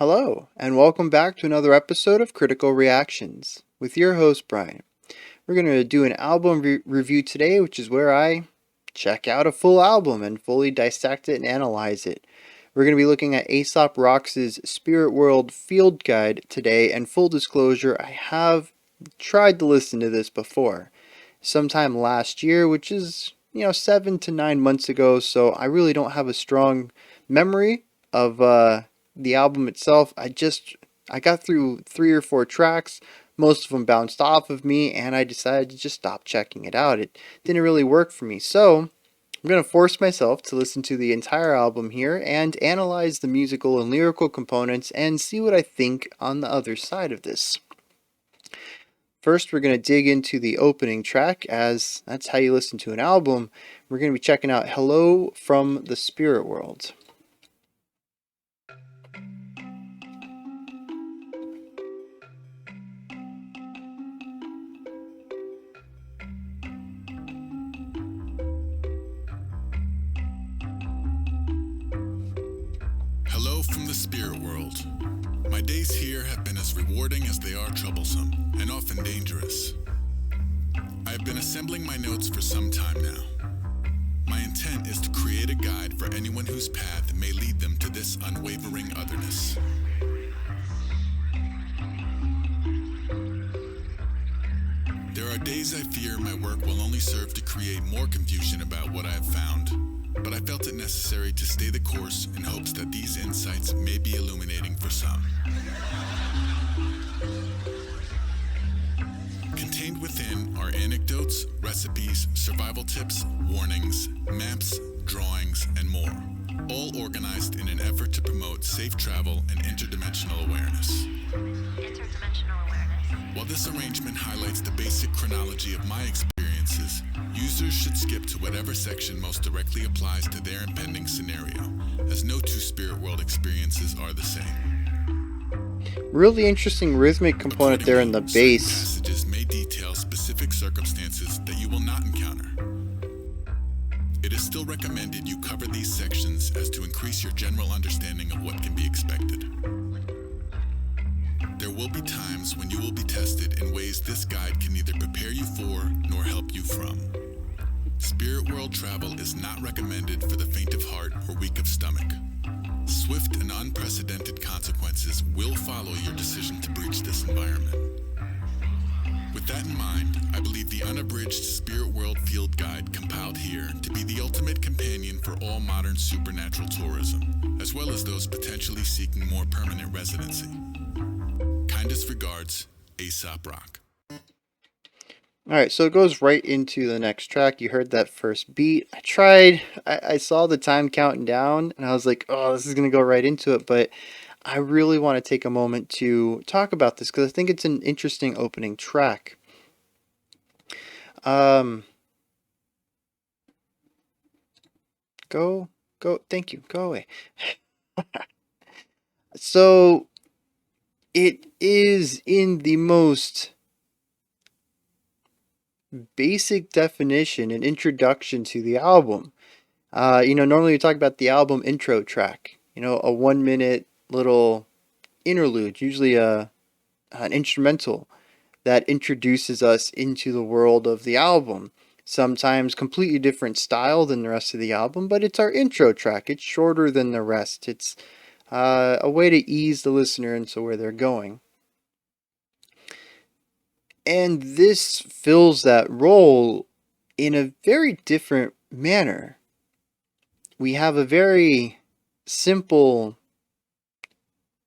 Hello, and welcome back to another episode of Critical Reactions with your host, Bryan. We're going to do an album review today, which is where I check out a full album and fully dissect it and analyze it. We're going to be looking at Aesop Rock's Spirit World Field Guide today, and full disclosure, I have tried to listen to this before, sometime last year, which is, 7 to 9 months ago, so I really don't have a strong memory of the album itself. I got through 3 or 4 tracks. Most of them bounced off of me, and I decided to just stop checking it out. It didn't really work for me. So I'm going to force myself to listen to the entire album here and analyze the musical and lyrical components and see what I think on the other side of this. First, we're going to dig into the opening track, as that's how you listen to an album. We're going to be checking out Hello from the Spirit World. Hello from the spirit world. My days here have been as rewarding as they are troublesome, and often dangerous. I have been assembling my notes for some time now. My intent is to create a guide for anyone whose path may lead them to this unwavering otherness. There are days I fear my work will only serve to create more confusion about what I have found, but I felt it necessary to stay the course in hopes that these insights may be illuminating for some. Contained within are anecdotes, recipes, survival tips, warnings, maps, drawings, and more, all organized in an effort to promote safe travel and interdimensional awareness. While this arrangement highlights the basic chronology of my experiences, users should skip to whatever section most directly applies to their impending scenario, as no two spirit world experiences are the same. Really interesting rhythmic component there in the bass. Passages may detail specific circumstances that you will not encounter. It is still recommended you cover these sections as to increase your general understanding of what can be expected. There will be times when you will be tested in ways this guide can neither prepare you for nor help you from. Spirit world travel is not recommended for the faint of heart or weak of stomach. Swift and unprecedented consequences will follow your decision to breach this environment. With that in mind, I believe the unabridged Spirit World Field Guide compiled here to be the ultimate companion for all modern supernatural tourism, as well as those potentially seeking more permanent residency. Kindest regards, Aesop Rock. Alright, so it goes right into the next track. You heard that first beat. I saw the time counting down, and I was like, oh, this is going to go right into it, but I really want to take a moment to talk about this, because I think it's an interesting opening track. Thank you, go away. So, it is in the most basic definition and introduction to the album. Normally we talk about the album intro track, a 1-minute little interlude, usually an instrumental that introduces us into the world of the album. Sometimes completely different style than the rest of the album, but it's our intro track. It's shorter than the rest. It's a way to ease the listener into where they're going. And this fills that role in a very different manner. We have a very simple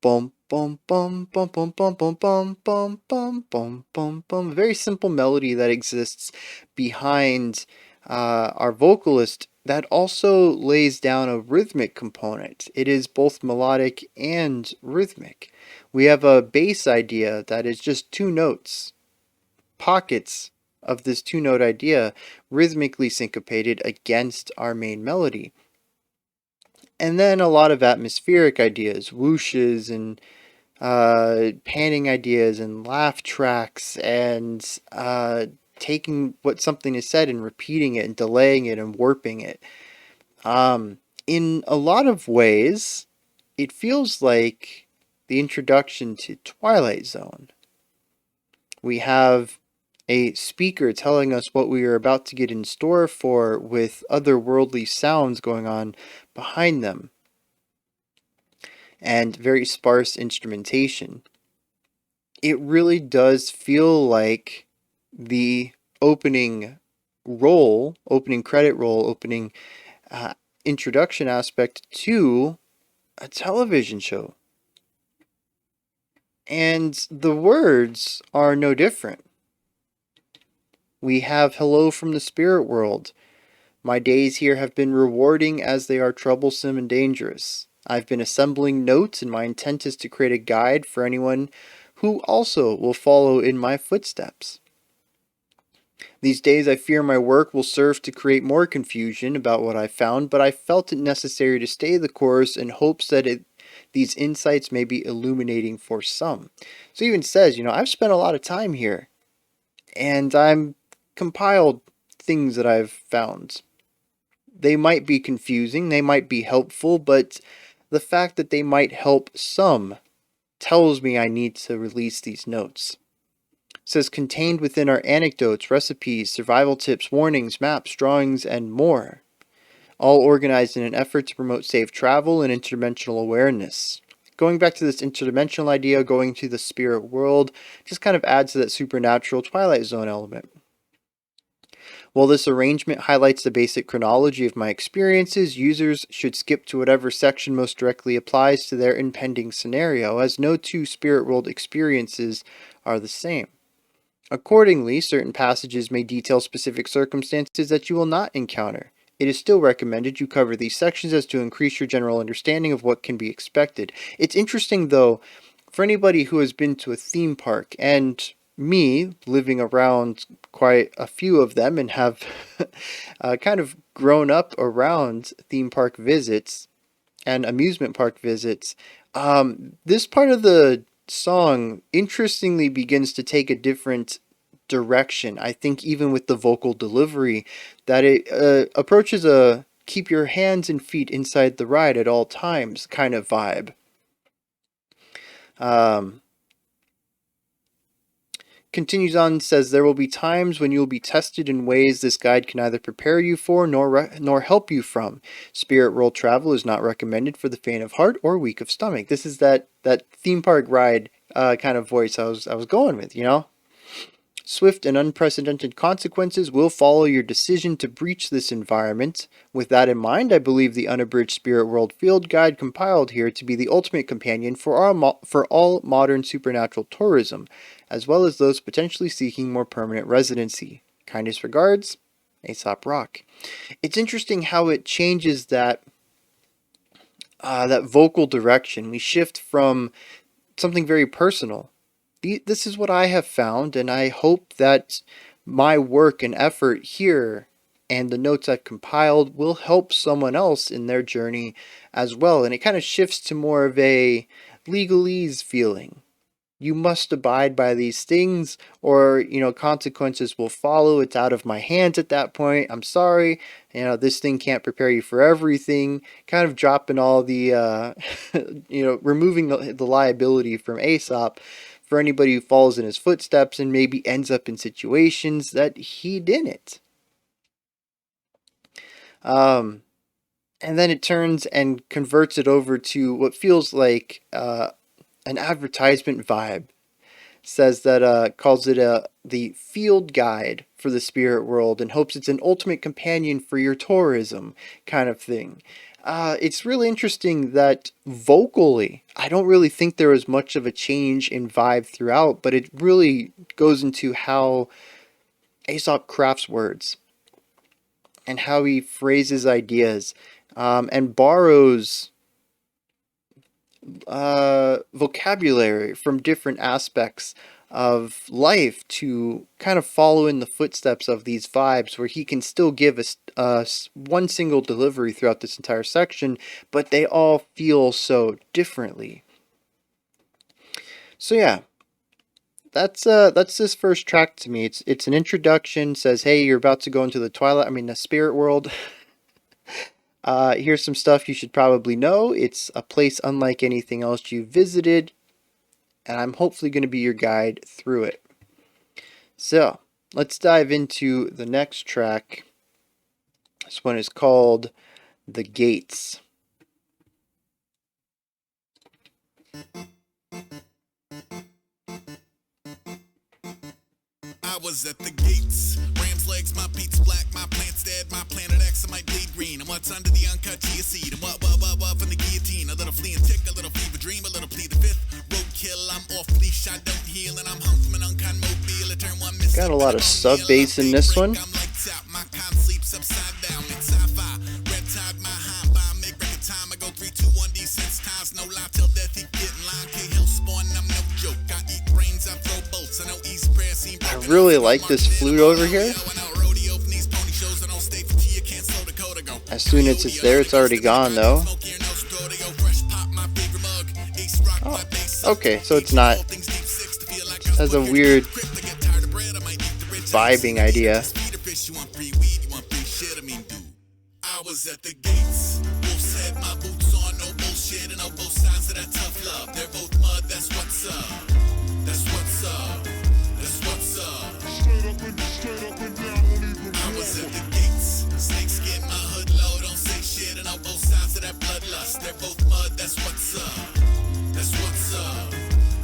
bum bum bum bum bum bum bum bum bum bum bum bum bum, very simple melody that exists behind our vocalist that also lays down a rhythmic component. It is both melodic and rhythmic. We have a bass idea that is just 2 notes. Pockets of this 2-note idea rhythmically syncopated against our main melody. And then a lot of atmospheric ideas, whooshes and panning ideas and laugh tracks, and taking what something is said and repeating it and delaying it and warping it. In a lot of ways, it feels like the introduction to Twilight Zone. We have a speaker telling us what we are about to get in store for, with otherworldly sounds going on behind them, and very sparse instrumentation. It really does feel like the opening credit roll, opening introduction aspect to a television show. And the words are no different. We have hello from the spirit world. My days here have been rewarding as they are troublesome and dangerous. I've been assembling notes, and my intent is to create a guide for anyone who also will follow in my footsteps. These days I fear my work will serve to create more confusion about what I found, but I felt it necessary to stay the course in hopes that these insights may be illuminating for some. So he even says, I've spent a lot of time here, and I'm compiled things that I've found. They might be confusing, they might be helpful, but the fact that they might help some tells me I need to release these notes. It says contained within are anecdotes, recipes, survival tips, warnings, maps, drawings, and more, all organized in an effort to promote safe travel and interdimensional awareness. Going back to this interdimensional idea, going to the spirit world, just kind of adds to that supernatural Twilight Zone element. While this arrangement highlights the basic chronology of my experiences, users should skip to whatever section most directly applies to their impending scenario, as no two spirit world experiences are the same. Accordingly, certain passages may detail specific circumstances that you will not encounter. It is still recommended you cover these sections as to increase your general understanding of what can be expected. It's interesting, though, for anybody who has been to a theme park, and me, living around quite a few of them and have kind of grown up around theme park visits and amusement park visits, this part of the song interestingly begins to take a different direction. I think even with the vocal delivery, that it approaches a keep your hands and feet inside the ride at all times kind of vibe. Continues on and says, there will be times when you will be tested in ways this guide can neither prepare you for nor help you from. Spirit world travel is not recommended for the faint of heart or weak of stomach. This is that theme park ride kind of voice I was going with, Swift and unprecedented consequences will follow your decision to breach this environment. With that in mind, I believe the unabridged Spirit World Field Guide compiled here to be the ultimate companion for all modern supernatural tourism, as well as those potentially seeking more permanent residency. Kindest regards, Aesop Rock. It's interesting how it changes that vocal direction. We shift from something very personal. This is what I have found, and I hope that my work and effort here and the notes I've compiled will help someone else in their journey as well. And it kind of shifts to more of a legalese feeling. You must abide by these things, or consequences will follow. It's out of my hands at that point. I'm sorry. This thing can't prepare you for everything. Kind of dropping all the removing the liability from Aesop for anybody who follows in his footsteps and maybe ends up in situations that he didn't. And then it turns and converts it over to what feels like an advertisement vibe. Says that calls it the field guide for the spirit world and hopes it's an ultimate companion for your tourism kind of thing. It's really interesting that vocally, I don't really think there was much of a change in vibe throughout, but it really goes into how Aesop crafts words and how he phrases ideas and borrows vocabulary from different aspects of life to kind of follow in the footsteps of these vibes, where he can still give us one single delivery throughout this entire section, but they all feel so differently. So yeah, that's this first track to me. It's an introduction. Says, hey, you're about to go into the spirit world. Here's some stuff you should probably know. It's a place unlike anything else you've visited, and I'm hopefully going to be your guide through it. So, let's dive into the next track. This one is called The Gates. I was at the gates. Ram's legs, my beats black, my plant's dead, my planet X, I might bleed green. And what's under the uncut chia seed? And what from the guillotine? A little flea and tick, a little fever dream, a little plea the fifth. Roadkill, I'm off leash, I don't heal, and I'm hung from an unkind mobile. I turn one miss. Got a lot of sub bass in this one. I'm lights out, my con sleeps upside down. It's sci-fi. Red tide, my hind by make record time. I go 3, 2, 1, D6 times. No lie till death, he getting line. K-Hill spawn, I'm no joke. I eat brains, I throw bolts. I know East prayer scene. I really like this flute over here. As soon as it's there, it's already gone though. Oh, okay, so it's not. It has a weird vibing idea. I was at the gates. Wolf's head, my boots on, no bullshit, and on both sides of that tough love. They're both mud, that's what's up. That's what's up. That's what's up. Straight up and down, don't even I was at the gates. Snake skin, my hood low, don't say shit, and on both sides of that bloodlust. They're both mud, that's what's up. That's what's up.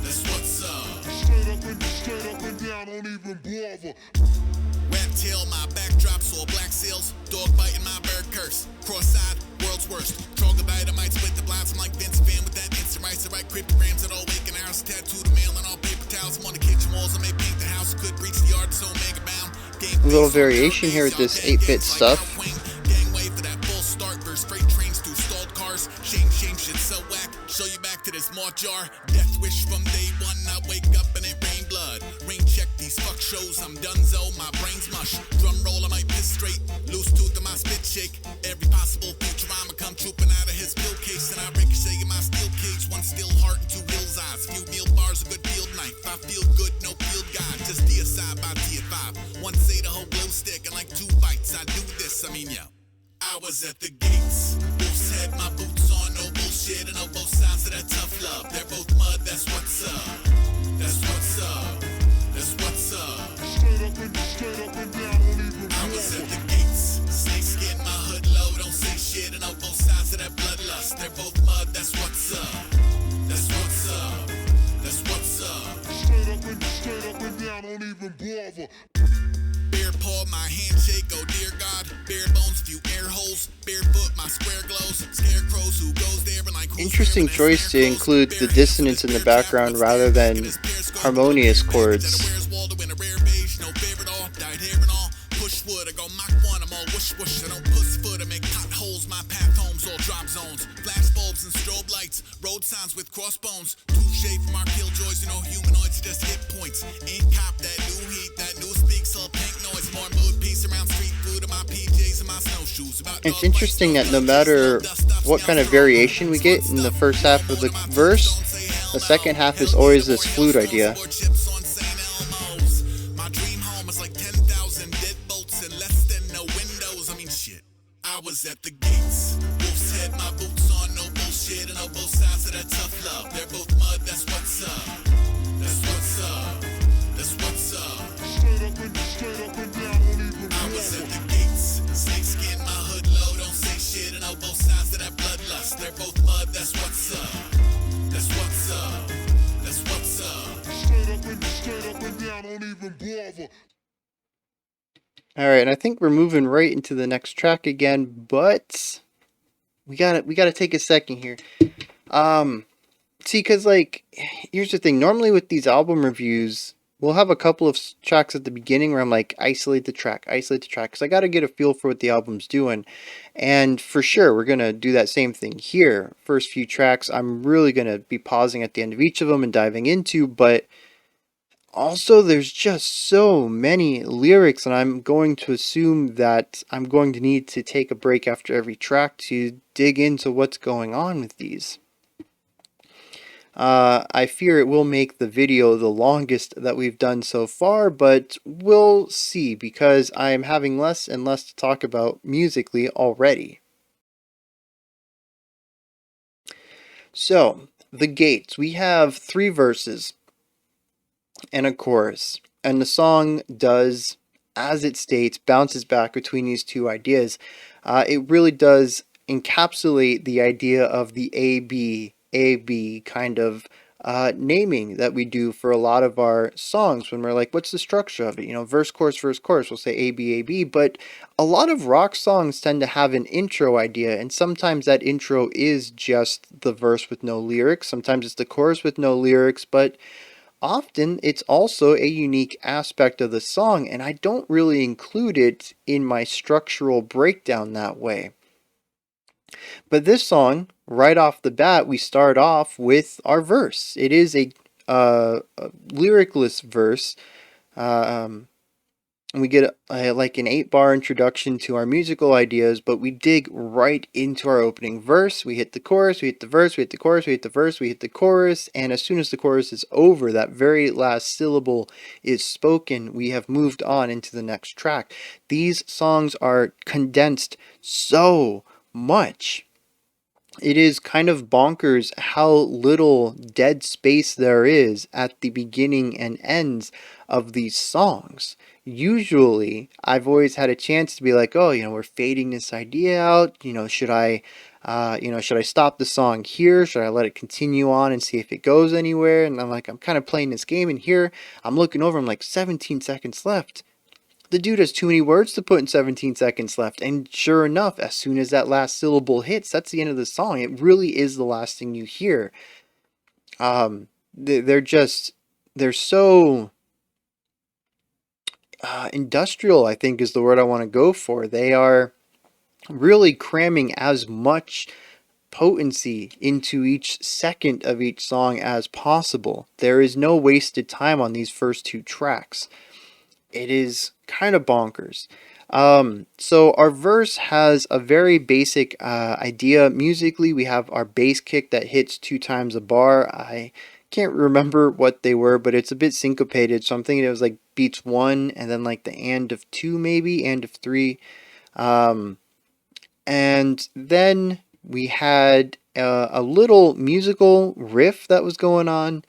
That's what's up. Straight up and down, don't even bother. Rat tail, my backdrops, all black seals. Dog biting my bird curse. Cross-eyed, world's worst. Troglodyte, I might split the blinds. I'm like Vince Van with that instant rice. I write cryptograms at all waking hours. Tattoo the mail on all paper towels. I'm on the kitchen walls. I may paint the house. Could reach the yard, so mega bound. A little variation here with this 8-bit stuff. Gangway for that full start. Burst freight trains through stalled cars. Shame, shit so whack. Show you back to this maw jar. Death wish from day one. I wake up and it rain blood. Rain check these fuck shows. I'm donezo. My brain's mush. Drum roll, I might piss straight. Loose tooth in my spit shake. Every possible Futurama come trooping out of his pill case. And I ricochet in my steel cage. One still heart and 2 wheels eyes. Few meal bars, a good field knife. I feel good, no field guide. Just deicide by D5. One say the whole glow stick and like 2 bites. I do this, I mean, yo. I was at the gates. Wolf's head, my boots on, no bullshit, and on both sides of that tough love. They're both mud, that's what's up. That's what's up. That's what's up. Straight up and down, don't even I was at the gates. Snake skin, my hood low, don't say shit, and on both sides of that bloodlust. They're both mud, that's what's up. That's what's up. That's what's up. Straight up and down, don't even bother. Bare paw, my handshake, oh dear God. Bare bones, a few air holes. Barefoot, my square glows. Scarecrows, who goes there and like who's Interesting there, choice to include the dissonance in the background rather than harmonious chords. Push wood, I go Mach 1, I'm all whoosh whoosh. I don't push foot, I make potholes. My path homes, all drop zones. Flash bulbs and strobe lights. Road signs with crossbones. Touche from our killjoys, you know, humanoids just hit points. Ain't cop that new heat, that new speak, so pink noise. More mood peace around street food and my PJs and my snowshoes. It's interesting that no matter what kind of variation we get in the first half of the verse, the second half is always this flute idea. I was at the gates. Wolf's head, my boots on, no bullshit, and on both sides of that tough love. They're both mud, that's what's up. That's what's up. That's what's up. Straight up and down, don't even I was at the gates. Snake skin, my hood low, don't say shit, and on both sides of that bloodlust. They're both mud, that's what's up. That's what's up. That's what's up. Straight up and down, don't even bother. Alright, and I think we're moving right into the next track again, but we gotta take a second here. See, because, like, here's the thing. Normally with these album reviews, we'll have a couple of tracks at the beginning where I'm like, isolate the track, because I gotta get a feel for what the album's doing. And for sure, we're gonna do that same thing here. First few tracks, I'm really gonna be pausing at the end of each of them and diving into, but also, there's just so many lyrics, and I'm going to assume that I'm going to need to take a break after every track to dig into what's going on with these. I fear it will make the video the longest that we've done so far, but we'll see, because I am having less and less to talk about musically already. So, the gates. We have 3 verses and a chorus. And the song does, as it states, bounces back between these two ideas. It really does encapsulate the idea of the A B kind of naming that we do for a lot of our songs when we're like, what's the structure of it? You know, verse, chorus, we'll say A B. But a lot of rock songs tend to have an intro idea, and sometimes that intro is just the verse with no lyrics. Sometimes it's the chorus with no lyrics, but often it's also a unique aspect of the song, and I don't really include it in my structural breakdown that way. But this song, right off the bat, we start off with our verse. It is a lyricless verse. Um, we get like an 8-bar introduction to our musical ideas, but we dig right into our opening verse. We hit the chorus, we hit the verse, we hit the chorus, we hit the verse, we hit the chorus, and as soon as the chorus is over, that very last syllable is spoken, we have moved on into the next track. These songs are condensed so much. It is kind of bonkers how little dead space there is at the beginning and ends of these songs. Usually, I've always had a chance to be like, oh, you know, we're fading this idea out. You know, should I stop the song here? Should I let it continue on and see if it goes anywhere? And I'm like, I'm kind of playing this game, and here I'm looking over, I'm like, 17 seconds left. The dude has too many words to put in 17 seconds left. And sure enough, as soon as that last syllable hits, that's the end of the song. It really is the last thing you hear. They're just, they're so industrial, I think is the word I want to go for. They are really cramming as much potency into each second of each song as possible. There is no wasted time on these first 2 tracks. It is kind of bonkers. So our verse has a very basic idea musically. We have our bass kick that hits 2 times a bar. I can't remember what they were, but it's a bit syncopated. So I'm thinking it was like beats 1 and then like the and of 2 maybe, and of 3. And then we had a little musical riff that was going on.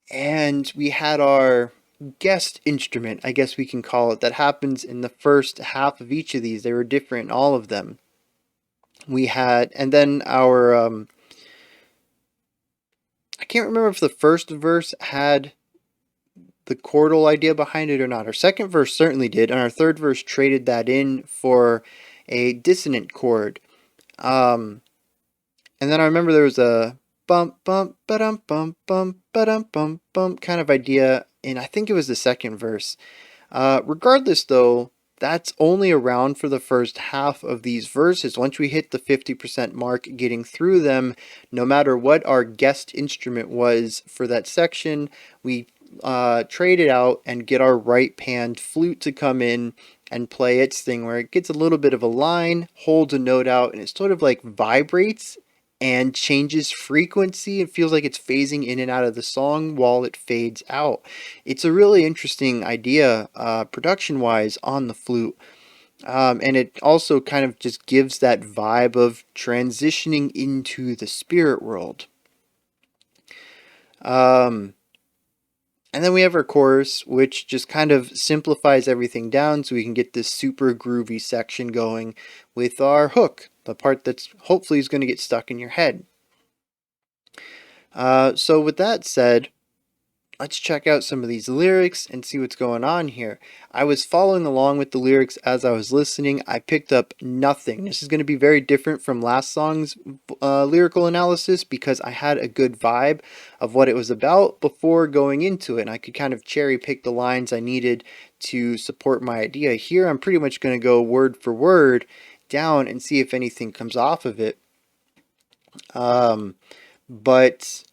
And we had our guest instrument, I guess we can call it, that happens in the first half of each of these. They were different in all of them. We had, and then our, I can't remember if the first verse had the chordal idea behind it or not. Our second verse certainly did, and our third verse traded that in for a dissonant chord. And then I remember there was a bump, bump, ba-dum, bump, bump, ba-dum, bump, bump kind of idea, and I think it was the second verse. Regardless, though, that's only around for the first half of these verses. Once we hit the 50% mark, getting through them, no matter what our guest instrument was for that section, we trade it out and get our right-panned flute to come in and play its thing, where it gets a little bit of a line, holds a note out, and it sort of like vibrates and changes frequency. It feels like it's phasing in and out of the song while it fades out. It's a really interesting idea, production-wise, on the flute. And it also kind of just gives that vibe of transitioning into the spirit world. And then we have our chorus, which just kind of simplifies everything down so we can get this super groovy section going with our hook, the part that's hopefully is going to get stuck in your head. So with that said, let's check out some of these lyrics and see what's going on here. I was following along with the lyrics as I was listening. I picked up nothing. This is going to be very different from last song's lyrical analysis because I had a good vibe of what it was about before going into it. And I could kind of cherry pick the lines I needed to support my idea. Here I'm pretty much going to go word for word down and see if anything comes off of it. But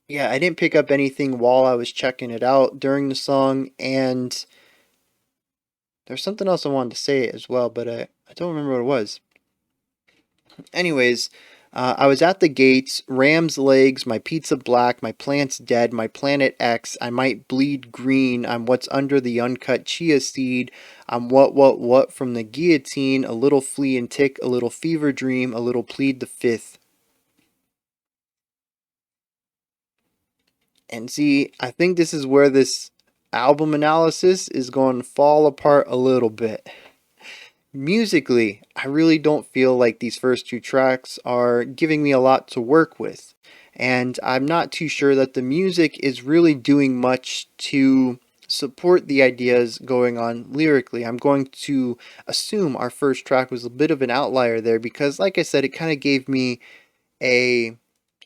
yeah, I didn't pick up anything while I was checking it out during the song, and there's something else I wanted to say as well, but I don't remember what it was. Anyways, I was at the gates, ram's legs, my pizza black, my plant's dead, my planet X, I might bleed green, I'm what's under the uncut chia seed, I'm what from the guillotine, a little flea and tick, a little fever dream, a little plead the fifth. And see, I think this is where this album analysis is going to fall apart a little bit. Musically, I really don't feel like these first two tracks are giving me a lot to work with. And I'm not too sure that the music is really doing much to support the ideas going on lyrically. I'm going to assume our first track was a bit of an outlier there because, like I said, it kind of gave me a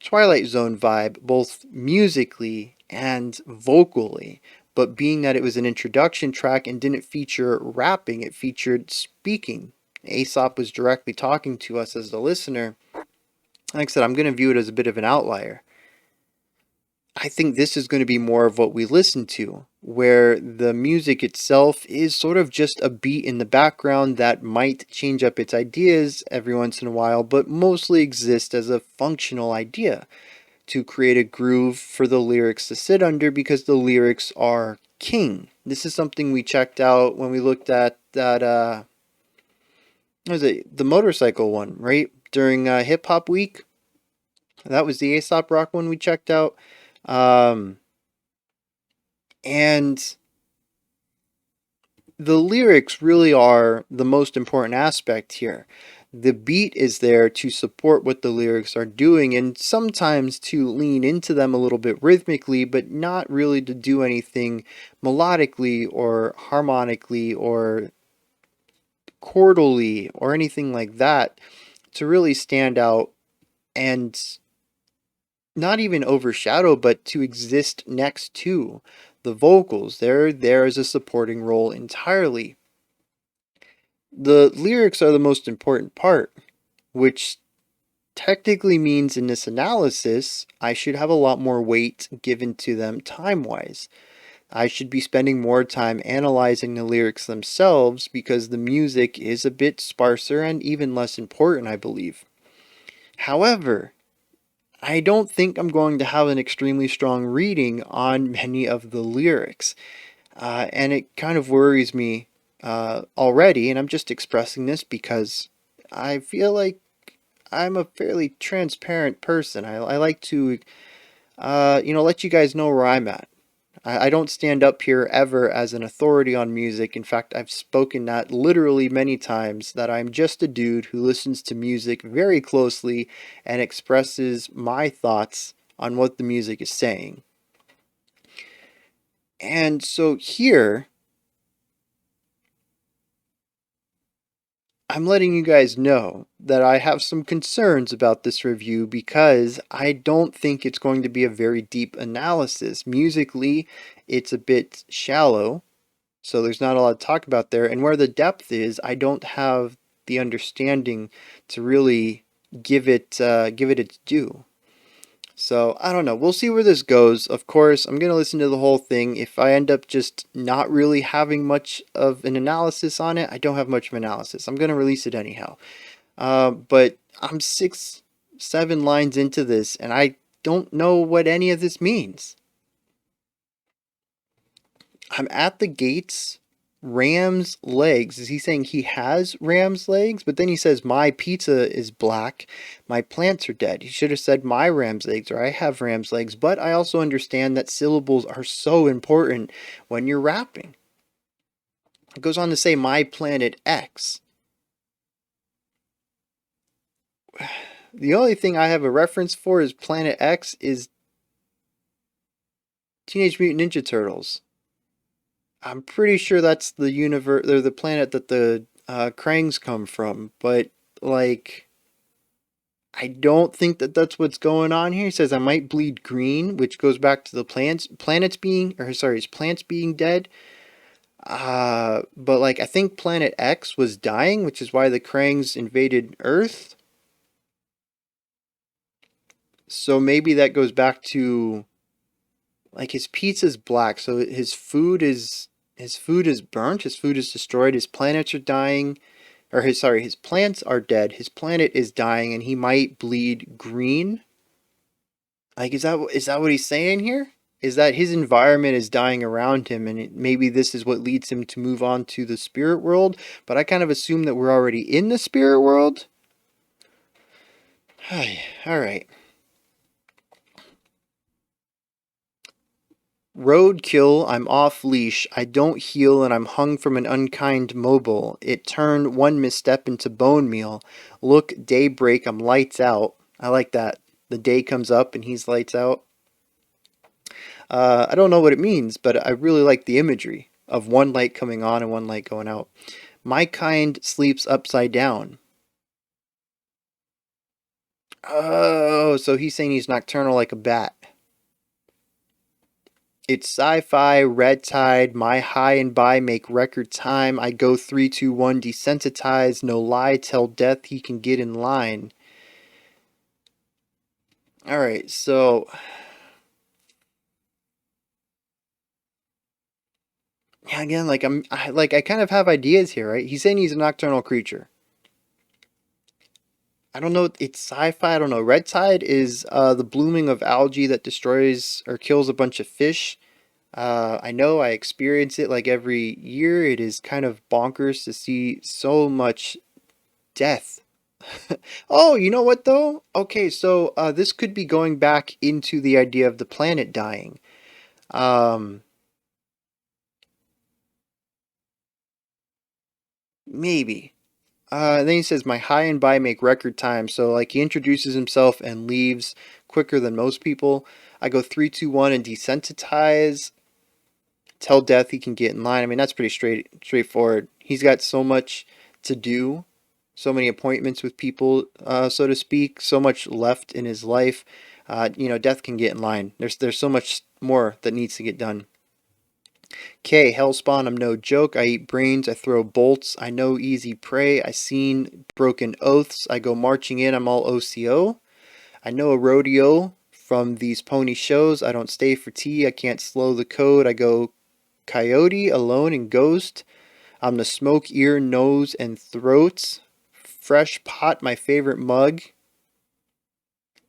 Twilight Zone vibe, both musically and vocally. But being that it was an introduction track and didn't feature rapping, it featured speaking. Aesop was directly talking to us as the listener. Like I said, I'm going to view it as a bit of an outlier. I think this is going to be more of what we listen to, where the music itself is sort of just a beat in the background that might change up its ideas every once in a while, but mostly exist as a functional idea to create a groove for the lyrics to sit under because the lyrics are king. This is something we checked out when we looked at that, what was it, the motorcycle one, right? During Hip Hop Week. That was the Aesop Rock one we checked out. Um, and the lyrics really are the most important aspect here. The beat is there to support what the lyrics are doing and sometimes to lean into them a little bit rhythmically, but not really to do anything melodically or harmonically or chordally or anything like that to really stand out and not even overshadow, but to exist next to the vocals. They're there as a supporting role entirely. The lyrics are the most important part, which technically means in this analysis, I should have a lot more weight given to them time-wise. I should be spending more time analyzing the lyrics themselves because the music is a bit sparser and even less important, I believe. However, I don't think I'm going to have an extremely strong reading on many of the lyrics. And it kind of worries me already, and I'm just expressing this because I feel like I'm a fairly transparent person. I like to, let you guys know where I'm at. I don't stand up here ever as an authority on music. In fact, I've spoken that literally many times that I'm just a dude who listens to music very closely and expresses my thoughts on what the music is saying. And so here, I'm letting you guys know that I have some concerns about this review because I don't think it's going to be a very deep analysis. Musically, it's a bit shallow, so there's not a lot to talk about there. And where the depth is, I don't have the understanding to really give it its due. So, I don't know. We'll see where this goes. Of course, I'm going to listen to the whole thing. If I end up just not really having much of an analysis on it, I don't have much of an analysis. I'm going to release it anyhow. But I'm 7 lines into this, and I don't know what any of this means. I'm at the gates. Ram's legs. Is he saying he has ram's legs? But then he says, my pizza is black. My plants are dead. He should have said my ram's legs or I have ram's legs. But I also understand that syllables are so important when you're rapping. It goes on to say my planet X. The only thing I have a reference for is Planet X is Teenage Mutant Ninja Turtles. I'm pretty sure that's the universe or the planet that the Krangs come from, but like I don't think that that's what's going on here. He says I might bleed green, which goes back to the planets being his plants being dead. But like I think Planet X was dying, which is why the Krangs invaded Earth. So maybe that goes back to like his pizza's black, so his food is burnt, his food is destroyed, his planets are dying, or his plants are dead, his planet is dying, and he might bleed green. Like, is that what he's saying here? Is that his environment is dying around him, and maybe this is what leads him to move on to the spirit world? But I kind of assume that we're already in the spirit world. All right. Roadkill, I'm off leash. I don't heal and I'm hung from an unkind mobile. It turned one misstep into bone meal. Look, daybreak, I'm lights out. I like that. The day comes up and he's lights out. I don't know what it means, but I really like the imagery of one light coming on and one light going out. My kind sleeps upside down. Oh, so he's saying he's nocturnal like a bat. It's Sci-Fi, Red Tide, my high and by make record time. I go 3, 2, 1, desensitize, no lie, tell death he can get in line. Alright, so yeah, again, like I kind of have ideas here, right? He's saying he's a nocturnal creature. I don't know, it's sci-fi, I don't know. Red tide is the blooming of algae that destroys or kills a bunch of fish. I know I experience it like every year. It is kind of bonkers to see so much death. Oh, you know what though? Okay, so this could be going back into the idea of the planet dying. Um, Maybe. Then he says, my high and by make record time. So, like, he introduces himself and leaves quicker than most people. I go 3, 2, 1 and desensitize. Tell death he can get in line. I mean, that's pretty straightforward. He's got so much to do, so many appointments with people, so to speak, so much left in his life. Death can get in line. There's so much more that needs to get done. K, Hellspawn, I'm no joke. I eat brains, I throw bolts. I know easy prey. I seen broken oaths. I go marching in, I'm all OCO. I know a rodeo from these pony shows. I don't stay for tea. I can't slow the code. I go coyote, alone, and ghost. I'm the smoke, ear, nose, and throats. Fresh pot, my favorite mug.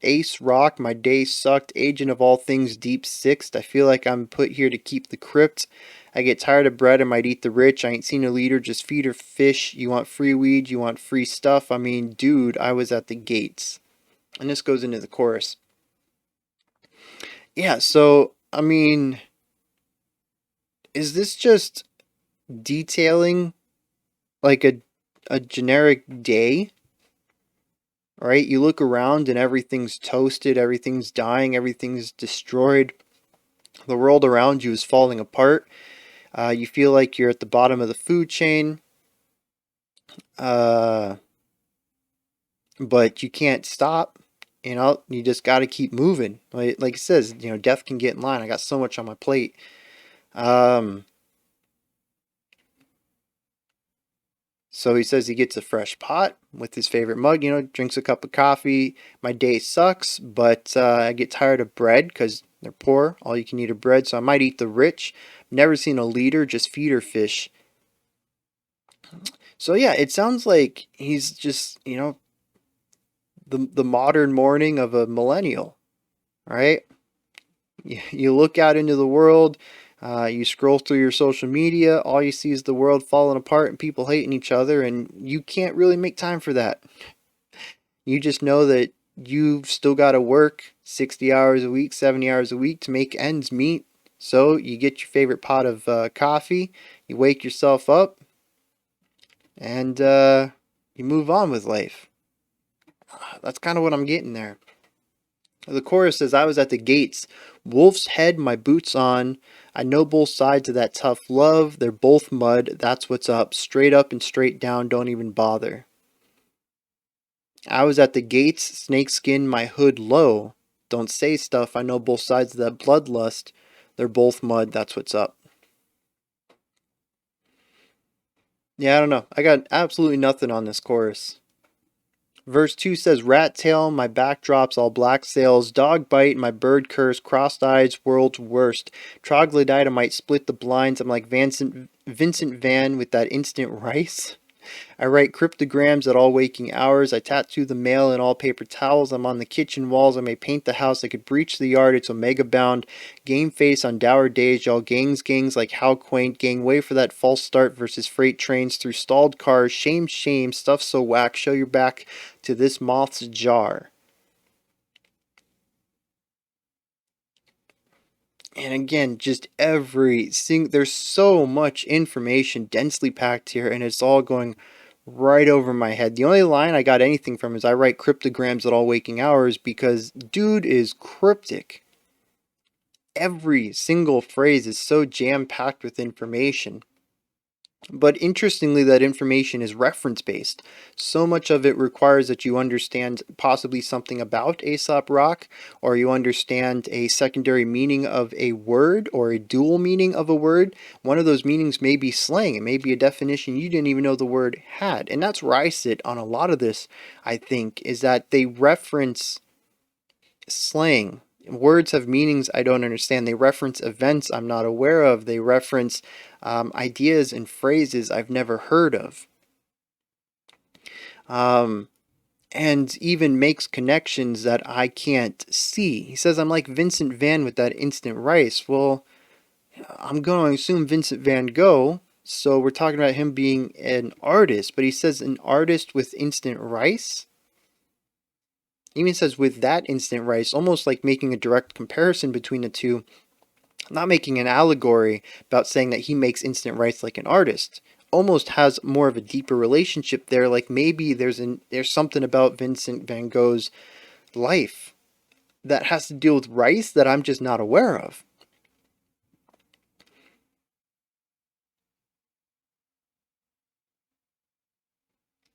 Ace Rock, my day sucked. Agent of all things deep sixth. I feel like I'm put here to keep the crypt. I get tired of bread, I might eat the rich. I ain't seen a leader, just feed her fish. You want free weed, you want free stuff. I mean, dude, I was at the gates. And this goes into the chorus. Yeah, so, I mean, is this just detailing like a generic day? Right? You look around and everything's toasted, everything's dying, everything's destroyed. The world around you is falling apart. You feel like you're at the bottom of the food chain, but you can't stop. You just got to keep moving. Like it says, death can get in line. I got so much on my plate. So he says he gets a fresh pot with his favorite mug, drinks a cup of coffee. My day sucks, but I get tired of bread because they're poor. All you can eat are bread, so I might eat the rich. Never seen a leader, just feed her fish. So yeah, it sounds like he's just, the modern morning of a millennial, right? You look out into the world, you scroll through your social media, all you see is the world falling apart and people hating each other, and you can't really make time for that. You just know that you've still got to work 60 hours a week, 70 hours a week to make ends meet. So you get your favorite pot of coffee, you wake yourself up, and you move on with life. That's kind of what I'm getting there. The chorus says, I was at the gates, wolf's head, my boots on. I know both sides of that tough love. They're both mud. That's what's up. Straight up and straight down. Don't even bother. I was at the gates, snakeskin, my hood low. Don't say stuff. I know both sides of that bloodlust. They're both mud. That's what's up. Yeah, I don't know. I got absolutely nothing on this chorus. Verse 2 says, rat tail, my backdrops all black sails, dog bite, my bird curse, crossed eyes, world's worst. Troglodyte, I might split the blinds. I'm like Vincent Van with that instant rice. I write cryptograms at all waking hours. I tattoo the mail in all paper towels. I'm on the kitchen walls. I may paint the house. I could breach the yard. It's omega bound. Game face on dour days. Y'all gangs like how quaint. Gang way for that false start versus freight trains through stalled cars. Shame, stuff so whack. Show your back to this moth's jar. And again, just there's so much information densely packed here, and it's all going right over my head. The only line I got anything from is I write cryptograms at all waking hours because dude is cryptic. Every single phrase is so jam-packed with information. But interestingly, that information is reference based. So much of it requires that you understand possibly something about Aesop Rock, or you understand a secondary meaning of a word, or a dual meaning of a word. One of those meanings may be slang, it may be a definition you didn't even know the word had. And that's where I sit on a lot of this, I think, is that they reference slang. Words have meanings I don't understand. They reference events I'm not aware of. They reference ideas and phrases I've never heard of. Um, and even makes connections that I can't see. He says I'm like Vincent Van with that instant rice. Well, I'm going to assume Vincent Van Gogh, so we're talking about him being an artist, but he says an artist with instant rice? Even says with that instant rice, almost like making a direct comparison between the two, not making an allegory about saying that he makes instant rice like an artist. Almost has more of a deeper relationship there, like maybe there's something about Vincent Van Gogh's life that has to deal with rice that I'm just not aware of.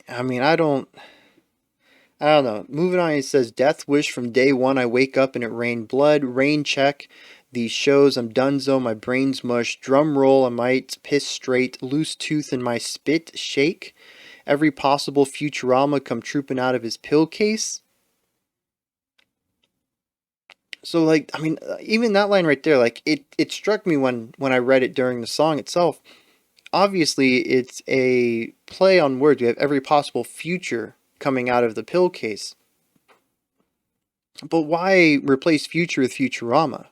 I mean, I don't know. Moving on, he says, Death wish from day one. I wake up and it rained blood. Rain check. These shows, I'm donezo. My brain's mush. Drum roll, I might piss straight. Loose tooth in my spit. Shake. Every possible Futurama come trooping out of his pill case. So, like, I mean, even that line right there, like, it struck me when I read it during the song itself. Obviously, it's a play on words. We have every possible future coming out of the pill case. But why replace future with Futurama?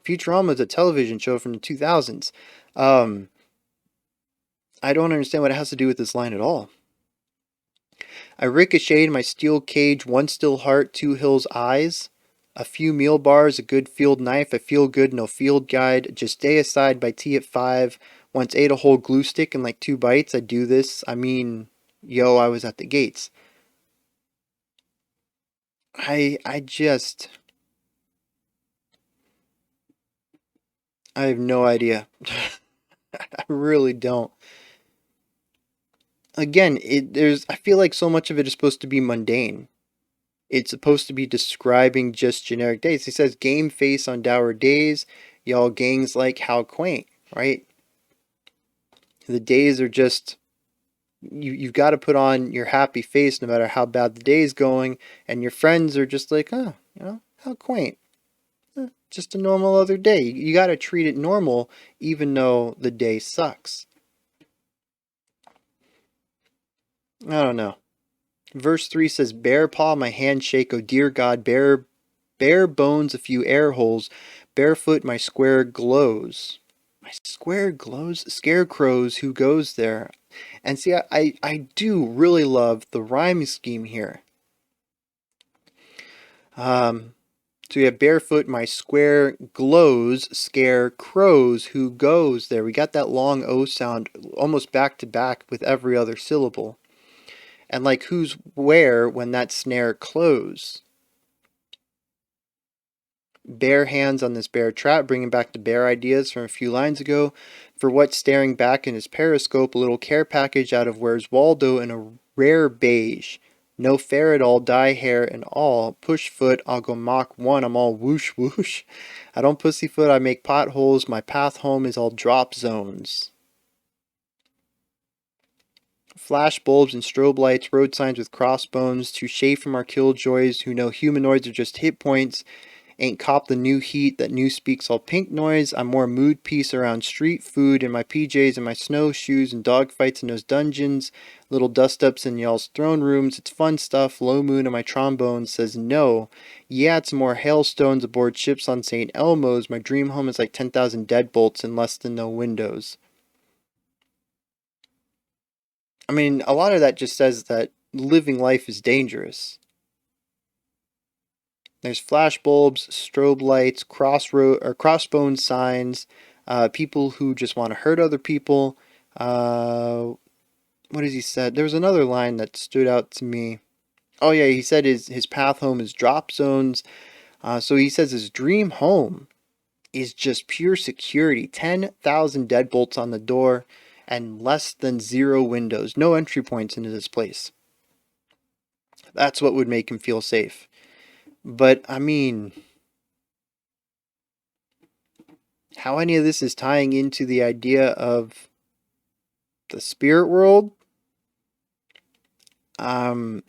Futurama is a television show from the 2000s. Um, I don't understand what it has to do with this line at all. I ricocheted my steel cage, one still heart, two hills eyes, a few meal bars, a good field knife, I feel good, no field guide, just stay aside by tea at 5, once ate a whole glue stick in like 2 bites, I do this, I mean, yo, I was at the gates. I just, I have no idea. I really don't. Again, I feel like so much of it is supposed to be mundane. It's supposed to be describing just generic days. He says, game face on dour days, y'all gangs like how quaint, right? The days are just, you've got to put on your happy face no matter how bad the day is going, and your friends are just like, oh, how quaint. Just a normal other day. You got to treat it normal even though the day sucks. I don't know. Verse 3 says, Bare paw, my handshake, oh dear God, bare bones, a few air holes, barefoot, my square glows. My square glows? Scarecrows, who goes there? And see, I do really love the rhyme scheme here. So we have barefoot, my square glows, scare crows, who goes there? We got that long O sound almost back to back with every other syllable. And like who's where when that snare close? Bare hands on this bear trap, bringing back the bear ideas from a few lines ago. For what's staring back in his periscope, a little care package out of Where's Waldo in a rare beige. No fair at all, dye hair and all. Push foot, I'll go Mach 1, I'm all whoosh whoosh. I don't pussyfoot, I make potholes, my path home is all drop zones. Flash bulbs and strobe lights, road signs with crossbones, touche from our killjoys who know humanoids are just hit points. Ain't cop the new heat that new speaks all pink noise. I'm more mood piece around street food in my PJs and my snowshoes and dogfights in those dungeons. Little dust ups in y'all's throne rooms. It's fun stuff. Low moon on my trombone says no. Yeah, it's more hailstones aboard ships on St. Elmo's. My dream home is like 10,000 deadbolts and less than no windows. I mean, a lot of that just says that living life is dangerous. There's flash bulbs, strobe lights, crossbone signs, people who just want to hurt other people. What has he said? There was another line that stood out to me. Oh yeah, he said his path home is drop zones. So he says his dream home is just pure security. 10,000 deadbolts on the door and less than 0 windows. No entry points into this place. That's what would make him feel safe. But, I mean, how any of this is tying into the idea of the spirit world, I'm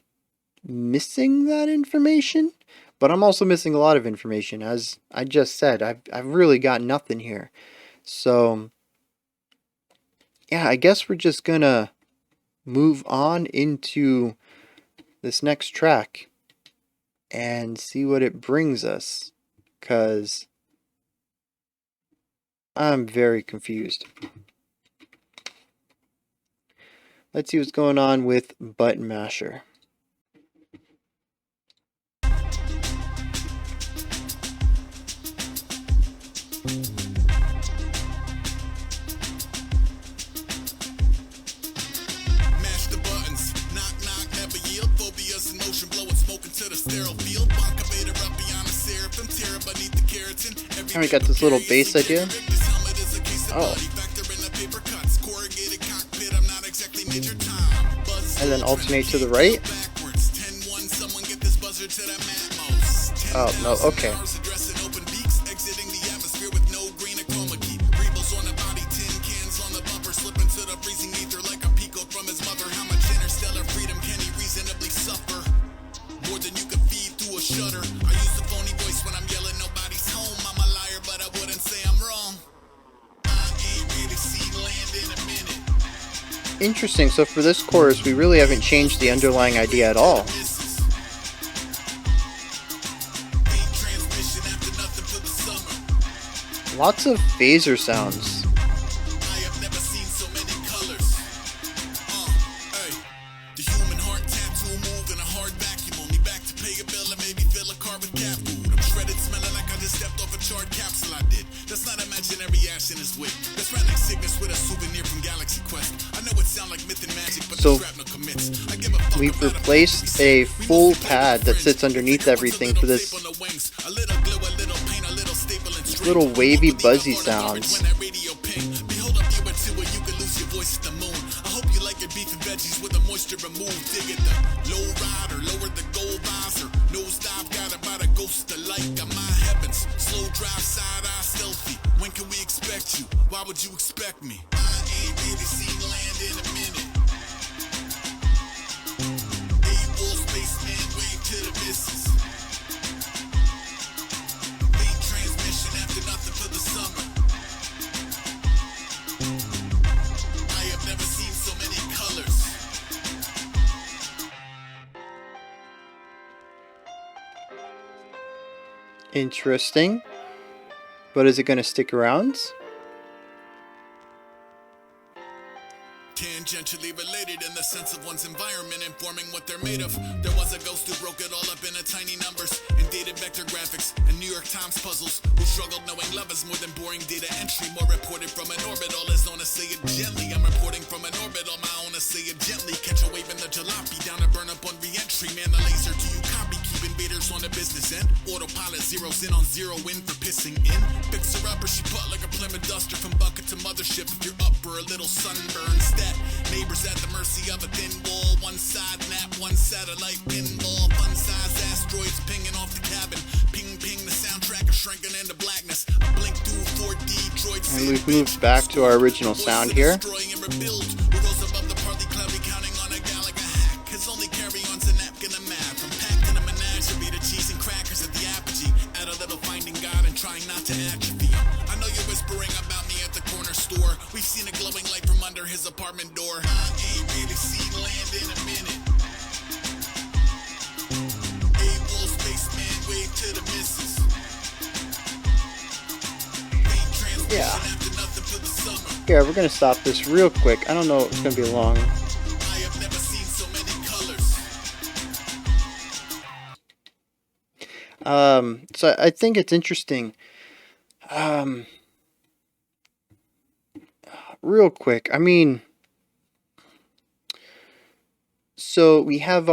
missing that information. But I'm also missing a lot of information. As I just said, I've really got nothing here. So, yeah, I guess we're just gonna move on into this next track and see what it brings us, because I'm very confused. Let's see what's going on with Button Masher. And we got this little bass idea. Oh. And then alternate to the right. Oh, no, okay. Interesting, so for this chorus, we really haven't changed the underlying idea at all. Lots of phaser sounds. So we've replaced a full pad that sits underneath everything for this little wavy buzzy sounds. When can we expect you? Why would you expect me? I ain't really seen land in a minute. A-Wolf spaceman, wave to the missus. Main transmission after nothing for the summer. I have never seen so many colors. Interesting. But is it going to stick around? Tangentially related in the sense of one's environment, informing what they're made of. There was a ghost who broke it all up into tiny numbers and dated vector graphics and New York Times puzzles, who struggled knowing love is more than boring data entry. More reported from an orbit, all is known to say it gently. I'm reporting from an orbit on my own to say it gently. Catch a wave in the jalopy, down to burn up on re-entry. Man, the laser, do you copy? Keep invaders on the business end. Autopilot zeroes in on zero in for pissing in. Fix her up or she put like a Plymouth Duster from bucket to mothership. If you're up for a little sunburn stat, neighbors at the mercy of a thin wall. One side nap, one satellite pinball. Fun-sized asteroids pinging off the cabin. Ping, ping, the soundtrack is shrinking into blackness. I blink through 4D droids. And we've moved back to our original sound here. Not to atrophy. I know you're whispering about me at the corner store. We've seen a glowing light from under his apartment door. I ain't really seen land in a minute. A-Wolf spaceman, wave to the missus. Yeah. After nothing for the summer. Yeah, we're gonna stop this real quick. I don't know if it's gonna be long. I have never seen so many colors. So I think it's interesting. Um, Real quick, I mean, so we have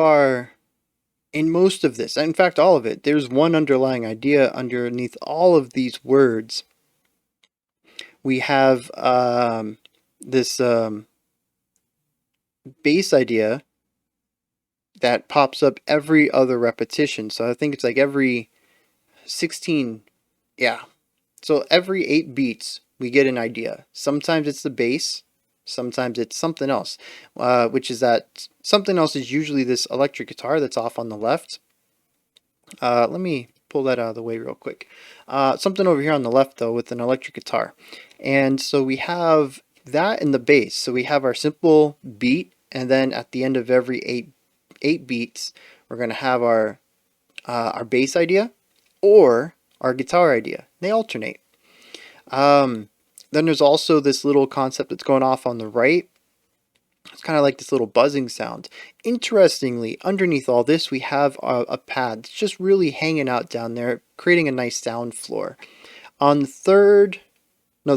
in most of this, in fact, all of it, there's one underlying idea underneath all of these words. We have this bass idea that pops up every other repetition. So I think it's like every 16, yeah. So every 8 beats, we get an idea. Sometimes it's the bass, sometimes it's something else, which is that something else is usually this electric guitar that's off on the left. Let me pull that out of the way real quick. Something over here on the left, though, with an electric guitar. And so we have that in the bass. So we have our simple beat, and then at the end of every eight beats, we're going to have our bass idea or our guitar idea. They alternate. Then there's also this little concept that's going off on the right. It's kind of like this little buzzing sound. Interestingly, underneath all this, we have a pad that's just really hanging out down there, creating a nice sound floor. On the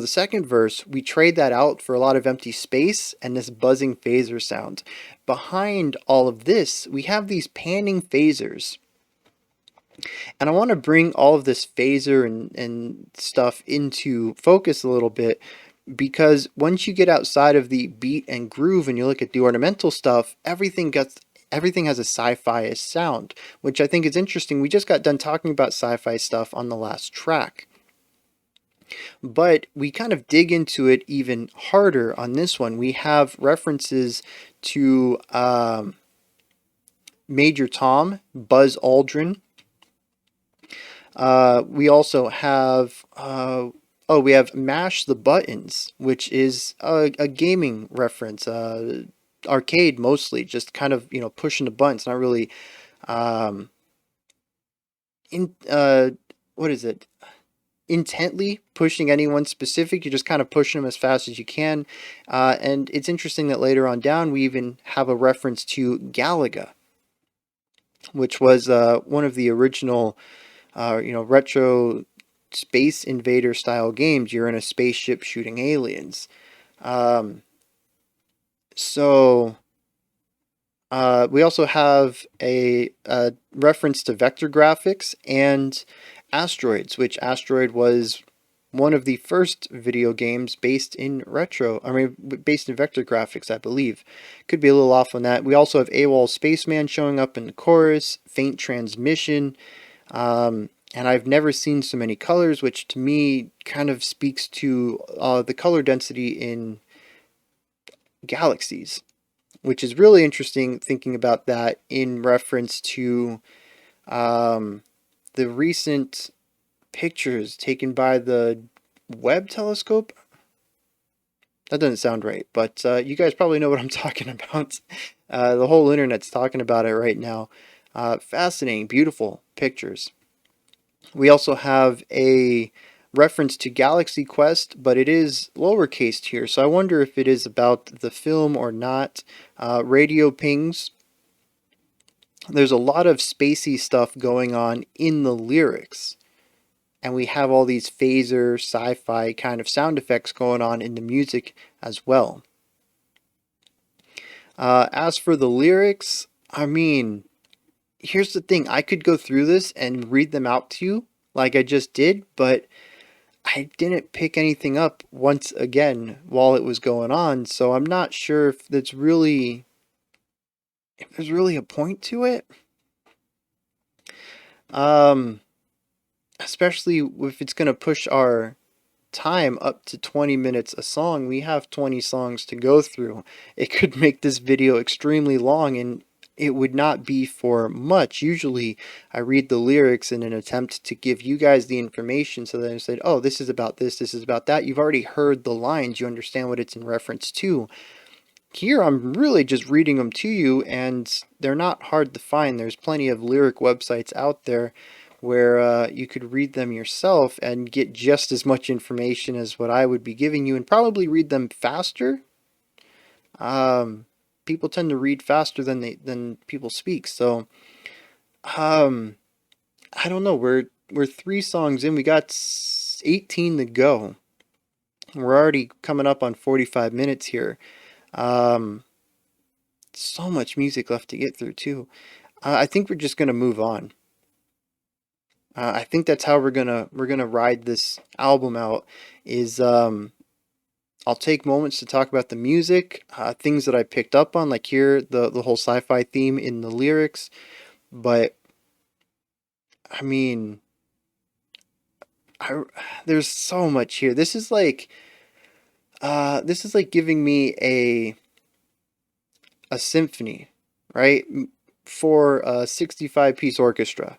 second verse, we trade that out for a lot of empty space and this buzzing phaser sound. Behind all of this, we have these panning phasers. And I want to bring all of this phaser and stuff into focus a little bit, because once you get outside of the beat and groove and you look at the ornamental stuff, everything has a sci-fi sound, which I think is interesting. We just got done talking about sci-fi stuff on the last track, but we kind of dig into it even harder on this one. We have references to Major Tom, Buzz Aldrin. We also have we have Mash the Buttons, which is a gaming reference, arcade mostly, just kind of, pushing the buttons, not really um, in what is it? Intently pushing anyone specific. You're just kind of pushing them as fast as you can. And it's interesting that later on down we even have a reference to Galaga, which was one of the original retro space invader style games. You're in a spaceship shooting aliens. Um, so we also have a reference to vector graphics and Asteroids, which Asteroid was one of the first video games based in based in vector graphics, I believe. Could be a little off on that. We also have AWOL Spaceman showing up in the chorus, Faint Transmission, and I've never seen so many colors, which to me kind of speaks to the color density in galaxies, which is really interesting thinking about that in reference to the recent pictures taken by the Webb telescope. That doesn't sound right, but you guys probably know what I'm talking about. The whole internet's talking about it right now. Fascinating, beautiful pictures. We also have a reference to Galaxy Quest, but it is lowercased here, so I wonder if it is about the film or not. Radio pings. There's a lot of spacey stuff going on in the lyrics, and we have all these phaser, sci-fi kind of sound effects going on in the music as well. As for the lyrics, I mean, here's the thing. I could go through this and read them out to you like I just did, but I didn't pick anything up once again while it was going on, so I'm not sure if there's really a point to it. Especially if it's going to push our time up to 20 minutes a song. We have 20 songs to go through. It could make this video extremely long, and it would not be for much. Usually I read the lyrics in an attempt to give you guys the information, so that I said, oh, this is about this is about that. You've already heard the lines, you understand what it's in reference to. Here I'm really just reading them to you, and they're not hard to find. There's plenty of lyric websites out there where you could read them yourself and get just as much information as what I would be giving you, and probably read them faster. People tend to read faster than people speak, so I don't know. We're 3 songs in. We got 18 to go. We're already coming up on 45 minutes here. Um, so much music left to get through too. I think we're just gonna move on. I think that's how we're gonna ride this album out. Is I'll take moments to talk about the music, things that I picked up on, like here the whole sci-fi theme in the lyrics. But I mean, I there's so much here. This is like giving me a symphony, right? For a 65-piece orchestra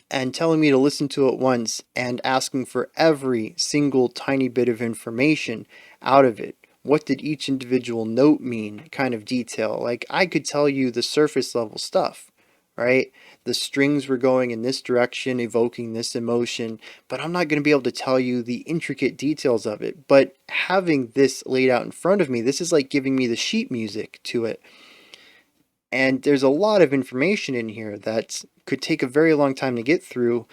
and telling me to listen to it once and asking for every single tiny bit of information out of it. What did each individual note mean? Kind of detail. Like, I could tell you the surface level stuff, right? The strings were going in this direction, evoking this emotion, but I'm not going to be able to tell you the intricate details of it. But having this laid out in front of me, this is like giving me the sheet music to it. And there's a lot of information in here that could take a very long time to get through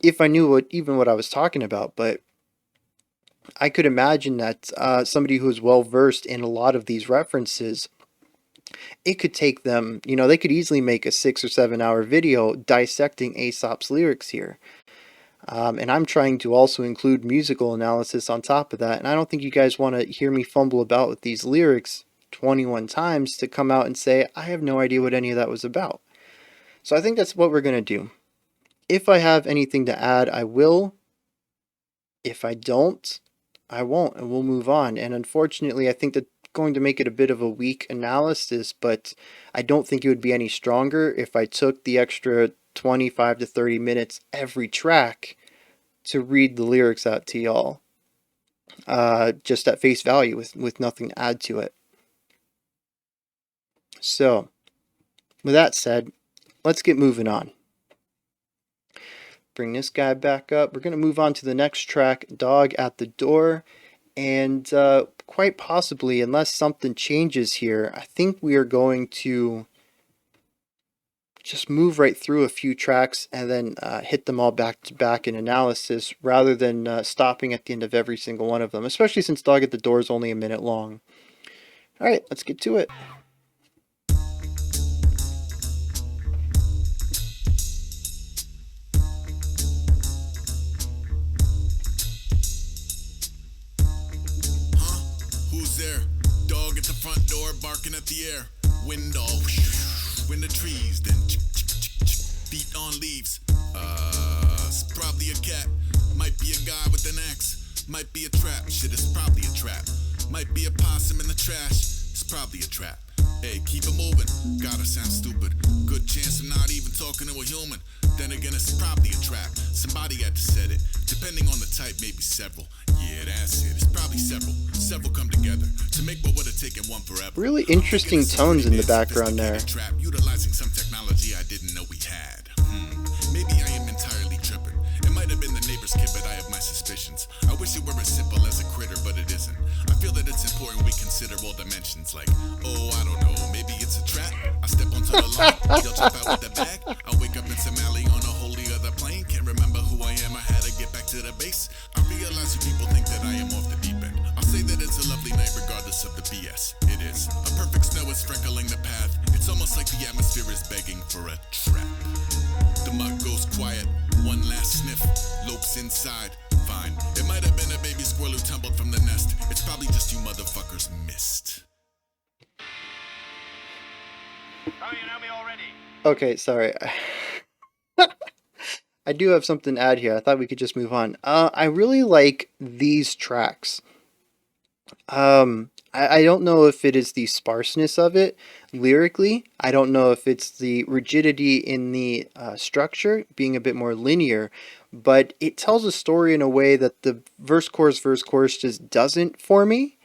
if I knew what I was talking about. But I could imagine that somebody who's well versed in a lot of these references, it could take them, they could easily make a 6 or 7 hour video dissecting Aesop's lyrics here. And I'm trying to also include musical analysis on top of that. And I don't think you guys want to hear me fumble about with these lyrics 21 times to come out and say, I have no idea what any of that was about. So I think that's what we're going to do. If I have anything to add, I will. If I don't, I won't, and we'll move on. And unfortunately, I think that's going to make it a bit of a weak analysis, but I don't think it would be any stronger if I took the extra 25 to 30 minutes every track to read the lyrics out to y'all. Just at face value with nothing to add to it. So, with that said, let's get moving on. Bring this guy back up. We're going to move on to the next track, Dog at the Door. And quite possibly, unless something changes here, I think we are going to just move right through a few tracks and then hit them all back to back in analysis rather than stopping at the end of every single one of them, especially since Dog at the Door is only a minute long. All right, let's get to it. Front door barking at the air, wind all in the trees, then feet on leaves. It's probably a cat, might be a guy with an axe, might be a trap. Shit, it's probably a trap. Might be a possum in the trash. It's probably a trap. Hey, keep it moving. Gotta sound stupid. Good chance I'm not even talking to a human. Then again, it's probably a trap. Somebody had to set it. Depending on the type, maybe several. Yeah, that's it. It's probably several. Several come together to make what would have taken one forever. Really interesting tones in the background there. Trap, utilizing some technology I didn't know we had. Maybe I am entirely tripping. It might have been the neighbor's kid, but I have my suspicions. I wish it were as simple as a critter, but it isn't. I feel that it's important we consider all dimensions. Like, oh, I don't know, maybe it's a trap. I step onto the line, you'll jump out with the bag. I wake up in some alley on a wholly other plane. Can't remember who I am, I had to get back to the base. I realize you people think that I am off the deep end. I'll say that it's a lovely night regardless of the BS. It is. A perfect snow is sprinkling the path. It's almost like the atmosphere is begging for a trap. The mud goes quiet, one last sniff, Lope's inside, fine. It might have been a baby squirrel who tumbled from the nest. It's probably just you motherfuckers missed. Oh, you know me already. Okay, sorry. I do have something to add here. I thought we could just move on. I really like these tracks. I don't know if it is the sparseness of it lyrically. I don't know if it's the rigidity in the structure, being a bit more linear, but it tells a story in a way that the verse, chorus just doesn't for me.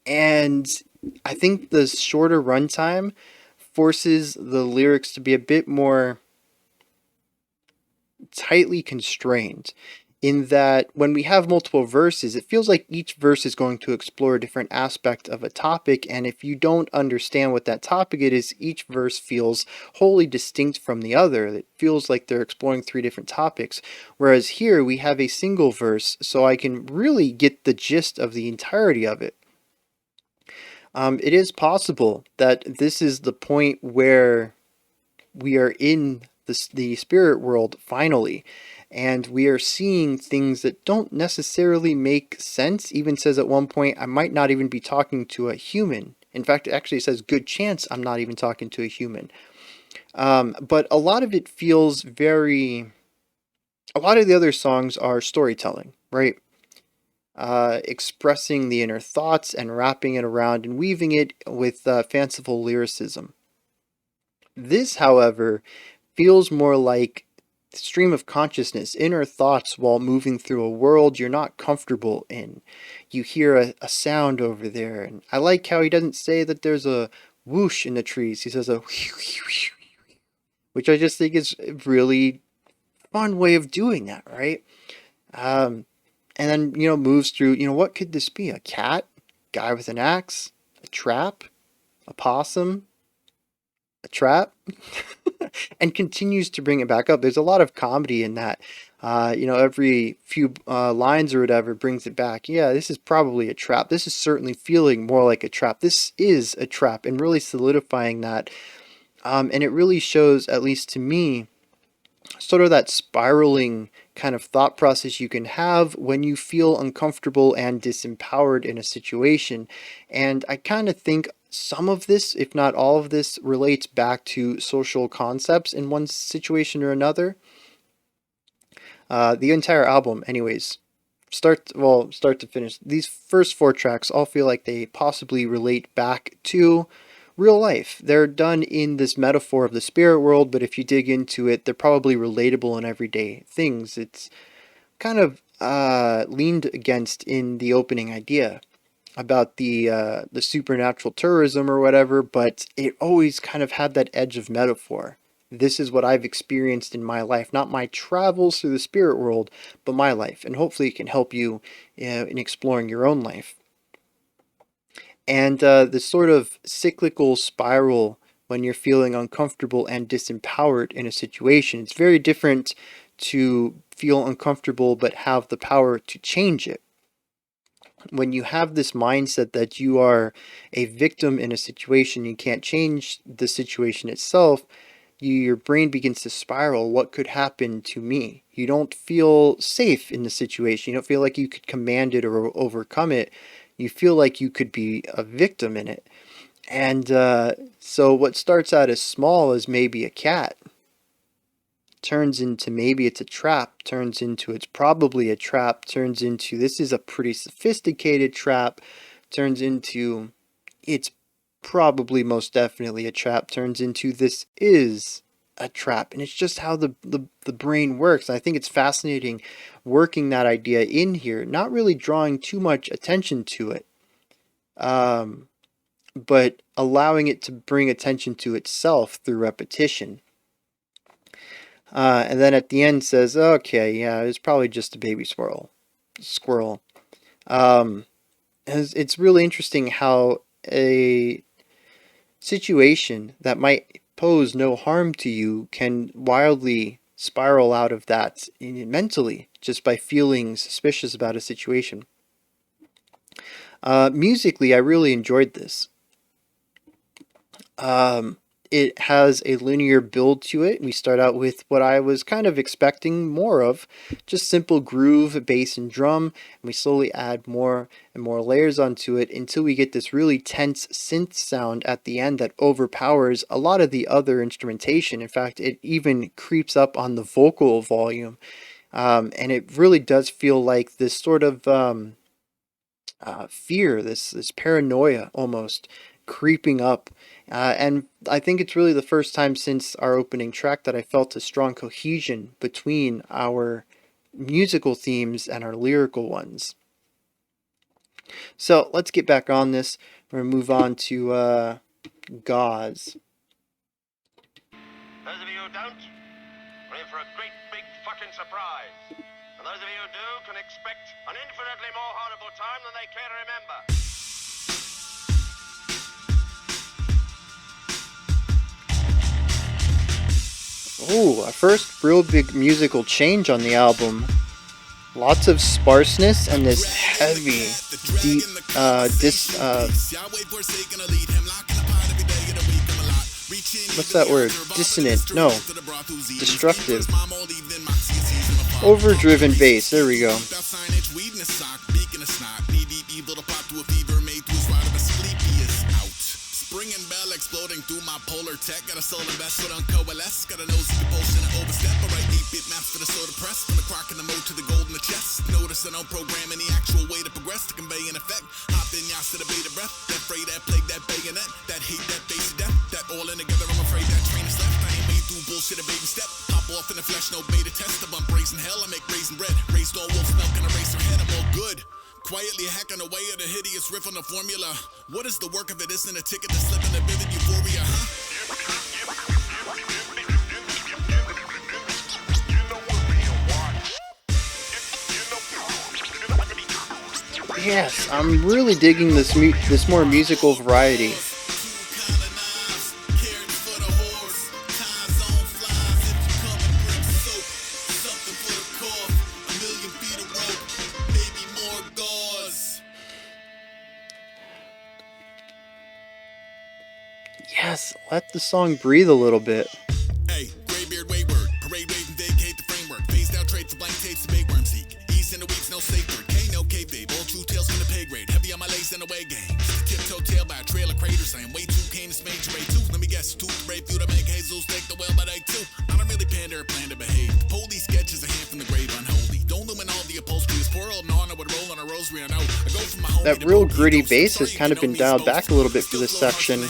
And I think the shorter runtime forces the lyrics to be a bit more tightly constrained. in that when we have multiple verses, it feels like each verse is going to explore a different aspect of a topic, and if you don't understand what that topic it is, each verse feels wholly distinct from the other. It feels like they're exploring three different topics, whereas here we have a single verse, so I can really get the gist of the entirety of it. It is possible that this is the point where we are in the spirit world finally, and we are seeing things that don't necessarily make sense. Even says at one point, I might not even be talking to a human. In fact, it actually says, good chance I'm not even talking to a human. But a lot of it feels very. A lot of the other songs are storytelling, right? Expressing the inner thoughts and wrapping it around and weaving it with fanciful lyricism. This, however, feels more like stream of consciousness, inner thoughts while moving through a world you're not comfortable in. You hear a sound over there, and I like how he doesn't say that there's a whoosh in the trees. He says a which I just think is a really fun way of doing that, right? And then, moves through, what could this be? A cat? Guy with an axe? A trap? A possum? A trap? And continues to bring it back up. There's a lot of comedy in that. Every few lines or whatever brings it back. Yeah, this is probably a trap. This is certainly feeling more like a trap. This is a trap, and really solidifying that. And it really shows, at least to me, sort of that spiraling kind of thought process you can have when you feel uncomfortable and disempowered in a situation. And I kind of think some of this, if not all of this, relates back to social concepts in one situation or another. The entire album, anyways, start to finish, these first four tracks all feel like they possibly relate back to real life. They're done in this metaphor of the spirit world, but if you dig into it, they're probably relatable in everyday things. It's kind of leaned against in the opening idea about the supernatural tourism or whatever, but it always kind of had that edge of metaphor. This is what I've experienced in my life, not my travels through the spirit world, but my life, and hopefully it can help you in exploring your own life. And the sort of cyclical spiral when you're feeling uncomfortable and disempowered in a situation. It's very different to feel uncomfortable but have the power to change it. When you have this mindset that you are a victim in a situation, you can't change the situation itself, your brain begins to spiral. What could happen to me? You don't feel safe in the situation. You don't feel like you could command it or overcome it. You feel like you could be a victim in it. And so what starts out as small as maybe a cat turns into maybe it's a trap, turns into it's probably a trap, turns into this is a pretty sophisticated trap, turns into it's probably most definitely a trap, turns into this is a trap. And it's just how the brain works. I think it's fascinating working that idea in here, not really drawing too much attention to it, but allowing it to bring attention to itself through repetition. And then at the end says, okay, yeah, it's probably just a baby squirrel. It's really interesting how a situation that might pose no harm to you can wildly spiral out of that mentally just by feeling suspicious about a situation. Musically, I really enjoyed this. It has a linear build to it. We start out with what I was kind of expecting more of, just simple groove, bass, and drum, and we slowly add more and more layers onto it until we get this really tense synth sound at the end that overpowers a lot of the other instrumentation. In fact, it even creeps up on the vocal volume, and it really does feel like this sort of fear, this paranoia almost creeping up. And I think it's really the first time since our opening track that I felt a strong cohesion between our musical themes and our lyrical ones. So let's get back on this. We're going to move on to Gauze. Those of you who don't, we're in for a great big fucking surprise. And those of you who do can expect an infinitely more horrible time than they care to remember. Ooh, a first real big musical change on the album. Lots of sparseness and this heavy, deep, what's that word? Dissonant, no, destructive. Overdriven bass, there we go. Spring and bell exploding through my polar tech. Got a soul invested on coalesce. Got a nose compulsion and overstep. Alright, 8-bit maps for the soda press. From the crock in the mode to the gold in the chest. Notice I don't program any actual way to progress to convey an effect. Hop in, yas to the beta breath. That fray, that plague, that bayonet. That hate, that base of death. That all in together, I'm afraid that train is left. I ain't made through bullshit a baby step. Hop off in the flesh, no beta test. I bump raising hell, I make raisin bread. Raised all wolf milk and I raise her head, I'm all good. Quietly hacking away at a hideous riff on the formula. What is the work of it? Isn't a ticket to slip into vivid euphoria, huh? Yes, I'm really digging this more musical variety. Yes, let the song breathe a little bit. Hey, graybeard wayward, parade wave and vacate the framework. Phased out trade for blank tapes to bait worm seek. East in the weeks, no safe word. K no kayfabe, all true tales from the pay grade. Heavy on my lace and away game. Tiptoe tail by a trail of craters. I am way too keen to smage your way too. Let me guess, too brave few to make Jesus take the wheel, but I too. I don't really pander or plan to behave. The police sketches a hand from the grave unholy. Don't lumen all the upholstery is poor old non. I would roll on a rosary. I know. I go from my home. That real gritty bass has kind of been dialed back a little bit for this section.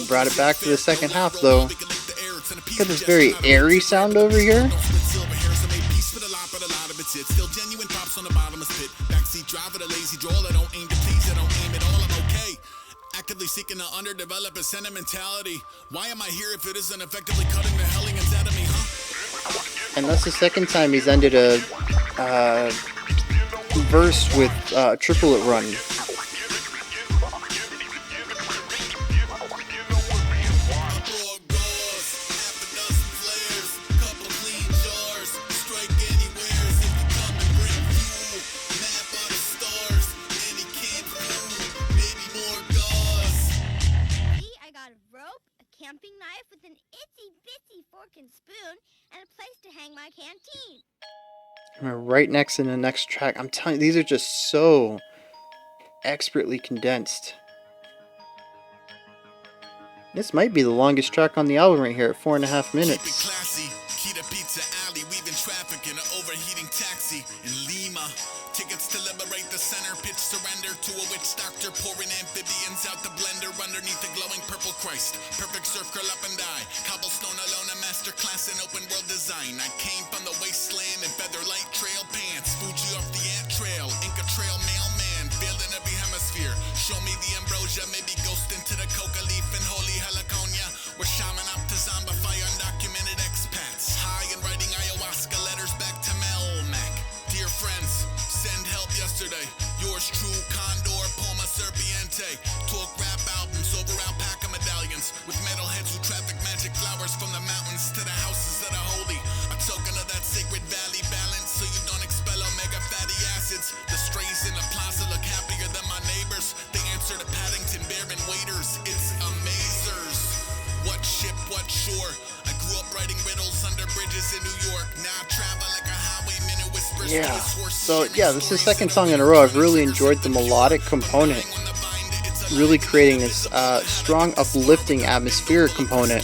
Brought it back to the second half though. Look at this very airy sound over here. Still genuine pops on the bottomless pit. Backseat driver, the lazy drawl. I don't aim to please, I don't aim at all. I'm okay. Actively seeking to underdevelop a sentimentality. Why am I here if it isn't effectively cutting the hellions out of me, huh? And that's the second time he's ended a verse with triplet run. Camping knife with an itsy bitsy fork and spoon and a place to hang my canteen. Right next in the next track. I'm telling you, these are just so expertly condensed. This might be the longest track on the album right here at 4.5 minutes. Tickets to liberate the center, pitch surrender to a witch doctor, pouring amphibians out the blender underneath the glowing purple Christ. Perfect surf, curl up and die. Cobblestone alone, a master class in open world design. I came from the wasteland in feather light trail pants. Fuji off the ant trail, Inca trail mailman, failed in every hemisphere. Show me the ambrosia, maybe ghost into the coca leaf and holy heliconia. We're shaman up to zombify undocumented expats. High and writing ayahuasca letters back to Melmac. Dear friends, send help yesterday. Yours true, Condor, Poma Serpiente. Talk rap albums over alpaca medallions. With metalheads who traffic magic flowers from the mountains to the houses that are holy. A token of that sacred valley balance so you don't expel omega fatty acids. The strays in the plaza look happier than my neighbors. They answer to Paddington Bearman waiters. It's amazers. What ship, what shore? I grew up writing riddles under bridges in New York. Now I travel like a highwayman who whispers. Yeah, so yeah, this is the second song in a row. I've really enjoyed the melodic component, really creating this strong uplifting atmospheric component.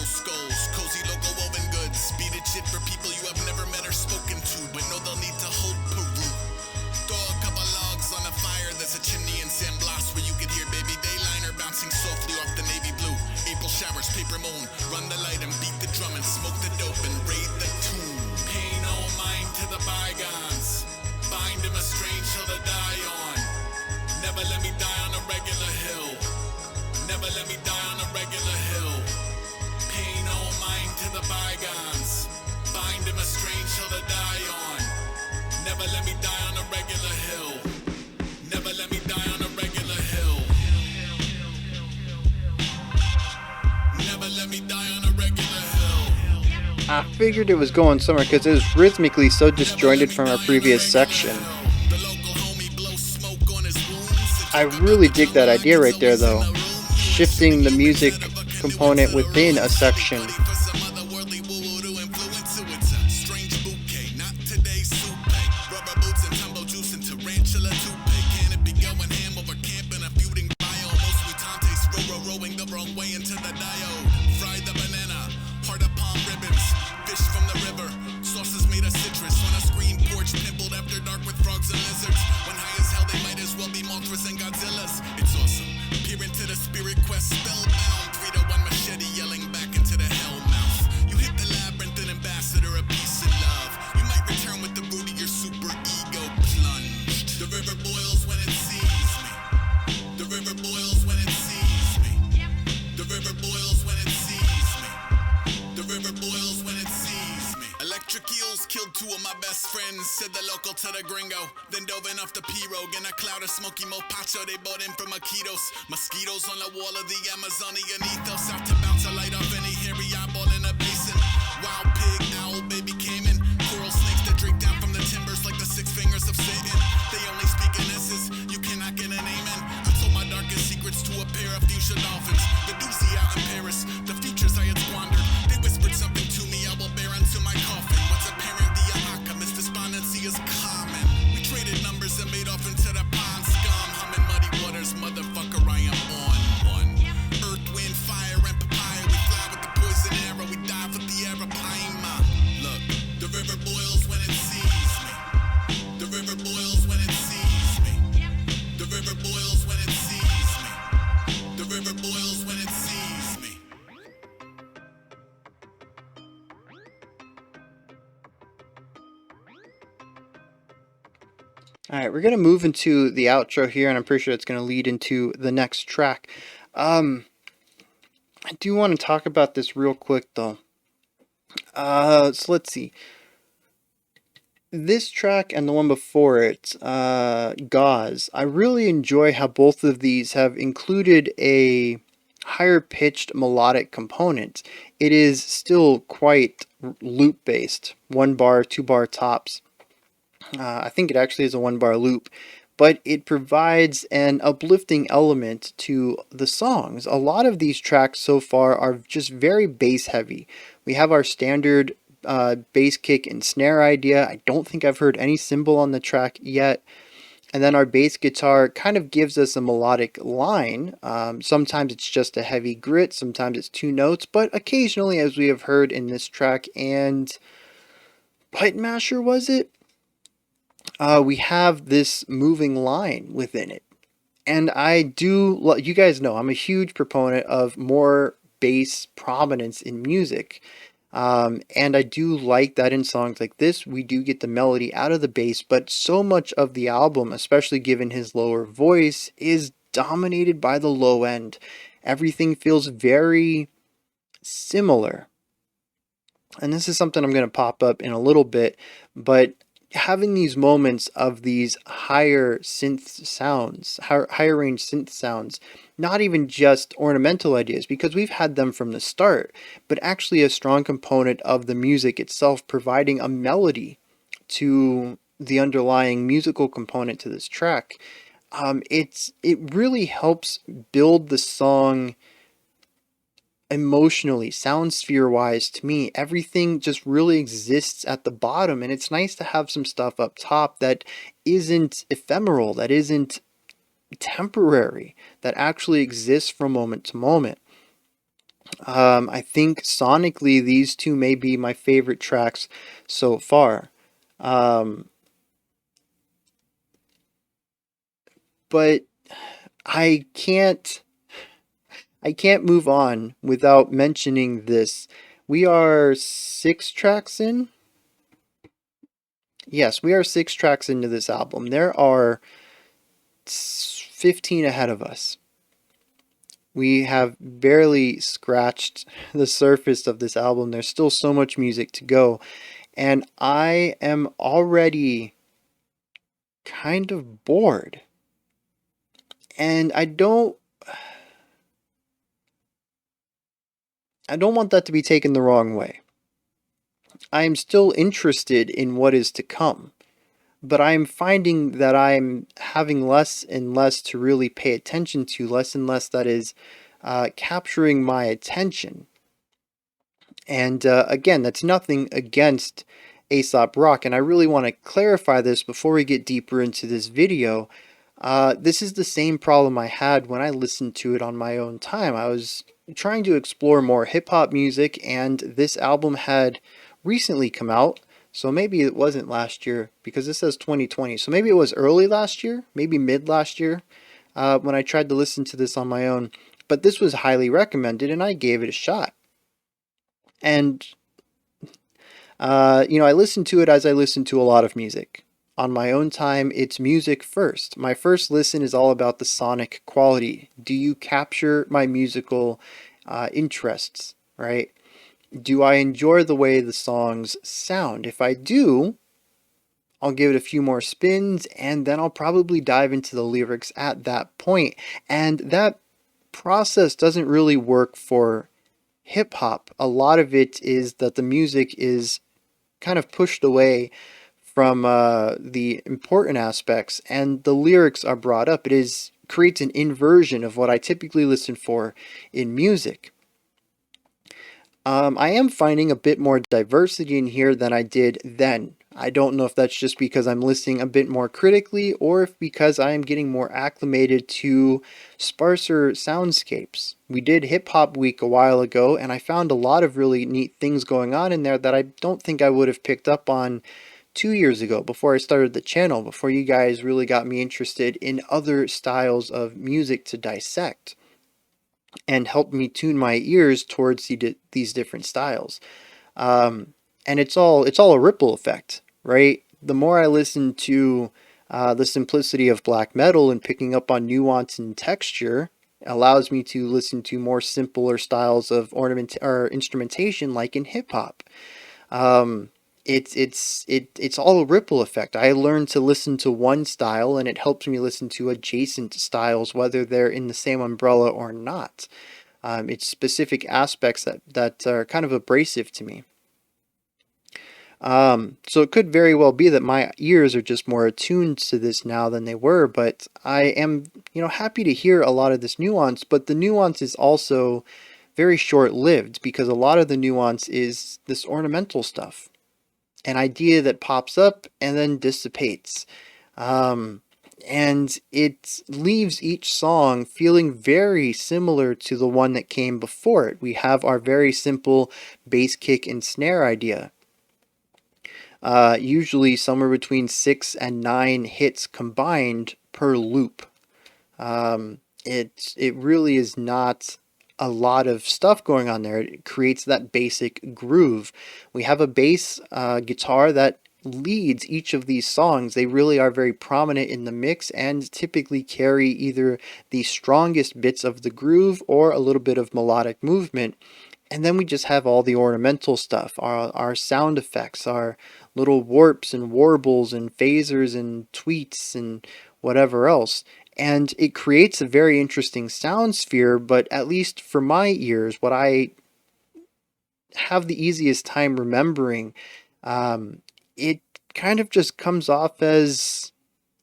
rather die on. Never let me die on a regular hill. Never let me die on a regular hill. Never let me die on a regular hill. I figured it was going somewhere because it was rhythmically so disjointed from our previous section. I really dig that idea right there though. Shifting the music component within a section. Said the local to the gringo, then dove in off the pirogue in a cloud of smoky mopacho they bought in from Maquitos. Mosquitoes on the wall of the Amazonian ethos, out to bounce a light off any hairy eyeball in a basin. Wild pig, owl, baby caiman, coral snakes that drink down from the timbers like the 6 fingers of Satan. They only speak in S's, you cannot get a name in. I told my darkest secrets to a pair of fuchsia dolphins. The doozy out in Paris, the futures I had squandered. They whispered something to me, I will bear unto my coffin. What's apparent, the alchemist despondency is common. We traded numbers and made off into the pond scum. Humming muddy waters, motherfucker, I am on one. Earth, wind, fire, and papaya. We fly with the poison arrow, we dive with the arapaima. Look, the river boils when it sees me. The river boils when it sees me. The river boils when it sees me. The river boils when it sees me. Alright, we're going to move into the outro here, and I'm pretty sure it's going to lead into the next track. I do want to talk about this real quick, though. So let's see. This track and the one before it, Gauze, I really enjoy how both of these have included a higher pitched melodic component. It is still quite loop based, 1 bar, 2 bar tops. I think it actually is a 1 bar loop, but it provides an uplifting element to the songs. A lot of these tracks so far are just very bass heavy. We have our standard bass kick and snare idea. I don't think I've heard any cymbal on the track yet. And then our bass guitar kind of gives us a melodic line. Sometimes it's just a heavy grit, sometimes it's 2 notes, but occasionally, as we have heard in this track and Pipe Masher, was it? We have this moving line within it. And I do, you guys know, I'm a huge proponent of more bass prominence in music. And I do like that in songs like this, we do get the melody out of the bass, but so much of the album, especially given his lower voice, is dominated by the low end. Everything feels very similar. And this is something I'm going to pop up in a little bit, but having these moments of these higher synth sounds, higher range synth sounds, not even just ornamental ideas, because we've had them from the start, but actually a strong component of the music itself, providing a melody to the underlying musical component to this track. It really helps build the song emotionally, sound sphere wise. To me, everything just really exists at the bottom, and it's nice to have some stuff up top that isn't ephemeral, that isn't temporary, that actually exists from moment to moment. I think sonically these two may be my favorite tracks so far. But I can't move on without mentioning this. We are 6 tracks in. Yes, we are 6 tracks into this album. There are 15 ahead of us. We have barely scratched the surface of this album. There's still so much music to go. and I am already kind of bored. And I don't want that to be taken the wrong way. I am still interested in what is to come, but I'm finding that I'm having less and less to really pay attention to, less and less that is capturing my attention. And again, that's nothing against Aesop Rock, and I really want to clarify this before we get deeper into this video. This is the same problem I had when I listened to it on my own time. I was trying to explore more hip-hop music, and this album had recently come out, so maybe it wasn't last year, because this says 2020, so maybe it was early last year, maybe mid last year, when I tried to listen to this on my own. But this was highly recommended, and I gave it a shot. And I listen to it as I listen to a lot of music. On my own time, it's music first. My first listen is all about the sonic quality. Do you capture my musical interests, right? Do I enjoy the way the songs sound? If I do, I'll give it a few more spins, and then I'll probably dive into the lyrics at that point. And that process doesn't really work for hip hop. A lot of it is that the music is kind of pushed away from the important aspects, and the lyrics are brought up. It creates an inversion of what I typically listen for in music. I am finding a bit more diversity in here than I did then. I don't know if that's just because I'm listening a bit more critically, or if because I am getting more acclimated to sparser soundscapes. We did Hip Hop Week a while ago, and I found a lot of really neat things going on in there that I don't think I would have picked up on 2 years ago, before I started the channel, before you guys really got me interested in other styles of music to dissect, and helped me tune my ears towards these different styles. And it's all a ripple effect, right? The more I listen to the simplicity of black metal and picking up on nuance and texture, allows me to listen to more simpler styles of ornament or instrumentation, like in hip hop. It's all a ripple effect. I learn to listen to one style, and it helps me listen to adjacent styles, whether they're in the same umbrella or not. It's specific aspects that are kind of abrasive to me. So it could very well be that my ears are just more attuned to this now than they were, but I am, happy to hear a lot of this nuance, but the nuance is also very short-lived, because a lot of the nuance is this ornamental stuff. An idea that pops up and then dissipates. And it leaves each song feeling very similar to the one that came before it. We have our very simple bass kick and snare idea. Usually somewhere between 6 and 9 hits combined per loop. It really is not a lot of stuff going on there. It creates that basic groove. We have a bass guitar that leads each of these songs. They really are very prominent in the mix, and typically carry either the strongest bits of the groove or a little bit of melodic movement. And then we just have all the ornamental stuff, our sound effects, our little warps and warbles and phasers and tweets and whatever else. And it creates a very interesting sound sphere, but at least for my ears, what I have the easiest time remembering, it kind of just comes off as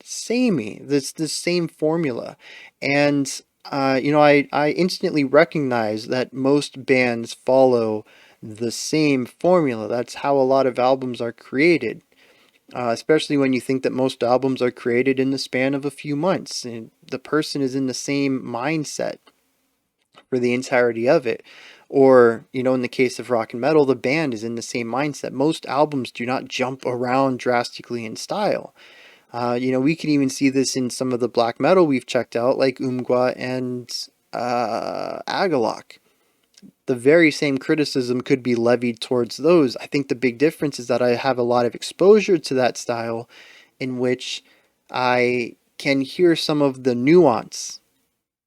samey, this same formula. And I instantly recognize that most bands follow the same formula. That's how a lot of albums are created. Especially when you think that most albums are created in the span of a few months, and the person is in the same mindset for the entirety of it. Or, in the case of rock and metal, the band is in the same mindset. Most albums do not jump around drastically in style. We can even see this in some of the black metal we've checked out, like Umgwa and Agalok. The very same criticism could be levied towards those. I think the big difference is that I have a lot of exposure to that style, in which I can hear some of the nuance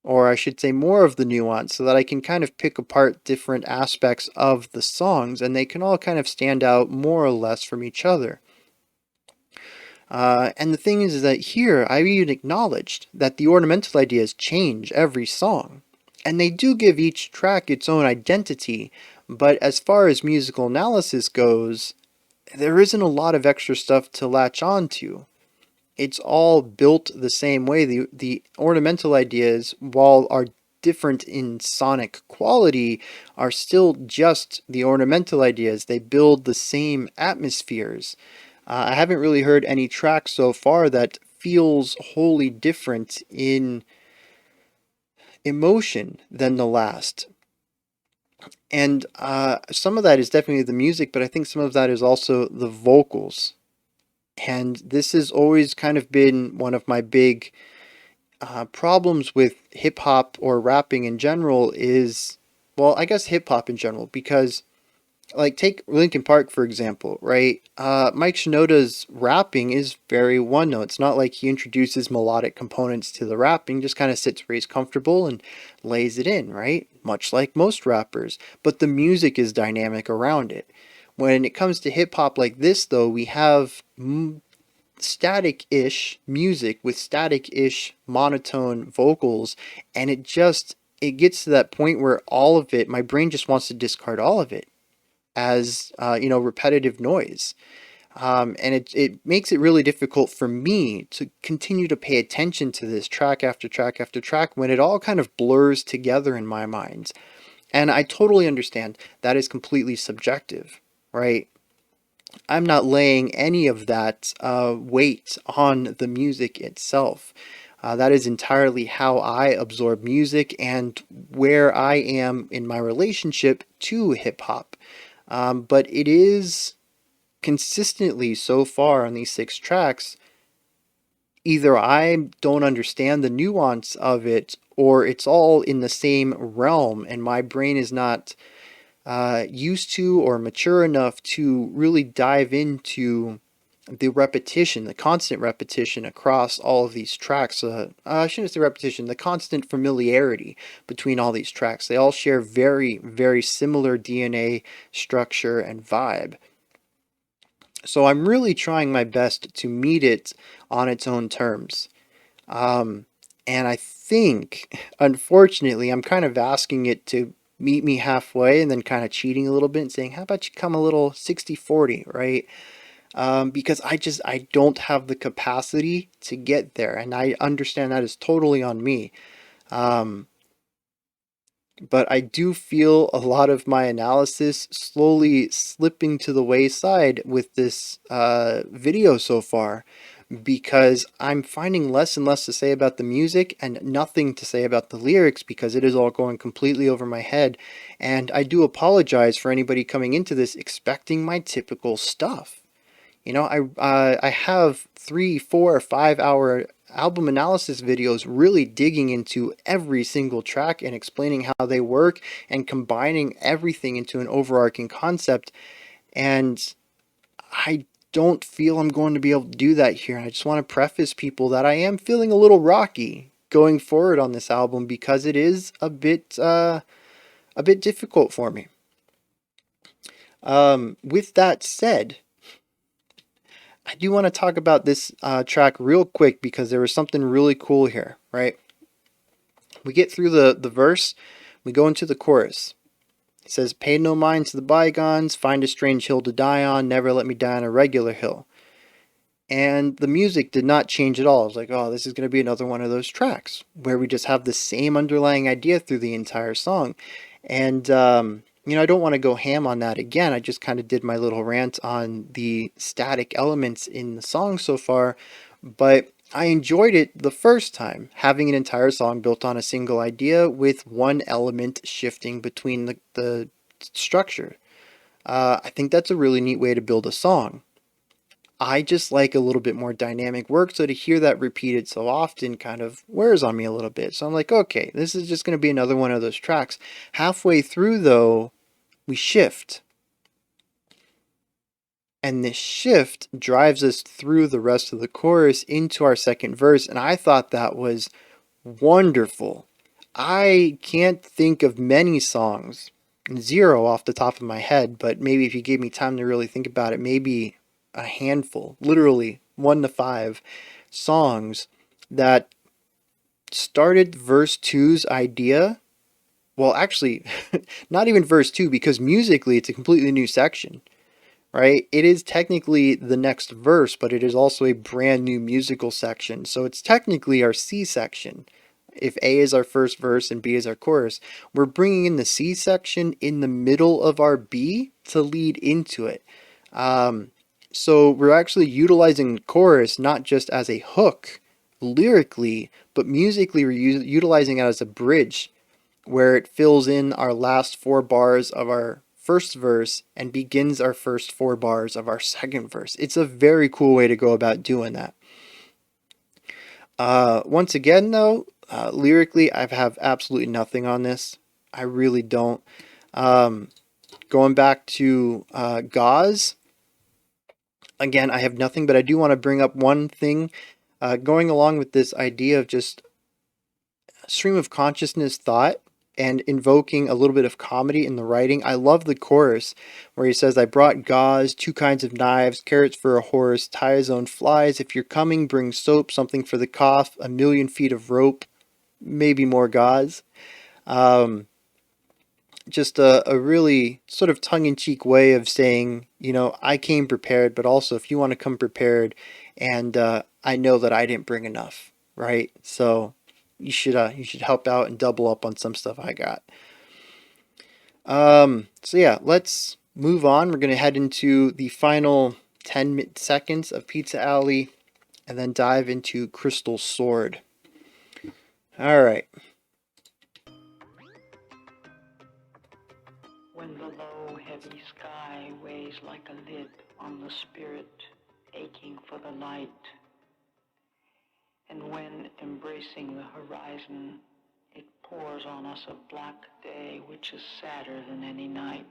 or I should say more of the nuance, so that I can kind of pick apart different aspects of the songs, and they can all kind of stand out more or less from each other. And the thing is that here I even acknowledged that the ornamental ideas change every song, and they do give each track its own identity, but as far as musical analysis goes, there isn't a lot of extra stuff to latch on to. It's all built the same way. The ornamental ideas, while are different in sonic quality, are still just the ornamental ideas. They build the same atmospheres. I haven't really heard any track so far that feels wholly different in emotion than the last. And some of that is definitely the music, but I think some of that is also the vocals. And this has always kind of been one of my big problems with hip hop or rapping in general is, well, I guess hip hop in general, because like take Linkin Park for example, right? Mike Shinoda's rapping is very one note. It's not like he introduces melodic components to the rapping, just kind of sits where he's comfortable and lays it in, right? Much like most rappers, but the music is dynamic around it. When it comes to hip hop like this, though, we have static-ish music with static-ish monotone vocals, and it gets to that point where all of it, my brain just wants to discard all of it as repetitive noise. And it makes it really difficult for me to continue to pay attention to this track after track after track when it all kind of blurs together in my mind. And I totally understand that is completely subjective, right? I'm not laying any of that weight on the music itself. That is entirely how I absorb music and where I am in my relationship to hip hop. But it is consistently so far on these 6 tracks, either I don't understand the nuance of it, or it's all in the same realm and my brain is not used to or mature enough to really dive into the repetition, the constant repetition across all of these tracks. I shouldn't say repetition, the constant familiarity between all these tracks. They all share very, very similar DNA structure and vibe. So I'm really trying my best to meet it on its own terms. And I think, unfortunately, I'm kind of asking it to meet me halfway and then kind of cheating a little bit and saying, how about you come a little 60-40, right? Because I don't have the capacity to get there, and I understand that is totally on me. But I do feel a lot of my analysis slowly slipping to the wayside with this video so far, because I'm finding less and less to say about the music and nothing to say about the lyrics because it is all going completely over my head. And I do apologize for anybody coming into this expecting my typical stuff. I have 3, 4, 5 hour album analysis videos really digging into every single track and explaining how they work and combining everything into an overarching concept. And I don't feel I'm going to be able to do that here. And I just want to preface people that I am feeling a little rocky going forward on this album because it is a bit difficult for me. With that said, I do want to talk about this track real quick because there was something really cool here, right? We get through the verse, we go into the chorus. It says, pay no mind to the bygones, find a strange hill to die on, never let me die on a regular hill. And the music did not change at all. I was like, oh, this is going to be another one of those tracks where we just have the same underlying idea through the entire song. And I don't want to go ham on that again. I just kind of did my little rant on the static elements in the song so far, but I enjoyed it the first time, having an entire song built on a single idea with one element shifting between the structure. I think that's a really neat way to build a song. I just like a little bit more dynamic work, so to hear that repeated so often kind of wears on me a little bit. So I'm like, okay, this is just going to be another one of those tracks. Halfway through, though, we shift. And this shift drives us through the rest of the chorus into our second verse, and I thought that was wonderful. I can't think of many songs, zero off the top of my head, but maybe if you gave me time to really think about it, maybe a handful, literally 1 to 5 songs that started verse two's idea. Well, actually, not even verse 2, because musically it's a completely new section, right? It is technically the next verse, but it is also a brand new musical section. So it's technically our C section. If A is our first verse and B is our chorus, we're bringing in the C section in the middle of our B to lead into it. So we're actually utilizing the chorus not just as a hook lyrically, but musically we're utilizing it as a bridge where it fills in our last 4 bars of our first verse and begins our first 4 bars of our second verse. It's a very cool way to go about doing that. Once again, though, lyrically, I have absolutely nothing on this. I really don't. Going back to Gauze, again, I have nothing, but I do want to bring up one thing. Going along with this idea of just stream of consciousness thought and invoking a little bit of comedy in the writing. I love the chorus where he says, I brought gauze, 2 kinds of knives, carrots for a horse, tie his own flies. If you're coming, bring soap, something for the cough, 1,000,000 feet of rope, maybe more gauze. Just a really sort of tongue-in-cheek way of saying, you know, I came prepared, but also if you want to come prepared, and I know that I didn't bring enough, right? So you should help out and double up on some stuff I got. So yeah, let's move on. We're gonna head into the final 10 seconds of Pizza Alley, and then dive into Crystal Sword. All right. When the low, heavy sky weighs like a lid on the spirit, aching for the light, and when, embracing the horizon, it pours on us a black day which is sadder than any night.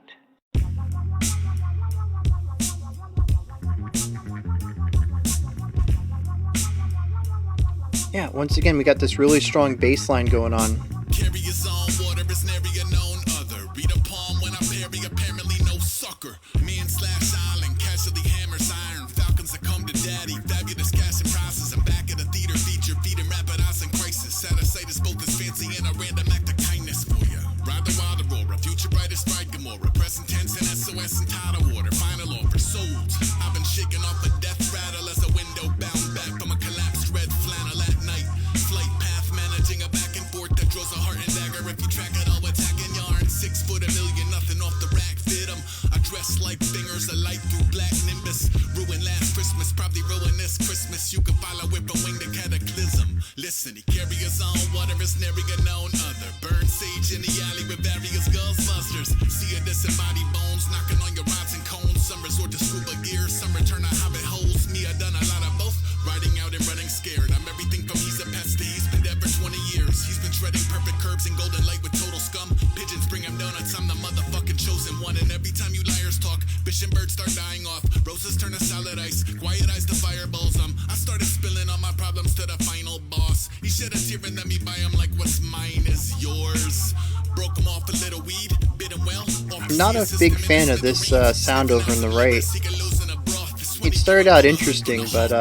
Yeah, once again, we got this really strong bass line going on. Carry his own water, is nary a known other. Read a poem when I parry, apparently no sucker. Man slash island, casually hammers iron. Falcons that come to daddy, fabulous cash and prizes. I'm back at a theater feature, feeding rapid eyes in crisis. Out of sight is both as fancy and a random act of kindness for ya. Ride the wild aurora, future brightest fried Gamora. Present tense and SOS and tidal water. Final offer, sold. I've been shaking off a death rattle as a window bound back from a collapsed red flannel at night. Flight path managing a back and forth that draws a heart and dagger. If you track it all, attacking yarn. 6 foot, 1,000,000, nothing off the rack. Fit 'em. I dress like fingers, a light through black nimbus. Ruined last Christmas, probably ruin this Christmas. You can follow it from wing to cataclysm. Listen, he carry his own water, is nary a known other. Burn sage in the alley with various ghostbusters. See a disembodied bones knocking on your rods and cones. Some resort to scuba gear, some return to hobbit holes. Me, I done a lot of both. Riding out and running scared. I'm everything from he's a pest to he's been dead for 20 years. He's been treading perfect curbs in golden light with total scum. Pigeons bring him donuts, I'm the motherfucking chosen one. And every time you liars talk, fish and birds start dying off. Roses turn to solid ice, quiet eyes to fireballs. I started spilling all my problems to the final boss. He shed a tear and let me buy him like what's mine is yours. Broke him off a little weed, bit him well. I'm not a big fan of this sound over on the right. It started out interesting, but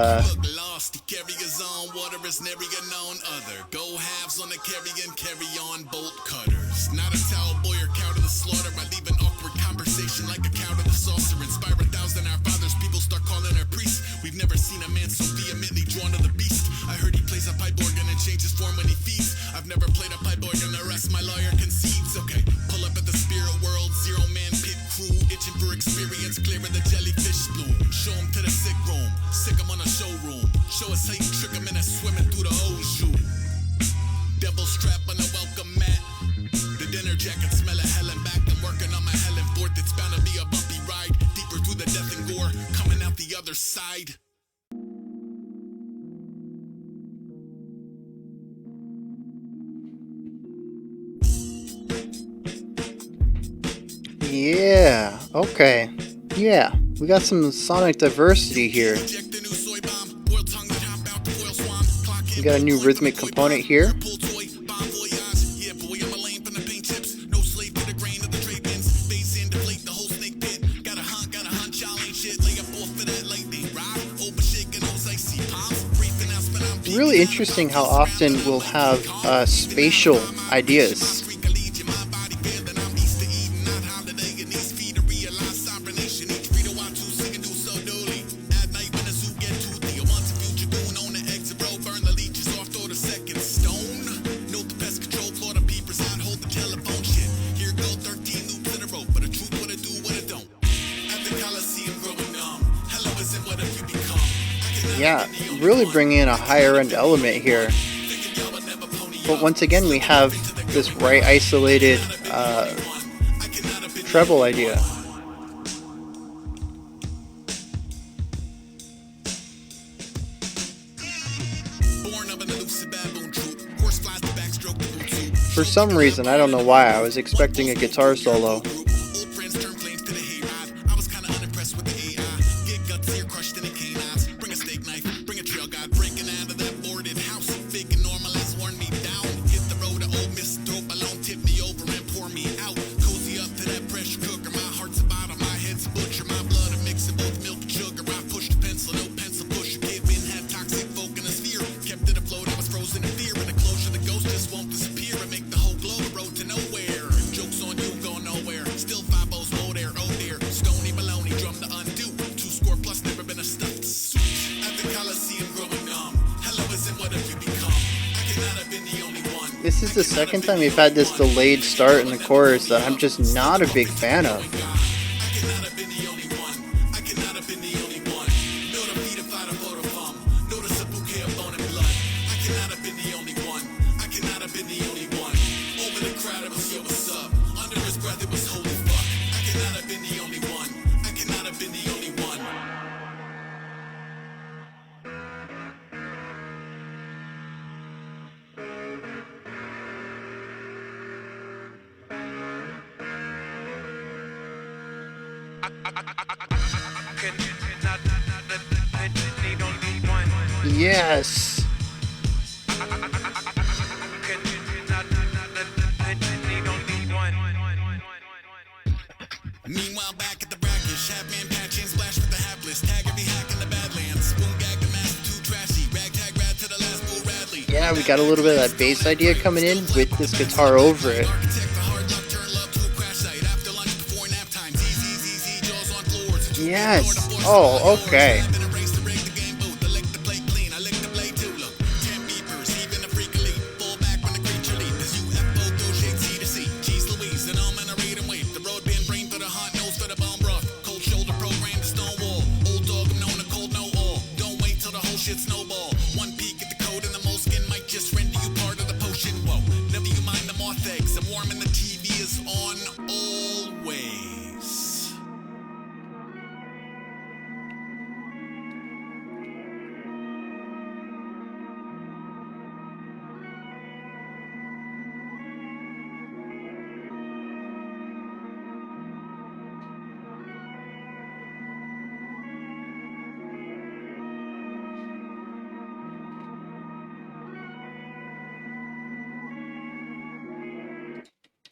carry his own water, is nary a known other. Go halves on the carry on bolt cutters. Not a towel boy or cow to the slaughter. I leave an awkward conversation like a cow to the saucer. Inspire 1,000 our fathers, people start calling her priest. We've never seen a man so vehemently drawn to the beast. I heard he plays a pipe organ and changes form when he feeds. I've never played a pipe organ, the rest my lawyer concedes. Okay, pull up at the spirit world, 0-man pit crew, itching for experience, clearing the jellyfish bloom. Show him to the sick room, sick him on a showroom. Show us how you trick him into swimming through the Oju. Devil strap on a welcome mat. The dinner jacket smell of hell and back. I'm working on my hell and forth. It's bound to be a bumpy ride. Deeper through the death and gore, coming out the other side. yeah, okay. Yeah, we got some sonic diversity here. We got a new rhythmic component here. really interesting how often we'll have spatial ideas. Yeah, really bringing in a higher end element here. But once again, we have this right isolated treble idea. For some reason, I don't know why, I was expecting a guitar solo. This is the second time we've had this delayed start in the chorus that I'm just not a big fan of. Yes. Meanwhile, back at the brackish, Hatman patch and splash with the hapless. Tag every hack in the Badlands. Spoon gag the master too trashy. Ragtag rad to the last bull Radley. Yeah, we got a little bit of that bass idea coming in with this guitar over it. Yes. Oh, okay.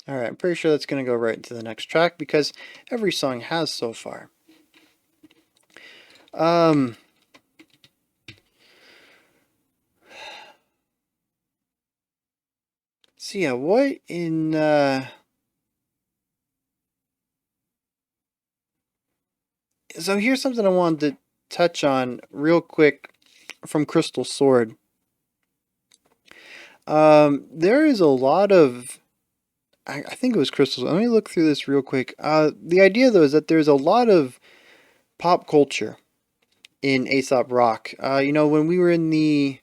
Alright, I'm pretty sure that's going to go right into the next track because every song has so far. So yeah, what in So here's something I wanted to touch on real quick from Crystal Sword. There is a lot of I think it was Crystal. Let me look through this real quick. The idea though is that there's a lot of pop culture in Aesop Rock. You know, when we were in the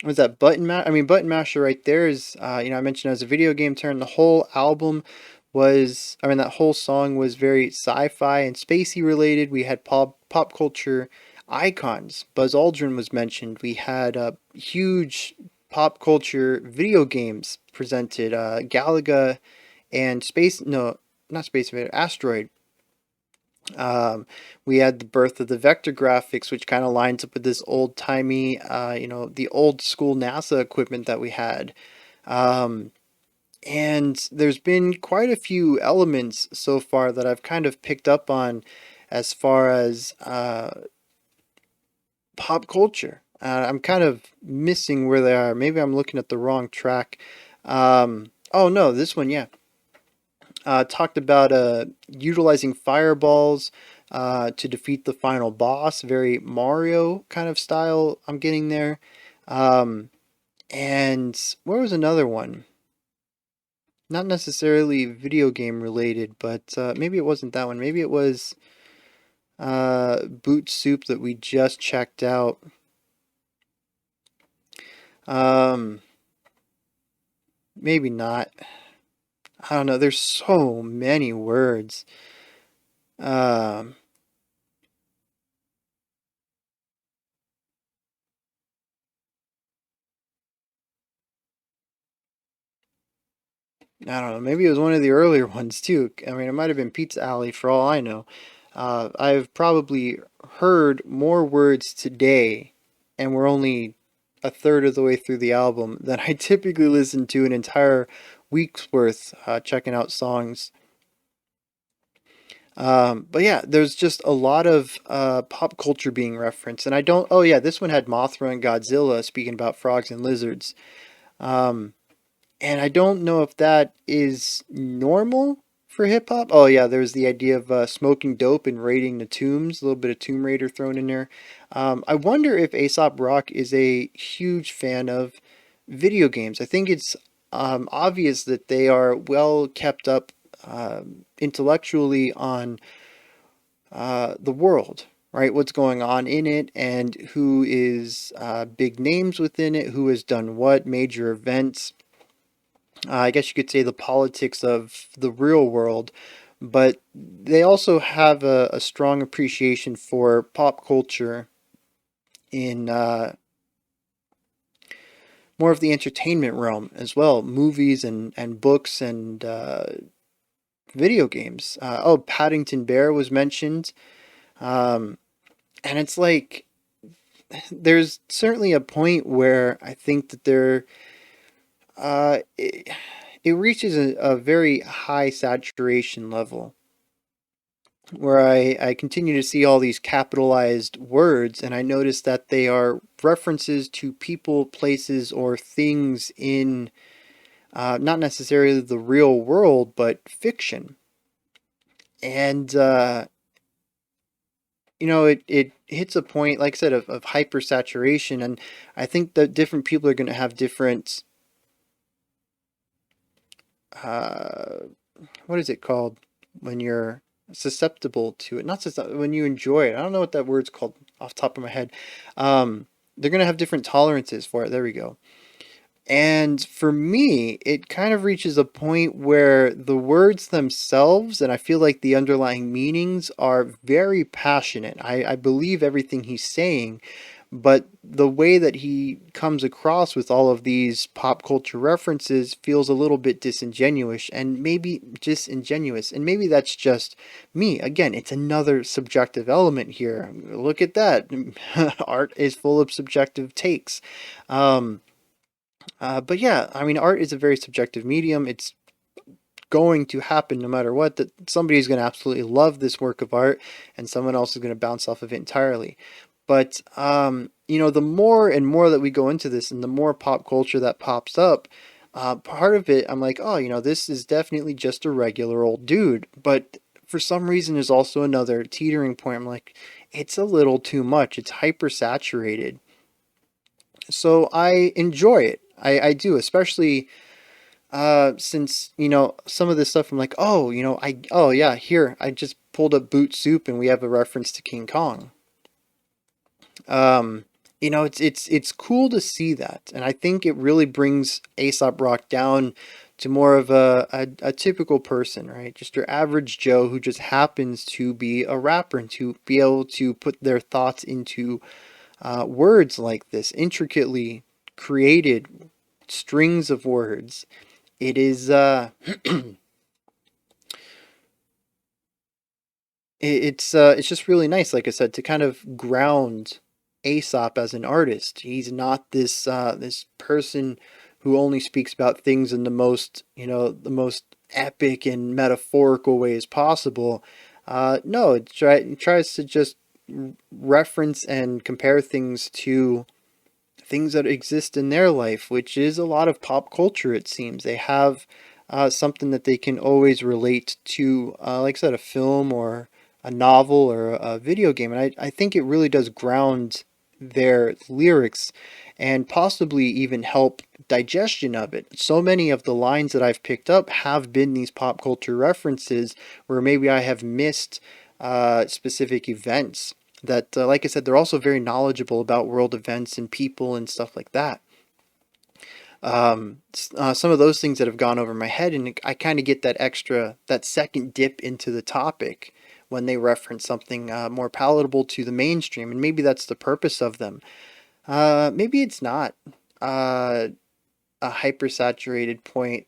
was that Button Masher right there is you know, I mentioned as a video game term. The whole album was, that whole song was very sci-fi and spacey related. We had pop culture icons. Buzz Aldrin was mentioned. We had huge pop culture video games presented. Galaga and Asteroid. We had the birth of the vector graphics, which kind of lines up with this old-timey, you know, the old school NASA equipment that we had. And there's been quite a few elements so far that I've kind of picked up on as far as pop culture. I'm kind of missing where they are. Maybe I'm looking at the wrong track. Oh no, this one, yeah. Talked about utilizing fireballs to defeat the final boss. Very Mario kind of style I'm getting there. Um, and where was another one? Not necessarily video game related, but maybe it wasn't that one. Maybe it was Boot Soup that we just checked out. Um, maybe not. I don't know. There's so many words. Um, I don't know. Maybe it was one of the earlier ones too. I mean, it might have been Pizza Alley for all I know. I've probably heard more words today, and we're only a third of the way through the album, than I typically listen to an entire week's worth checking out songs. But yeah, there's just a lot of pop culture being referenced, and I don't. Oh yeah, this one had Mothra and Godzilla speaking about frogs and lizards. Um, And I don't know if that is normal for hip hop. Oh yeah, there's the idea of smoking dope and raiding the tombs. A little bit of Tomb Raider thrown in there. I wonder if Aesop Rock is a huge fan of video games. I think it's obvious that they are well kept up intellectually on the world, right? What's going on in it and who is big names within it, who has done what, major events. I guess you could say the politics of the real world, but they also have a strong appreciation for pop culture in more of the entertainment realm as well, movies and books and video games. Oh, Paddington Bear was mentioned, um, and it's like there's certainly a point where I think that it reaches a very high saturation level where I continue to see all these capitalized words and I notice that they are references to people, places, or things in not necessarily the real world, but fiction. And, it hits a point, like I said, of hypersaturation. And I think that different people are going to have different, uh, what is it called when you're susceptible to it? Not susceptible, when you enjoy it. I don't know what that word's called off the top of my head. They're gonna have different tolerances for it. There we go. And for me, it kind of reaches a point where the words themselves, and I feel like the underlying meanings are very passionate. I believe everything he's saying, but the way that he comes across with all of these pop culture references feels a little bit disingenuous and maybe disingenuous. And maybe that's just me. Again, it's another subjective element here. Look at that. Art is full of subjective takes. Um, but yeah, I mean, art is a very subjective medium. It's going to happen no matter what, that somebody's going to absolutely love this work of art and someone else is going to bounce off of it entirely. But the more and more that we go into this and the more pop culture that pops up, part of it I'm like, oh, this is definitely just a regular old dude. But for some reason there's also another teetering point. I'm like, it's a little too much. It's hyper saturated. So I enjoy it. I do, especially since some of this stuff I'm like, oh, oh yeah, here I just pulled up Boot Soup and we have a reference to King Kong. um it's cool to see that, and I think it really brings Aesop Rock down to more of a typical person, right? Just your average Joe who just happens to be a rapper and to be able to put their thoughts into words like this, intricately created strings of words. It is it's just really nice, like I said, to kind of ground Aesop as an artist. He's not this person who only speaks about things in the most epic and metaphorical ways possible. No, it tries to just reference and compare things to things that exist in their life, which is a lot of pop culture, it seems. They have something that they can always relate to, like I said, a film or a novel or a video game. And I think it really does ground their lyrics and possibly even help digestion of it. So many of the lines that I've picked up have been these pop culture references where maybe I have missed specific events that, like I said, they're also very knowledgeable about world events and people and stuff like that. Some of those things that have gone over my head, and I kind of get that second dip into the topic when they reference something more palatable to the mainstream, and maybe that's the purpose of them. Maybe it's not a hypersaturated point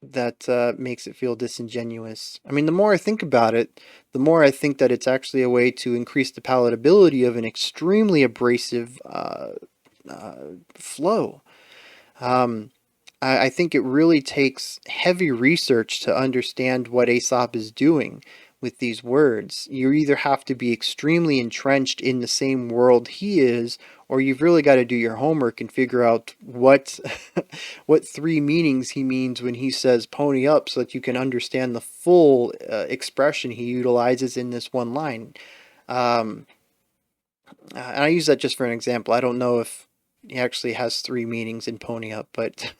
that makes it feel disingenuous. I mean, the more I think about it, the more I think that it's actually a way to increase the palatability of an extremely abrasive flow. Um, I think it really takes heavy research to understand what Aesop is doing with these words. You either have to be extremely entrenched in the same world he is, or you've really got to do your homework and figure out what what three meanings he means when he says pony up, so that you can understand the full expression he utilizes in this one line. Um, and I use that just for an example. I don't know if he actually has three meanings in pony up, but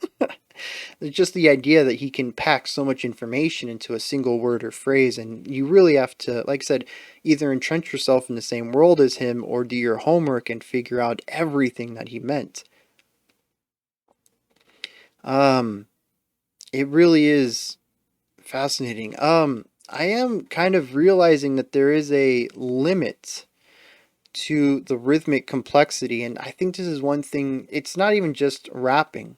it's just the idea that he can pack so much information into a single word or phrase, and you really have to, like I said, either entrench yourself in the same world as him or do your homework and figure out everything that he meant. It really is fascinating. I am kind of realizing that there is a limit to the rhythmic complexity, and I think this is one thing. It's not even just rapping.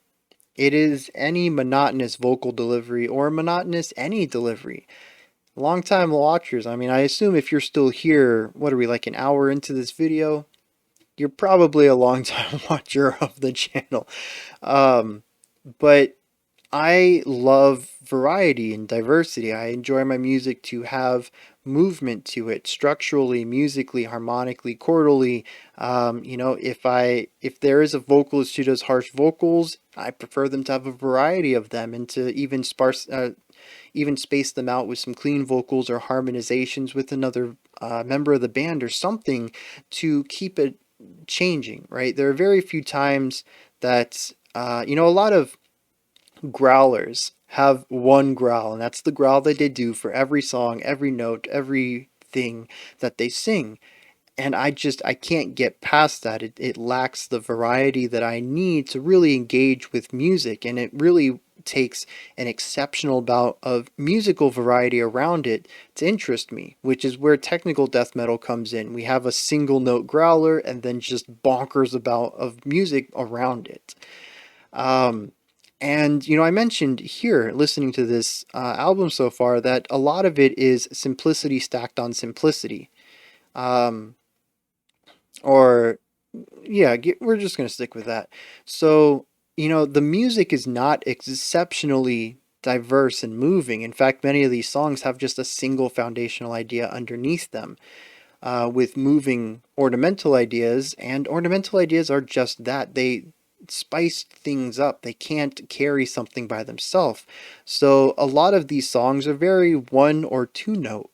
It is any monotonous vocal delivery or monotonous any delivery. Long-time watchers, I mean, I assume if you're still here, what are we, like an hour into this video? You're probably a long-time watcher of the channel. But I love variety and diversity. I enjoy my music to have movement to it, structurally, musically, harmonically, chordally. If there is a vocalist who does harsh vocals, I prefer them to have a variety of them, and to even space them out with some clean vocals or harmonizations with another member of the band or something to keep it changing. Right? There are very few times that a lot of growlers have one growl, and that's the growl that they do for every song, every note, everything that they sing. And I can't get past that. It lacks the variety that I need to really engage with music, and it really takes an exceptional amount of musical variety around it to interest me, which is where technical death metal comes in. We have a single note growler and then just bonkers about of music around it. And, I mentioned here, listening to this album so far, that a lot of it is simplicity stacked on simplicity. Or, yeah, we're just going to stick with that. So, the music is not exceptionally diverse and moving. In fact, many of these songs have just a single foundational idea underneath them, with moving ornamental ideas, and ornamental ideas are just that. They spice things up. They can't carry something by themselves. So a lot of these songs are very one or two note.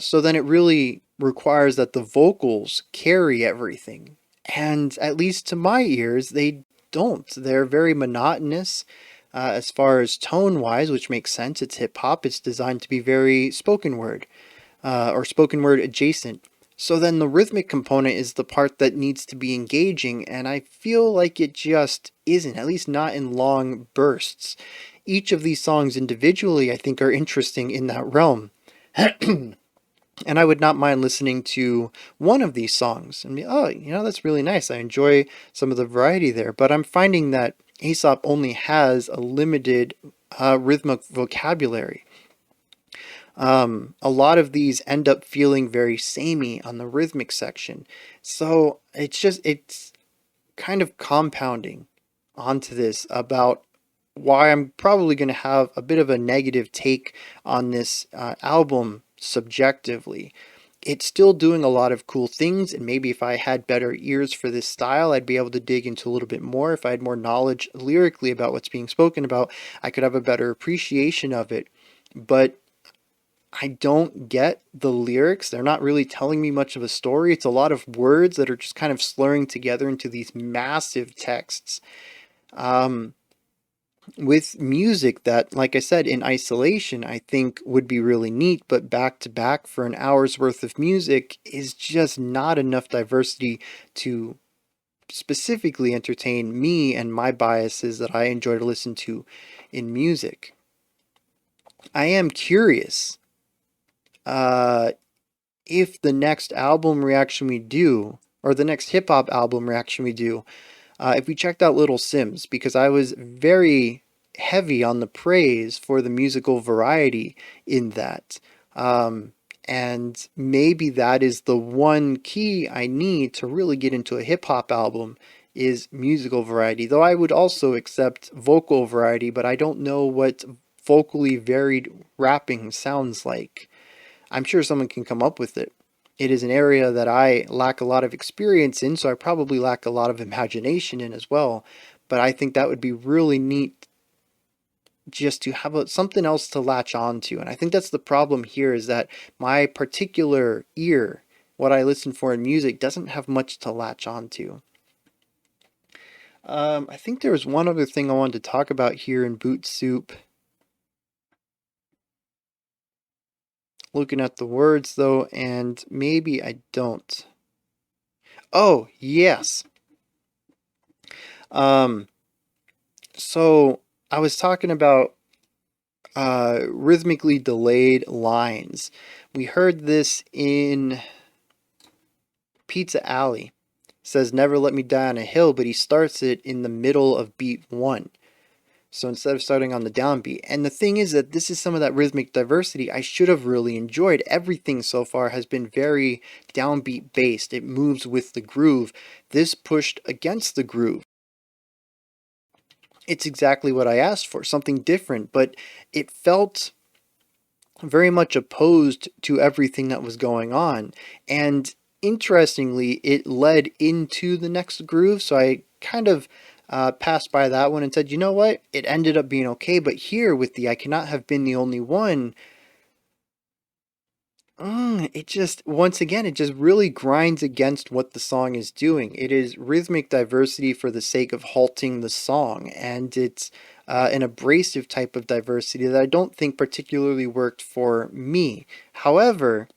So then it really requires that the vocals carry everything. And at least to my ears, they don't. They're very monotonous as far as tone wise, which makes sense. It's hip hop. It's designed to be very spoken word or spoken word adjacent. So then the rhythmic component is the part that needs to be engaging, and I feel like it just isn't, at least not in long bursts. Each of these songs individually, I think, are interesting in that realm. And I would not mind listening to one of these songs and be, oh, that's really nice. I enjoy some of the variety there. But I'm finding that Aesop only has a limited rhythmic vocabulary. A lot of these end up feeling very samey on the rhythmic section. So it's kind of compounding onto this about why I'm probably going to have a bit of a negative take on this album subjectively. it's still doing a lot of cool things, and maybe if I had better ears for this style, I'd be able to dig into a little bit more. If I had more knowledge lyrically about what's being spoken about, I could have a better appreciation of it. But I don't get the lyrics. They're not really telling me much of a story. It's a lot of words that are just kind of slurring together into these massive texts. With music that, like I said, in isolation, I think would be really neat, but back to back for an hour's worth of music is just not enough diversity to specifically entertain me and my biases that I enjoy to listen to in music. I am curious if the next album reaction we do, or the next hip hop album reaction we do, if we checked out Little Sims, because I was very heavy on the praise for the musical variety in that. And maybe that is the one key I need to really get into a hip hop album is musical variety. Though I would also accept vocal variety, but I don't know what vocally varied rapping sounds like. I'm sure someone can come up with it. It is an area that I lack a lot of experience in, so I probably lack a lot of imagination in as well. But I think that would be really neat just to have something else to latch on to. And I think that's the problem here is that my particular ear, what I listen for in music, doesn't have much to latch on to. I think there was one other thing I wanted to talk about here in Boot Soup. Looking at the words though, and maybe I don't. Oh, yes. So I was talking about rhythmically delayed lines. We heard this in Pizza Alley. It says never let me die on a hill, but he starts it in the middle of beat 1. So instead of starting on the downbeat. And the thing is that this is some of that rhythmic diversity I should have really enjoyed. Everything so far has been very downbeat based. It moves with the groove. This pushed against the groove. It's exactly what I asked for, something different, but it felt very much opposed to everything that was going on. And interestingly, it led into the next groove, so I kind of passed by that one and said, you know what? It ended up being okay, but here with the I cannot have been the only one, it just, once again, it just really grinds against what the song is doing. It is rhythmic diversity for the sake of halting the song, and it's an abrasive type of diversity that I don't think particularly worked for me. However,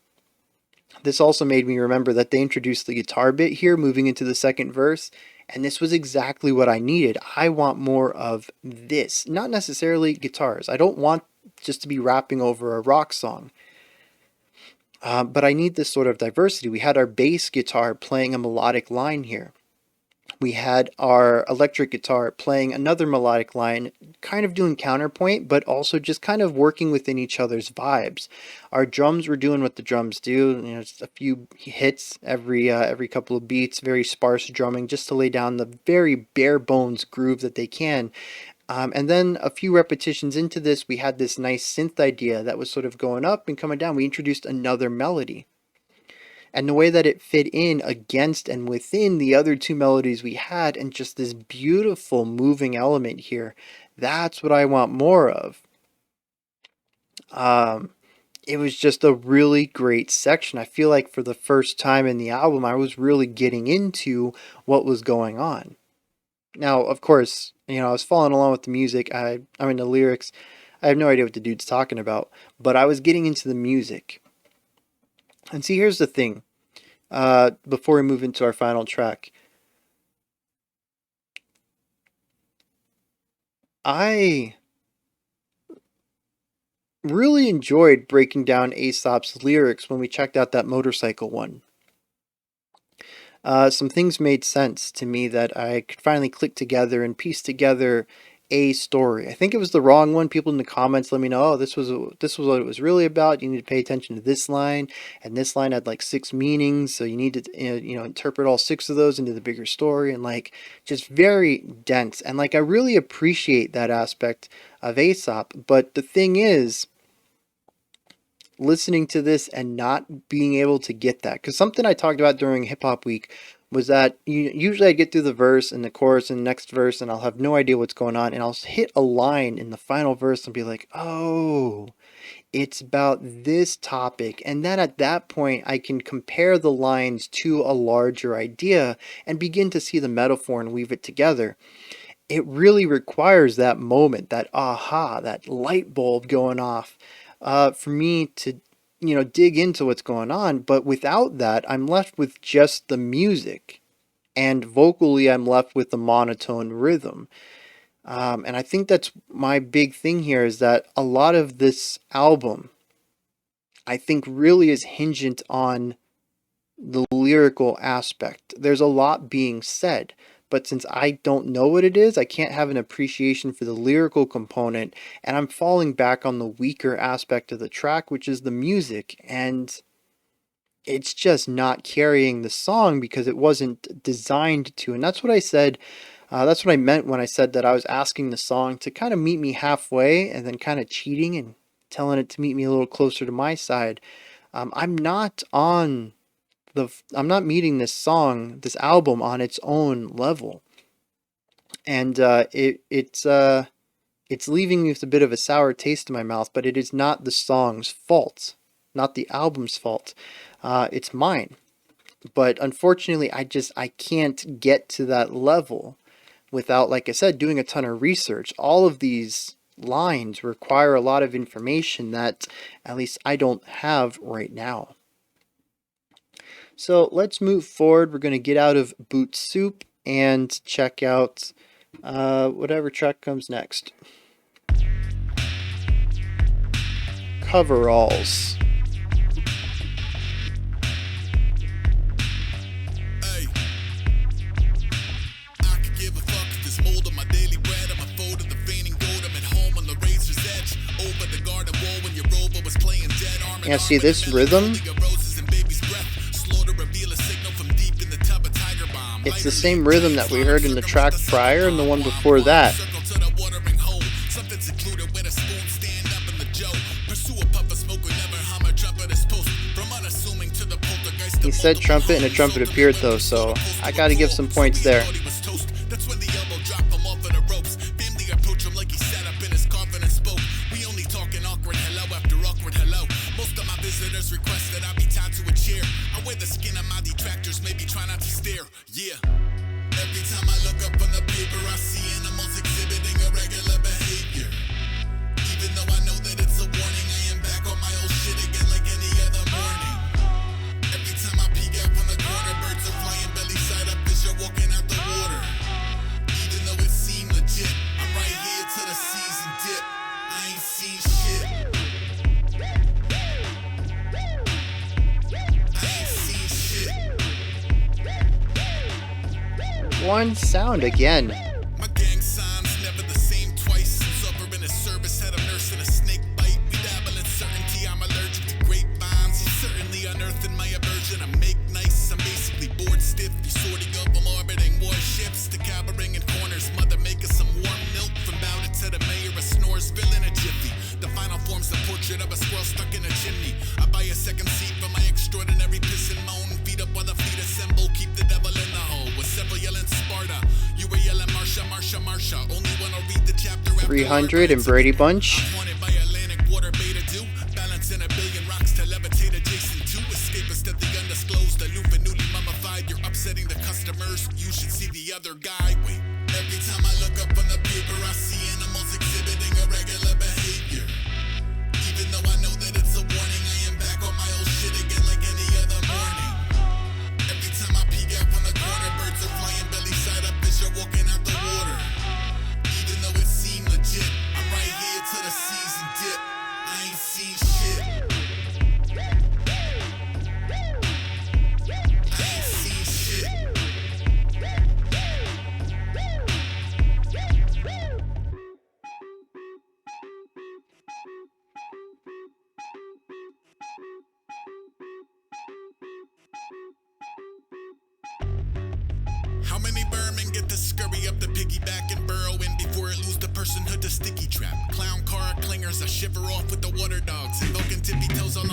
this also made me remember that they introduced the guitar bit here, moving into the second verse, and this was exactly what I needed. I want more of this, not necessarily guitars. I don't want just to be rapping over a rock song. But I need this sort of diversity. We had our bass guitar playing a melodic line here. We had our electric guitar playing another melodic line, kind of doing counterpoint, but also just kind of working within each other's vibes. Our drums were doing what the drums do, just a few hits every couple of beats, very sparse drumming, just to lay down the very bare bones groove that they can. And then a few repetitions into this, we had this nice synth idea that was sort of going up and coming down. We introduced another melody. And the way that it fit in against and within the other two melodies we had, and just this beautiful moving element here, that's what I want more of. It was just a really great section. I feel like for the first time in the album, I was really getting into what was going on. Now, of course, I was following along with the music. I mean, the lyrics. I have no idea what the dude's talking about, but I was getting into the music. And see, here's the thing. Before we move into our final track, I really enjoyed breaking down Aesop's lyrics when we checked out that motorcycle one. Some things made sense to me that I could finally click together and piece together a story. I think it was the wrong one. People in the comments let me know, oh, this was what it was really about. You need to pay attention to this line, and this line had like 6 meanings, so you need to interpret all 6 of those into the bigger story, and like just very dense. And like I really appreciate that aspect of Aesop, but the thing is, listening to this and not being able to get that. Because something I talked about during Hip Hop Week was that usually I get through the verse and the chorus and the next verse and I'll have no idea what's going on, and I'll hit a line in the final verse and be like, oh, it's about this topic. And then at that point, I can compare the lines to a larger idea and begin to see the metaphor and weave it together. It really requires that moment, that aha, that light bulb going off for me to, dig into what's going on. But without that, I'm left with just the music. And vocally, I'm left with the monotone rhythm. And I think that's my big thing here, is that a lot of this album, I think, really is hinged on the lyrical aspect. There's a lot being said, but since I don't know what it is, I can't have an appreciation for the lyrical component, and I'm falling back on the weaker aspect of the track, which is the music, and it's just not carrying the song because it wasn't designed to. And that's what I said. That's what I meant when I said that I was asking the song to kind of meet me halfway and then kind of cheating and telling it to meet me a little closer to my side. I'm not meeting this song, this album, on its own level, and it's leaving me with a bit of a sour taste in my mouth. But it is not the song's fault, not the album's fault. It's mine. But unfortunately, I can't get to that level without, like I said, doing a ton of research. All of these lines require a lot of information that at least I don't have right now. So let's move forward. We're going to get out of Boot Soup and check out whatever track comes next. Coveralls. Hey, I could give a fuck if this mold on my daily bread. I'm a foe to the fainting gold. I'm at home on the razor's edge. Over the garden wall when your robo was playing dead arm. Yeah, see this rhythm? It's the same rhythm that we heard in the track prior and the one before that. He said trumpet and a trumpet appeared though, so I gotta give some points there. One sound again. My gang signs never the same twice. Suffer in a service, had a nurse and a snake bite. We dabble in certainty, I'm allergic to grapevines. Certainly unearthing my aversion. I make nice, I'm basically bored stiff. You sorting up, I'm orbiting warships. To cowering in corners, mother making some warm milk. From Bowden to the mayor, a snores, fill in a jiffy. The final form's the portrait of a squirrel stuck in a chimney. I buy a second seat for my extraordinary piss and moan. Feet up while the feet assemble, keep the devil in the hole. With several yelling Sparta, you were yelling Marsha, Marsha, Marsha. Only when I read the chapter 300 and Brady Bunch. haunted by Atlantic water beta do. Balancing a billion rocks to levitate adjacent to. Escapist of the undisclosed, aloof and newly mummified. You're upsetting the customers, you should see the other guy. Wait, every time I look up on the paper, I see animals exhibiting irregular behavior. Even though I know that it's a warning, I am back on my old shit again like any other morning. Every time I peek out from the corner, birds are flying belly side up as you're walking out the water. Even though it seemed legit, I'm right here to the season dip. I ain't seen shit. I ain't seen shit. How many Burmen get to scurry up the piggyback and burrow in before it lose the personhood to sticky trap? Clown car clingers, I shiver off with the water dogs. Invoking tippy toes on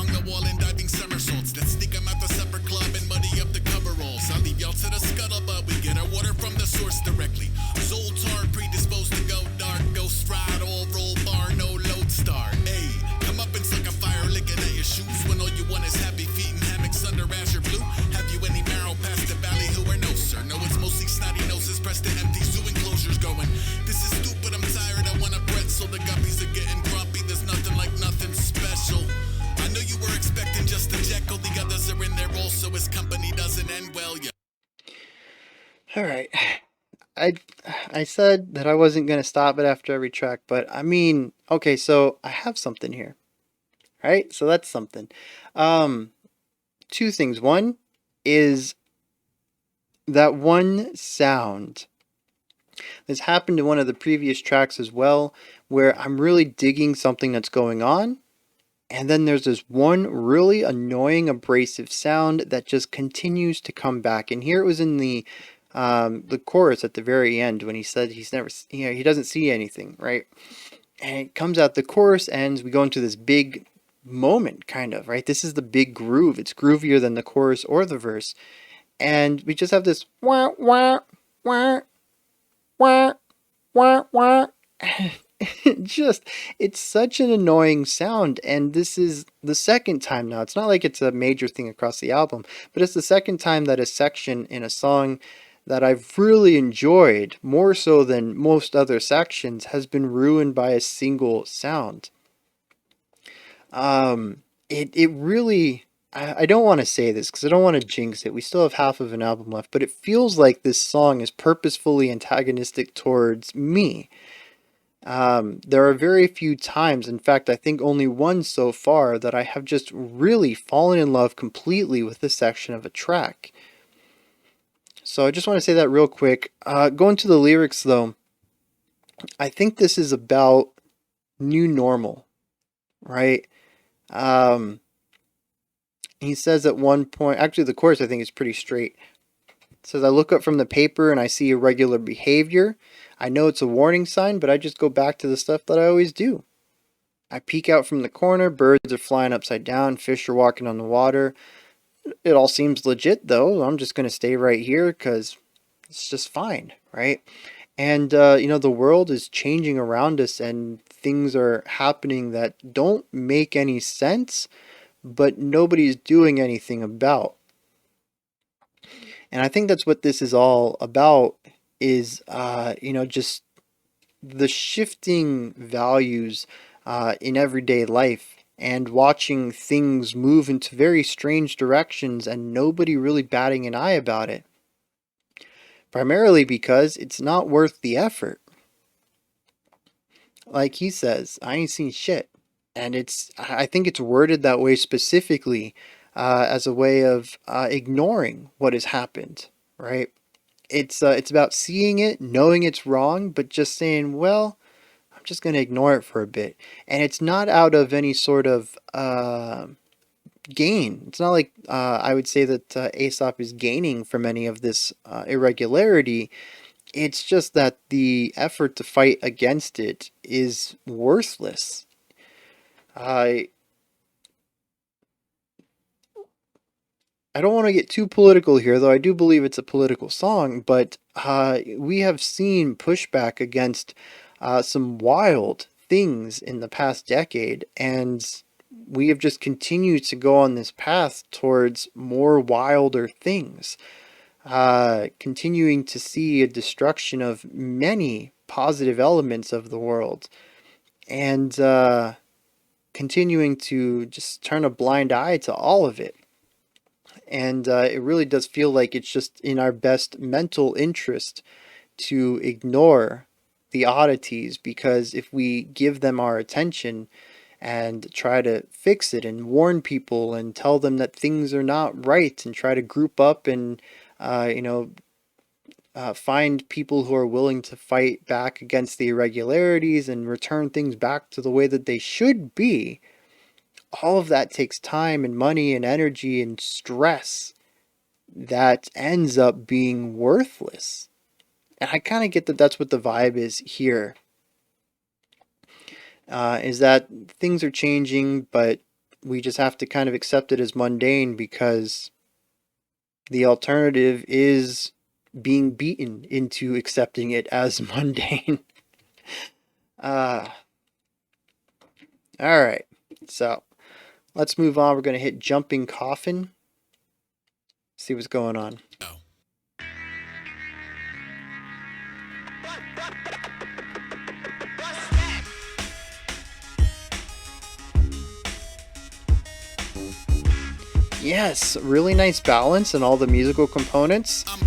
so his company doesn't end well. Yeah. All right. I said that I wasn't going to stop it after every track, but I mean, okay, so I have something here. Right? So that's something. Two things. One is that one sound. This happened in one of the previous tracks as well, where I'm really digging something that's going on, and then there's this one really annoying abrasive sound that just continues to come back. And here it was in the chorus at the very end when he said he doesn't see anything, right? And it comes out, the chorus ends, we go into this big moment, kind of, right? This is the big groove. It's groovier than the chorus or the verse. And we just have this wah, wah, wah, wah, wah, wah. It's such an annoying sound. And this is the second time now. It's not like it's a major thing across the album, but it's the second time that a section in a song that I've really enjoyed, more so than most other sections, has been ruined by a single sound. It really, I don't want to say this because I don't want to jinx it. We still have half of an album left, but it feels like this song is purposefully antagonistic towards me. There are very few times, in fact, I think only one so far, that I have just really fallen in love completely with this section of a track. So I just want to say that real quick. Going to the lyrics though, I think this is about new normal, right? He says at one point, actually the chorus I think is pretty straight. It says, I look up from the paper and I see irregular behavior. I know it's a warning sign, but I just go back to the stuff that I always do. I peek out from the corner, birds are flying upside down, fish are walking on the water. It all seems legit though. I'm just going to stay right here because it's just fine, right? And, the world is changing around us and things are happening that don't make any sense, but nobody's doing anything about. And I think that's what this is all about, is, just the shifting values in everyday life and watching things move into very strange directions and nobody really batting an eye about it. Primarily because it's not worth the effort. Like he says, I ain't seen shit. And I think it's worded that way specifically as a way of ignoring what has happened, right? It's about seeing it, knowing it's wrong, but just saying, well, I'm just going to ignore it for a bit. And it's not out of any sort of gain. It's not like I would say that Aesop is gaining from any of this irregularity. It's just that the effort to fight against it is worthless. I don't want to get too political here, though I do believe it's a political song, but we have seen pushback against some wild things in the past decade, and we have just continued to go on this path towards more wilder things, continuing to see a destruction of many positive elements of the world, and continuing to just turn a blind eye to all of it. And it really does feel like it's just in our best mental interest to ignore the oddities, because if we give them our attention and try to fix it and warn people and tell them that things are not right and try to group up and find people who are willing to fight back against the irregularities and return things back to the way that they should be, all of that takes time and money and energy and stress that ends up being worthless. And I kind of get that that's what the vibe is here. Is that things are changing, but we just have to kind of accept it as mundane, because the alternative is being beaten into accepting it as mundane. All right, so let's move on. We're going to hit Jumping Coffin. See what's going on. Oh. Yes, really nice balance in all the musical components. I'm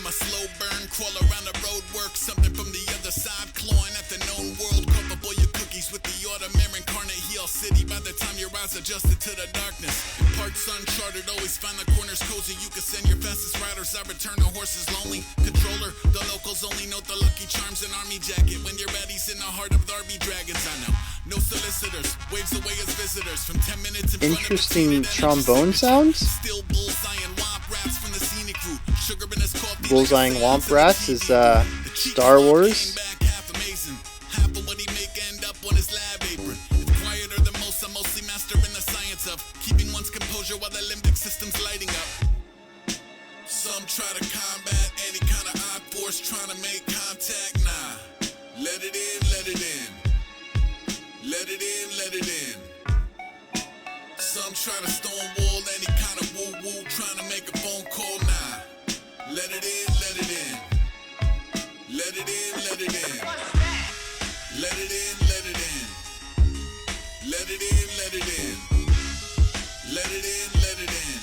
a slow burn, crawl around the road, work something from the other side, clawing at the known world. Couple your cookies with the autumn incarnate heel city. By the time your eyes adjusted to the darkness, parts uncharted, always find the corners cozy. You can send your fastest riders, I return the horses lonely. Controller, the locals only note the lucky charms and army jacket. When you're ready, in the heart of the RB dragons, I know. No solicitors, waves away as visitors from 10 minutes in Interesting trombone sounds. Still bullseyeing womp rats from the scenic route. Sugar in his coffee. Bullseyeing womp rats is Star Wars. Half amazing. Half of what he make end up on his lab apron. It's quieter than most. I'm mostly mastering the science of keeping one's composure while the limbic system's lighting up. Some try to combat any kind of odd force trying to make contact. Nah, let it in, let it in. Let it in, let it in. Some try to stonewall any kind of woo-woo, trying to make a phone call now. Let it in, let it in. Let it in, let it in. Let it in, let it in. Let it in, let it in. Let it in, let it in.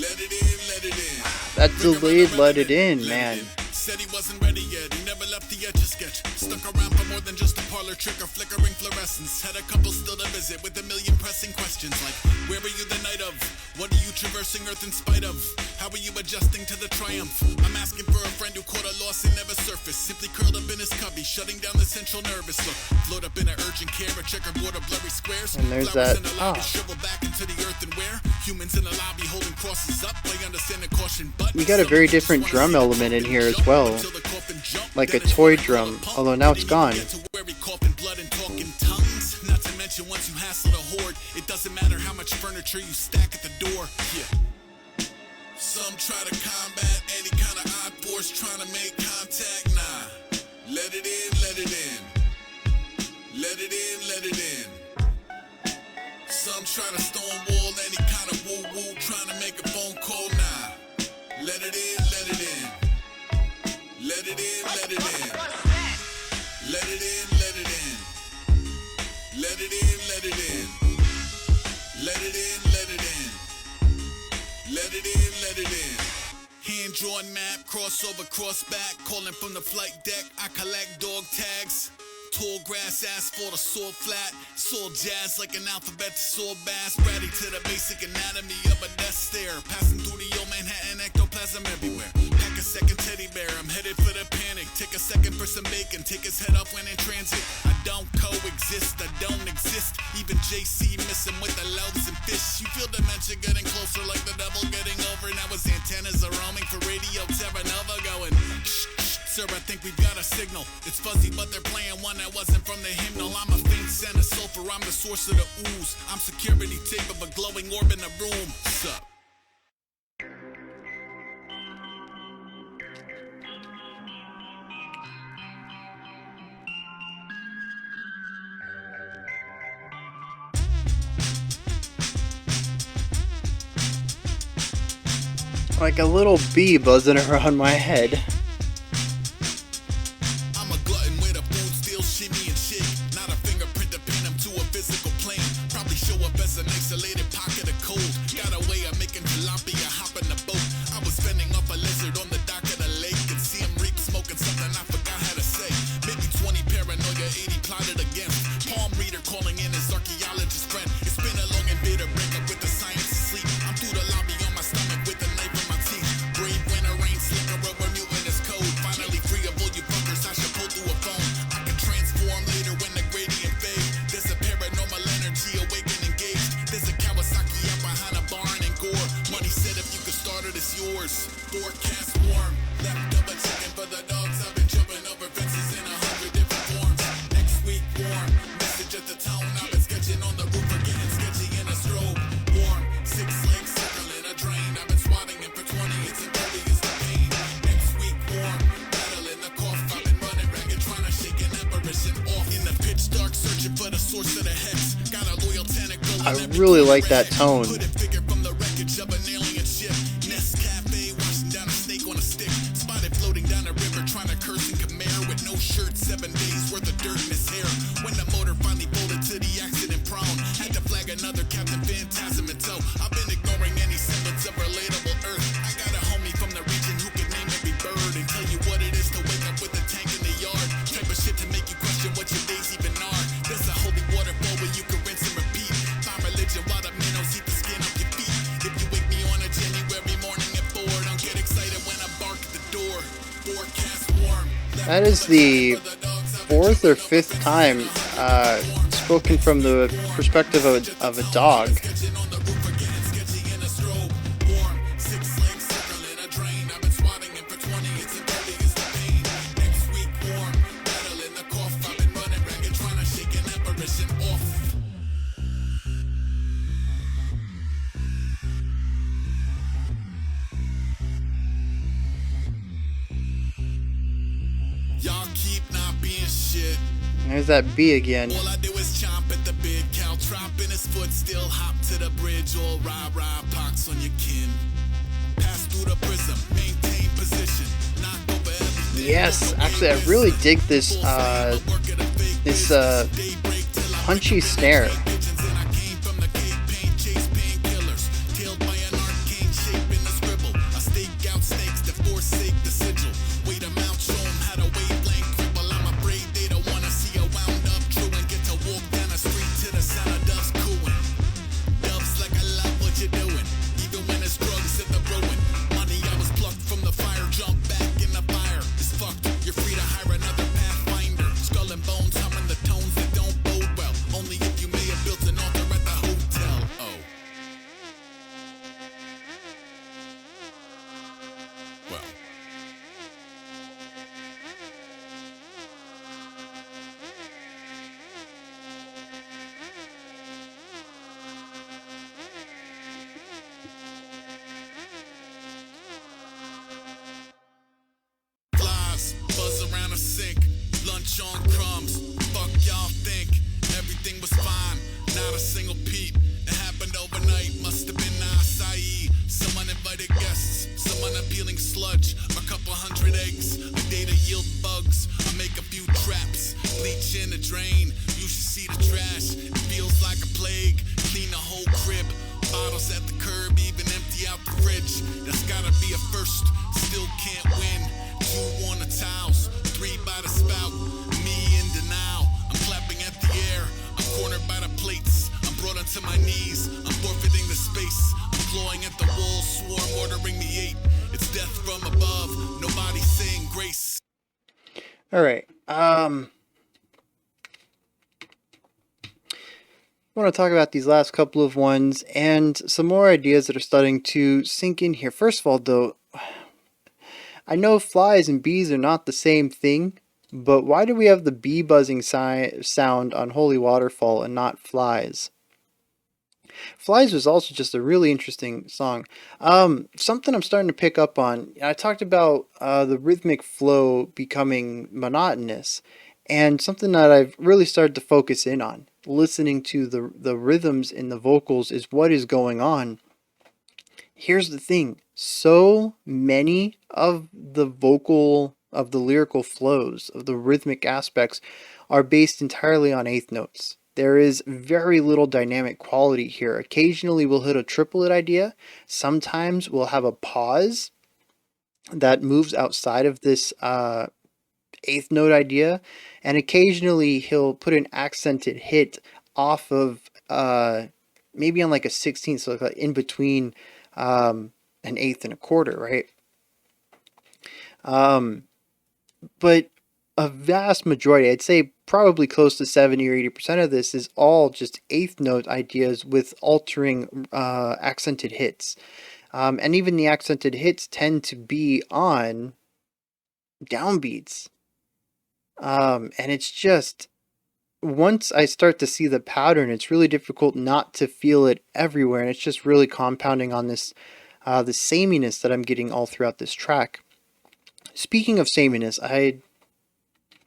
Let it in, let it in. That delayed let it in, man. Said he wasn't ready yet, he never left the etch a sketch. Stuck around for more than just a parlor trick or flickering fluorescence. Had a couple still to visit with a million pressing questions like, where were you the night of? What are you traversing Earth in spite of? How are you adjusting to the triumph? I'm asking for a friend who caught a loss and never surfaced. Simply curled up in his cubby, shutting down the central nervous. Look, float up in an urgent care, a checkerboard of blurry squares. And there's flowers that, in the lobby, shrivel back into the earth and where? Humans in the lobby holding crosses up. I understand the caution, but We got a very different drum element in here as well. Like a toy drum, although now it's gone. Not to mention once you hassle the horde, it doesn't matter how much furniture you stack at the door. Yeah. Some try to combat any kind of odd force trying to make contact. Nah, let it in, let it in. Let it in, let it in. Some try to stonewall any kind of woo-woo trying to make a phone call. Nah, let it in, let it in. Let it in, let it in. Let it in, let it in. Let it in, let it in. Let it in, let it in. Let it in, let it in. Hand-drawn map, crossover, cross-back. Calling from the flight deck, I collect dog tags. Tall grass, asphalt, or soil flat. Soul jazz like an alphabet to soul bass. Bratty to the basic anatomy of a death stare. Passing through the old Manhattan ectoplasm everywhere. Pack a second teddy bear, I'm headed for the panic. Take a second for some bacon, take his head off when in transit. I don't coexist, I don't exist. Even JC missing with the loaves and fish. You feel dementia getting closer like the devil getting over. Now his antennas are roaming for radio Terra Nova going. Sir, I think we've got a signal. It's fuzzy, but they're playing one that wasn't from the hymnal. I'm a faint scent of sulfur, I'm the source of the ooze. I'm security tape of a glowing orb in the room. Sup? Like a little bee buzzing around my head. I'm a glutton with a food steal, shimmy and shake. Not a fingerprint to pin him to a physical plane. Probably show up as an isolated pocket of cold. Got a way of making tilapia hop in the boat. I was fending off a lizard on the dock of the lake and see him reap smoking something I forgot how to say. Maybe 20 paranoia, 80 plotted against. Palm reader calling in his archaeologist friend. It's been a long and bitter breakup with the science of sleep. I'm through the lobby on my stomach with a knife in my teeth. Brave winter rain, slicker rubber mutant is code. Finally free of all you fuckers, I should pull through a phone. I can transform later when the gradient fades. There's a paranormal energy awaken engaged. There's a Kawasaki out behind a barn and gore. Money said if you could start it, it's yours. Forecast warm, left up a chicken for the dogs. I've been jumping over fences in 100 different forms. Next week warm, message at the town. I've been sketching on the roof or getting sketchy in a strobe. Warm, 6 legs circling a drain. I've been swatting it for 20, it's a 30 is the pain. Next week warm, battling the cough. I've been running ragged trying to shake an apparition off. In the pitch dark searching for the source of the hex. Got a loyal tentacle. I really like that tone. Put it figure from the wreckage of an alien ship. Nest Cafe, washing down a snake on a stick. Spotted floating down a river, trying to curse and Khmer with no shirt. 7 days worth of dirt in his hair. When the motor finally folded to the accident prone, had to flag drag another Captain Phantasm in tow. I've been ignoring any semblance of relatable earth. I got a homie from the region who can name every bird and tell you what it is to wake up with a tank in the yard. Type of shit to make you question what your days even are. There's a holy waterfall where you can rinse and repeat. Find religion while the minnows eat the skin off your feet. If you wake me on a January morning at 4, don't get excited when I bark at the door. Forecast warm. That is the fourth or fifth time spoken from the perspective of a dog. Y'all keep not being shit. There's that B again. All I do is chomp at the big cow, tromping his foot, still hop to the bridge, all rah-rah, pox on your kin. Pass through the prism, maintain position, knock over everything. Yes, actually, I really dig this punchy snare. Sink, lunch on crumbs. Fuck y'all think everything was fine. Not a single peep. It happened overnight. Must have been acai. Someone invited guests. Someone appealing sludge. A couple hundred eggs. A day to yield bugs. I make a few traps. Bleach in the drain. You should see the trash. It feels like a plague. Clean the whole crib. Bottles at the curb. Even empty out the fridge. That's gotta be a first. Still can't win. 2 on the towels. 3 by the spout, me in denial. I'm clapping at the air, I'm cornered by the plates. I'm brought onto my knees, I'm forfeiting the space. I'm clawing at the wall, swarm ordering me 8. It's death from above, nobody saying grace. Alright, I want to talk about these last couple of ones and some more ideas that are starting to sink in here. First of all, though, I know flies and bees are not the same thing, but why do we have the bee buzzing sound on Holy Waterfall and not flies? Flies was also just a really interesting song. Something I'm starting to pick up on. I talked about the rhythmic flow becoming monotonous, and something that I've really started to focus in on. Listening to the rhythms in the vocals is what is going on. Here's the thing. So many of the lyrical flows, of the rhythmic aspects, are based entirely on eighth notes. There is very little dynamic quality here. Occasionally we'll hit a triplet idea. Sometimes we'll have a pause that moves outside of this eighth note idea. And occasionally he'll put an accented hit off of maybe on like a 16th, so like in between an eighth and a quarter, right? But a vast majority, I'd say probably close to 70 or 80% of this is all just eighth note ideas with altering accented hits. And even the accented hits tend to be on downbeats. And it's just, once I start to see the pattern, it's really difficult not to feel it everywhere. And it's just really compounding on this the sameness that I'm getting all throughout this track. Speaking of sameness, I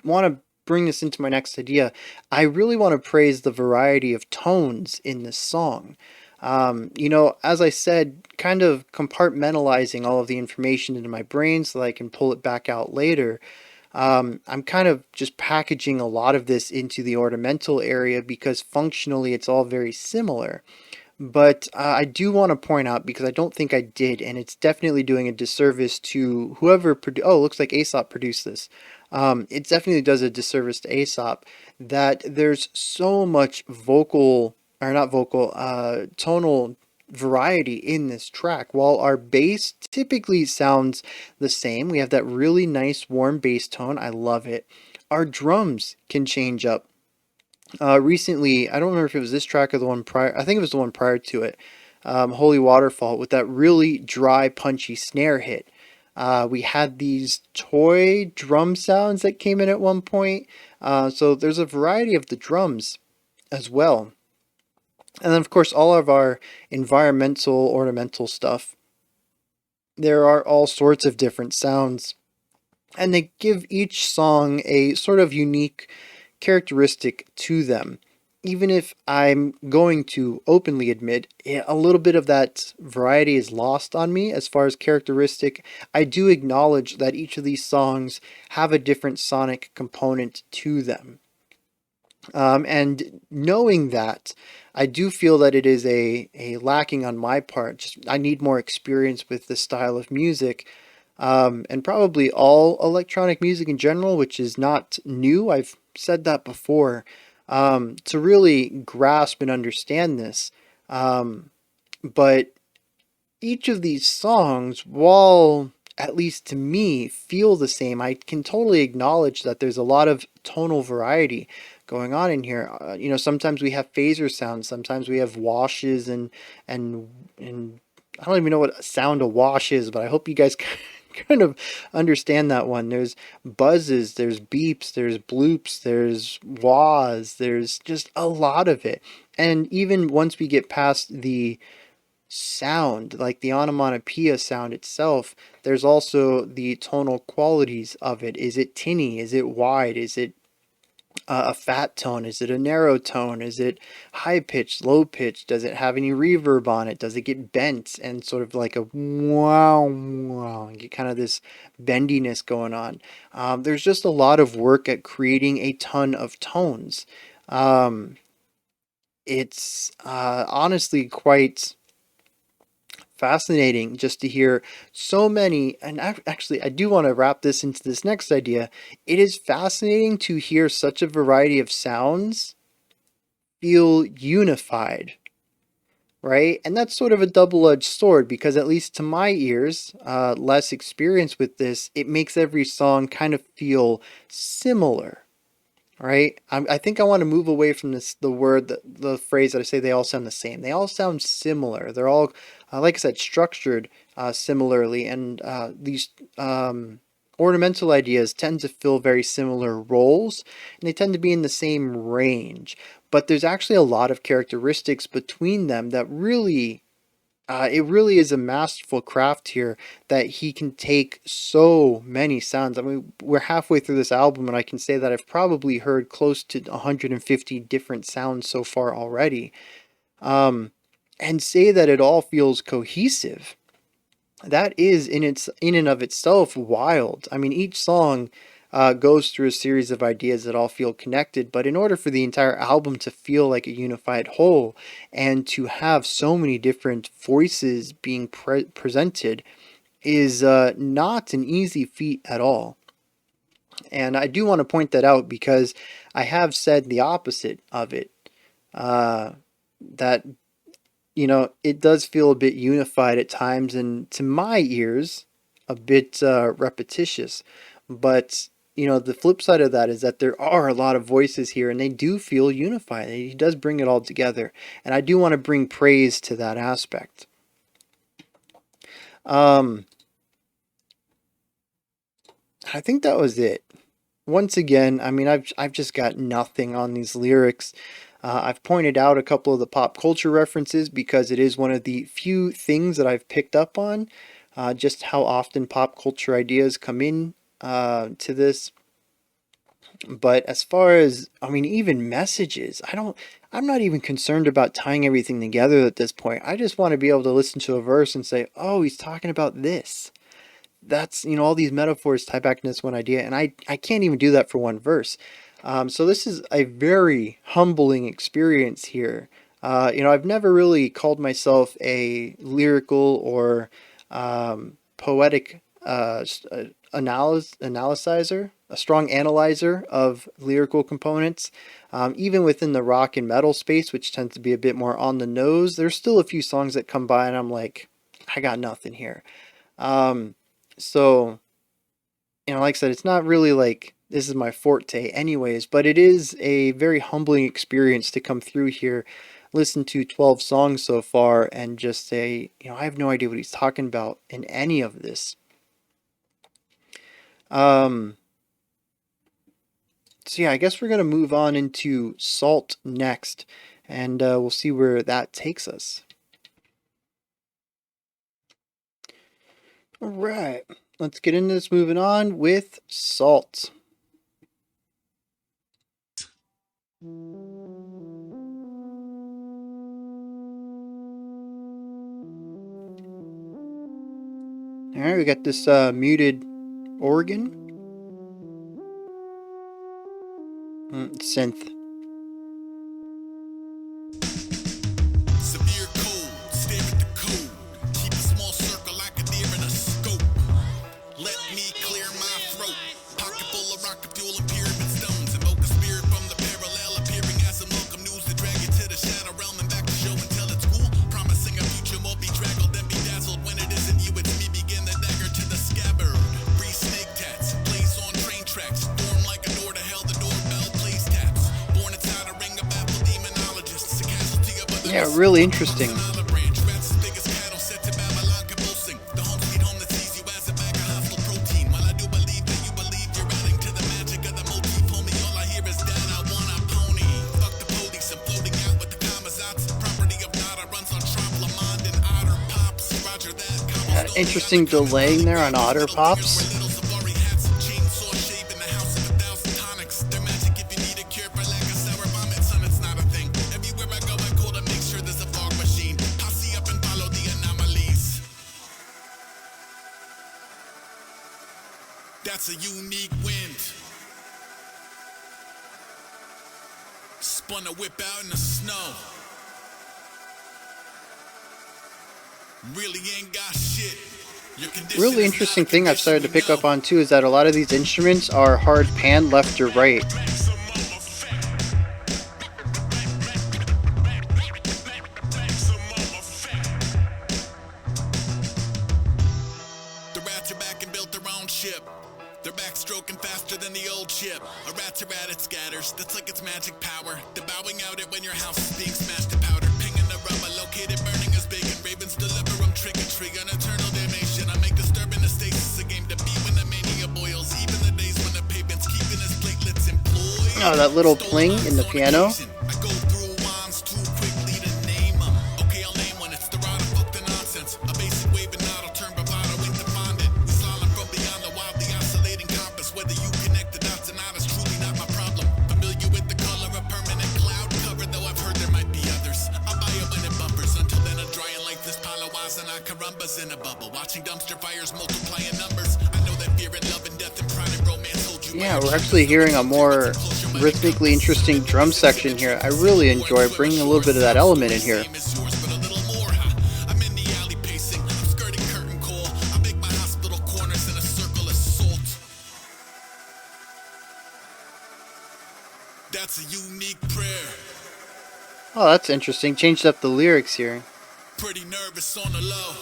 want to bring this into my next idea. I really want to praise the variety of tones in this song. You know, as I said, kind of compartmentalizing all of the information into my brain so that I can pull it back out later. I'm kind of just packaging a lot of this into the ornamental area because functionally it's all very similar. But I do want to point out, because I don't think I did, and it's definitely doing a disservice to whoever oh, it looks like Aesop produced this. It definitely does a disservice to Aesop that there's so much vocal, or not vocal, tonal variety in this track. While our bass typically sounds the same, we have that really nice warm bass tone. I love it. Our drums can change up. Recently, I don't remember if it was this track or the one prior. I think it was the one prior to it. Holy Waterfall, with that really dry, punchy snare hit. We had these toy drum sounds that came in at one point. So there's a variety of the drums as well. And then, of course, all of our environmental, ornamental stuff. There are all sorts of different sounds, and they give each song a sort of unique characteristic to them. Even if I'm going to openly admit a little bit of that variety is lost on me as far as characteristic, I do acknowledge that each of these songs have a different sonic component to them. And knowing that, I do feel that it is a lacking on my part. Just, I need more experience with this style of music, and probably all electronic music in general, which is not new. I've said that before, to really grasp and understand this. But each of these songs, while at least to me feel the same, I can totally acknowledge that there's a lot of tonal variety going on in here. Sometimes we have phaser sounds, sometimes we have washes, and I don't even know what sound a wash is, but I hope you guys kind of understand that one. There's buzzes, there's beeps, there's bloops, there's wahs, there's just a lot of it. And even once we get past the sound, like the onomatopoeia sound itself, there's also the tonal qualities of it. Is it tinny? Is it wide? Is it a fat tone? Is it a narrow tone? Is it high pitched, low pitched? Does it have any reverb on it? Does it get bent and sort of like a wow, wow, get kind of this bendiness going on? There's just a lot of work at creating a ton of tones. It's honestly quite fascinating just to hear so many. And actually, I do want to wrap this into this next idea. It is fascinating to hear such a variety of sounds feel unified, right? And that's sort of a double-edged sword, because at least to my ears, less experience with this, it makes every song kind of feel similar. Right? I think I want to move away from the phrase that I say they all sound the same. They all sound similar. They're all, like I said, structured similarly, and these ornamental ideas tend to fill very similar roles, and they tend to be in the same range. But there's actually a lot of characteristics between them that really it really is a masterful craft here, that he can take so many sounds. I mean, we're halfway through this album, and I can say that I've probably heard close to 150 different sounds so far already, and say that it all feels cohesive. That is in and of itself wild. I mean, each song goes through a series of ideas that all feel connected, but in order for the entire album to feel like a unified whole, and to have so many different voices being presented, is not an easy feat at all. And I do want to point that out, because I have said the opposite of it, that it does feel a bit unified at times, and to my ears a bit repetitious. But the flip side of that is that there are a lot of voices here, and they do feel unified. He does bring it all together, and I do want to bring praise to that aspect. I think that was it. Once again, I mean, I've just got nothing on these lyrics. I've pointed out a couple of the pop culture references, because it is one of the few things that I've picked up on, just how often pop culture ideas come in to this. But as far as, I mean, even messages, I'm not even concerned about tying everything together at this point. I just want to be able to listen to a verse and say, oh, he's talking about this. that's, you know, all these metaphors tie back to this one idea, and I can't even do that for one verse. So this is a very humbling experience here. You know, I've never really called myself a lyrical or poetic analyzer, a strong analyzer of lyrical components. Even within the rock and metal space, which tends to be a bit more on the nose, there's still a few songs that come by and I'm like, I got nothing here. So, you know, like I said, it's not really like this is my forte anyways, but it is a very humbling experience to come through here, listen to 12 songs so far, and just say, you know, I have no idea what he's talking about in any of this. So yeah, I guess we're going to move on into Salt next, and we'll see where that takes us. All right, let's get into this, moving on with Salt. All right, we got this muted organ. Synth. Severe cold, stare at the code. Keep a small circle like a deer in a scope. Let me clear my throat. Pocket full of rocket fuel and pyramid stones. Invoke a spirit from the parallel, appearing as some welcome news to drag it to the shadow realm and back to show and tell it's cool. Promising a future more bedraggled and bedazzled. When it isn't you, it's me. Begin the dagger to the scabbard. Free snake tats, place on train tracks. Form like a door to hell, the doorbell plays taps. Born inside a ring of baffled demonologists. A casualty of other. Yeah, really interesting. Interesting delaying there on Otter Pops. That's a unique wind. Spun a whip out in the snow. Really ain't got shit. Really interesting thing I've started to pick up on too is that a lot of these instruments are hard pan left to right. The rats are back and built their own ship. They're backstroking faster than the old ship. A rat's a rat, it scatters. That's like its magic power. They're bowing out it when your house is being smashed to powder. Pinging the rubber, located, burning as bacon. Ravens deliver them trick or treat. An eternal damnation. I make disturbing the stasis a game to beat when the mania boils. Even the days when the pavement's keeping his platelets employed. Oh, that little pling in the piano. I go through lines too quickly to name them. Okay, I'll name one. It's the rod, fuck the nonsense. A basic wave and not, I'll turn bravado into fondant. Slalom from beyond the wildly oscillating compass. Whether you connect the dots or not is truly not my problem. Familiar with the color of permanent cloud cover, though I've heard there might be others. I'll buy it when it bumpers. Until then, I'm drying like this pile of wise and I carumbas in a bubble. Watching dumpster fires multiplying numbers. I know that fear and love and death and pride and romance hold you. Yeah, we're actually hearing a more rhythmically interesting drum section here. I really enjoy bringing a little bit of that element in here. That's a unique prayer. Oh, that's interesting. Changed up the lyrics here. Pretty nervous on the low.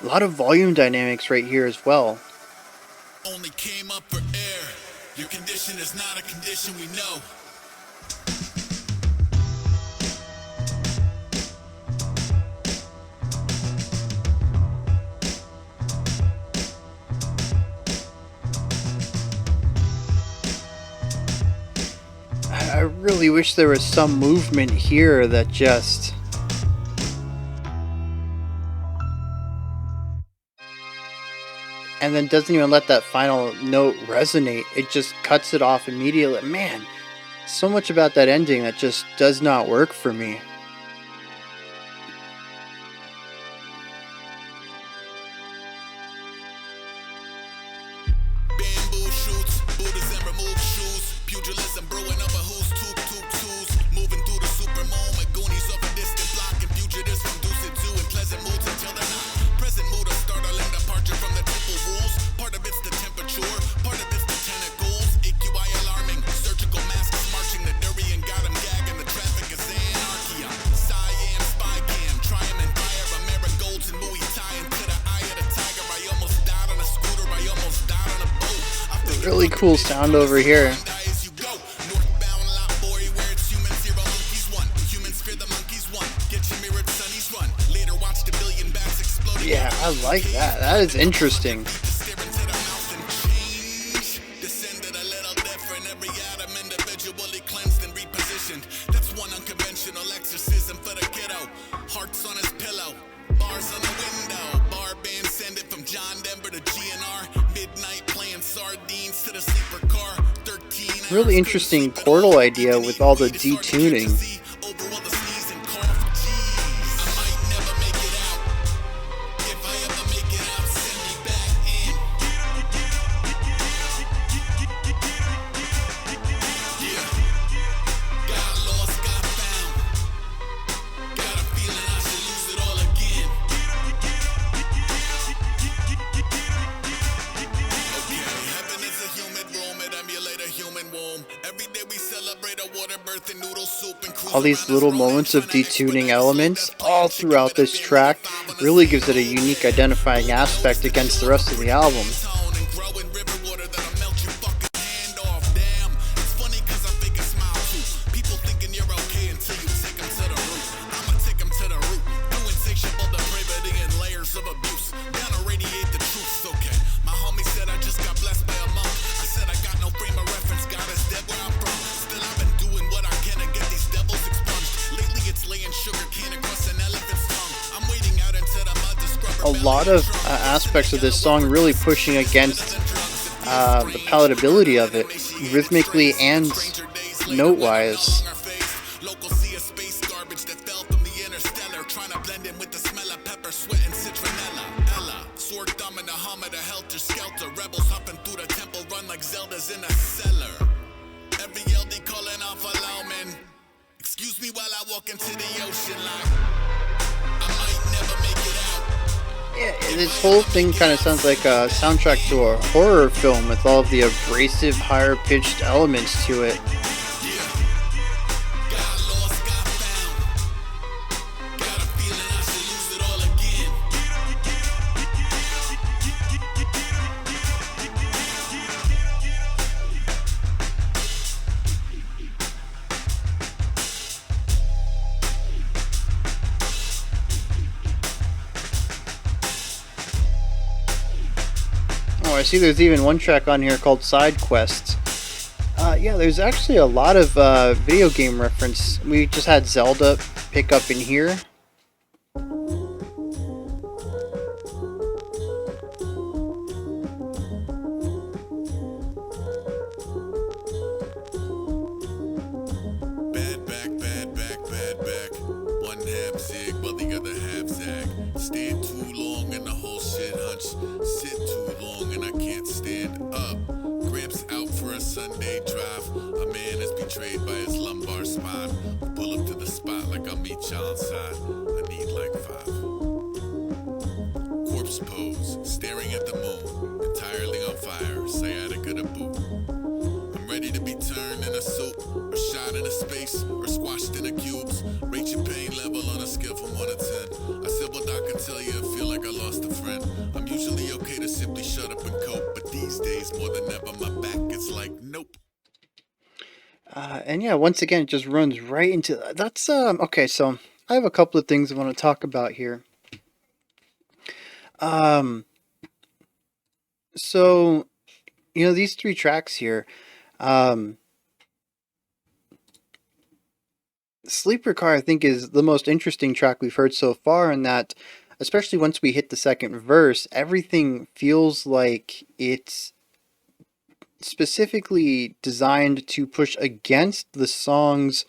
A lot of volume dynamics right here as well. Only came up for air. Your condition is not a condition we know. I really wish there was some movement here that just... and then doesn't even let that final note resonate. It just cuts it off immediately. Man, so much about that ending that just does not work for me. move shoes. Pugilism brewing up a who's twos. Moving through the super moment. Goonies off a distant block. And fugitives from Deuce to in pleasant moods until they're not. Present mood of startling departure from the temple rules. Part of it's the temperature. Part of it's the tentacles. AQI alarming. Surgical masks marching. The durian got him gagging. The traffic is anarchy. I'm Cyan, spy cam. Triumph and fire. A marigolds and Muay Thai into the eye of the tiger. I almost died on a scooter. I almost died on a boat. Really cool sound over here. Yeah, I like that. That is interesting. That's one unconventional exorcism for the kiddo. Hearts on his pillow, bars on the window. Bar band send it from John Denver to GNR. Midnight playing sardines to the sleeper car. 13 Really interesting chordal idea with all the detuning. All these little moments of detuning elements all throughout this track really gives it a unique identifying aspect against the rest of the album. A lot of aspects of this song really pushing against the palatability of it, rhythmically and note-wise. Excuse me while I walk into the ocean like I might never make it out. Yeah, this whole thing kind of sounds like a soundtrack to a horror film with all of the abrasive, higher-pitched elements to it. I see there's even one track on here called Side Quests. Yeah, there's actually a lot of video game reference. We just had Zelda pick up in here. Bad back. One half zig while the other half zag. Stand too long and the whole shit hunch. Sit too long and I can't stand up. Gramps out for a Sunday drive. A man is betrayed by his lumbar spine. Pull up to the spot like I'll meet y'all outside. I need like 5. Corpse pose, staring at the moon. Entirely on fire, sciatica to boot. I'm ready to be turned in a soup, or shot in a space, or squashed in a cubes. Rate your pain level on a scale from 1 to 10. I said what I could tell you, I feel like I lost a friend. I'm usually okay to simply shut up and cope, but these days more than ever my back is like nope. And yeah, once again, it just runs right into that's okay. So I have a couple of things I want to talk about here. So these 3 tracks here. Sleeper Car, I think, is the most interesting track we've heard so far, in that, especially once we hit the second verse, everything feels like it's specifically designed to push against the song's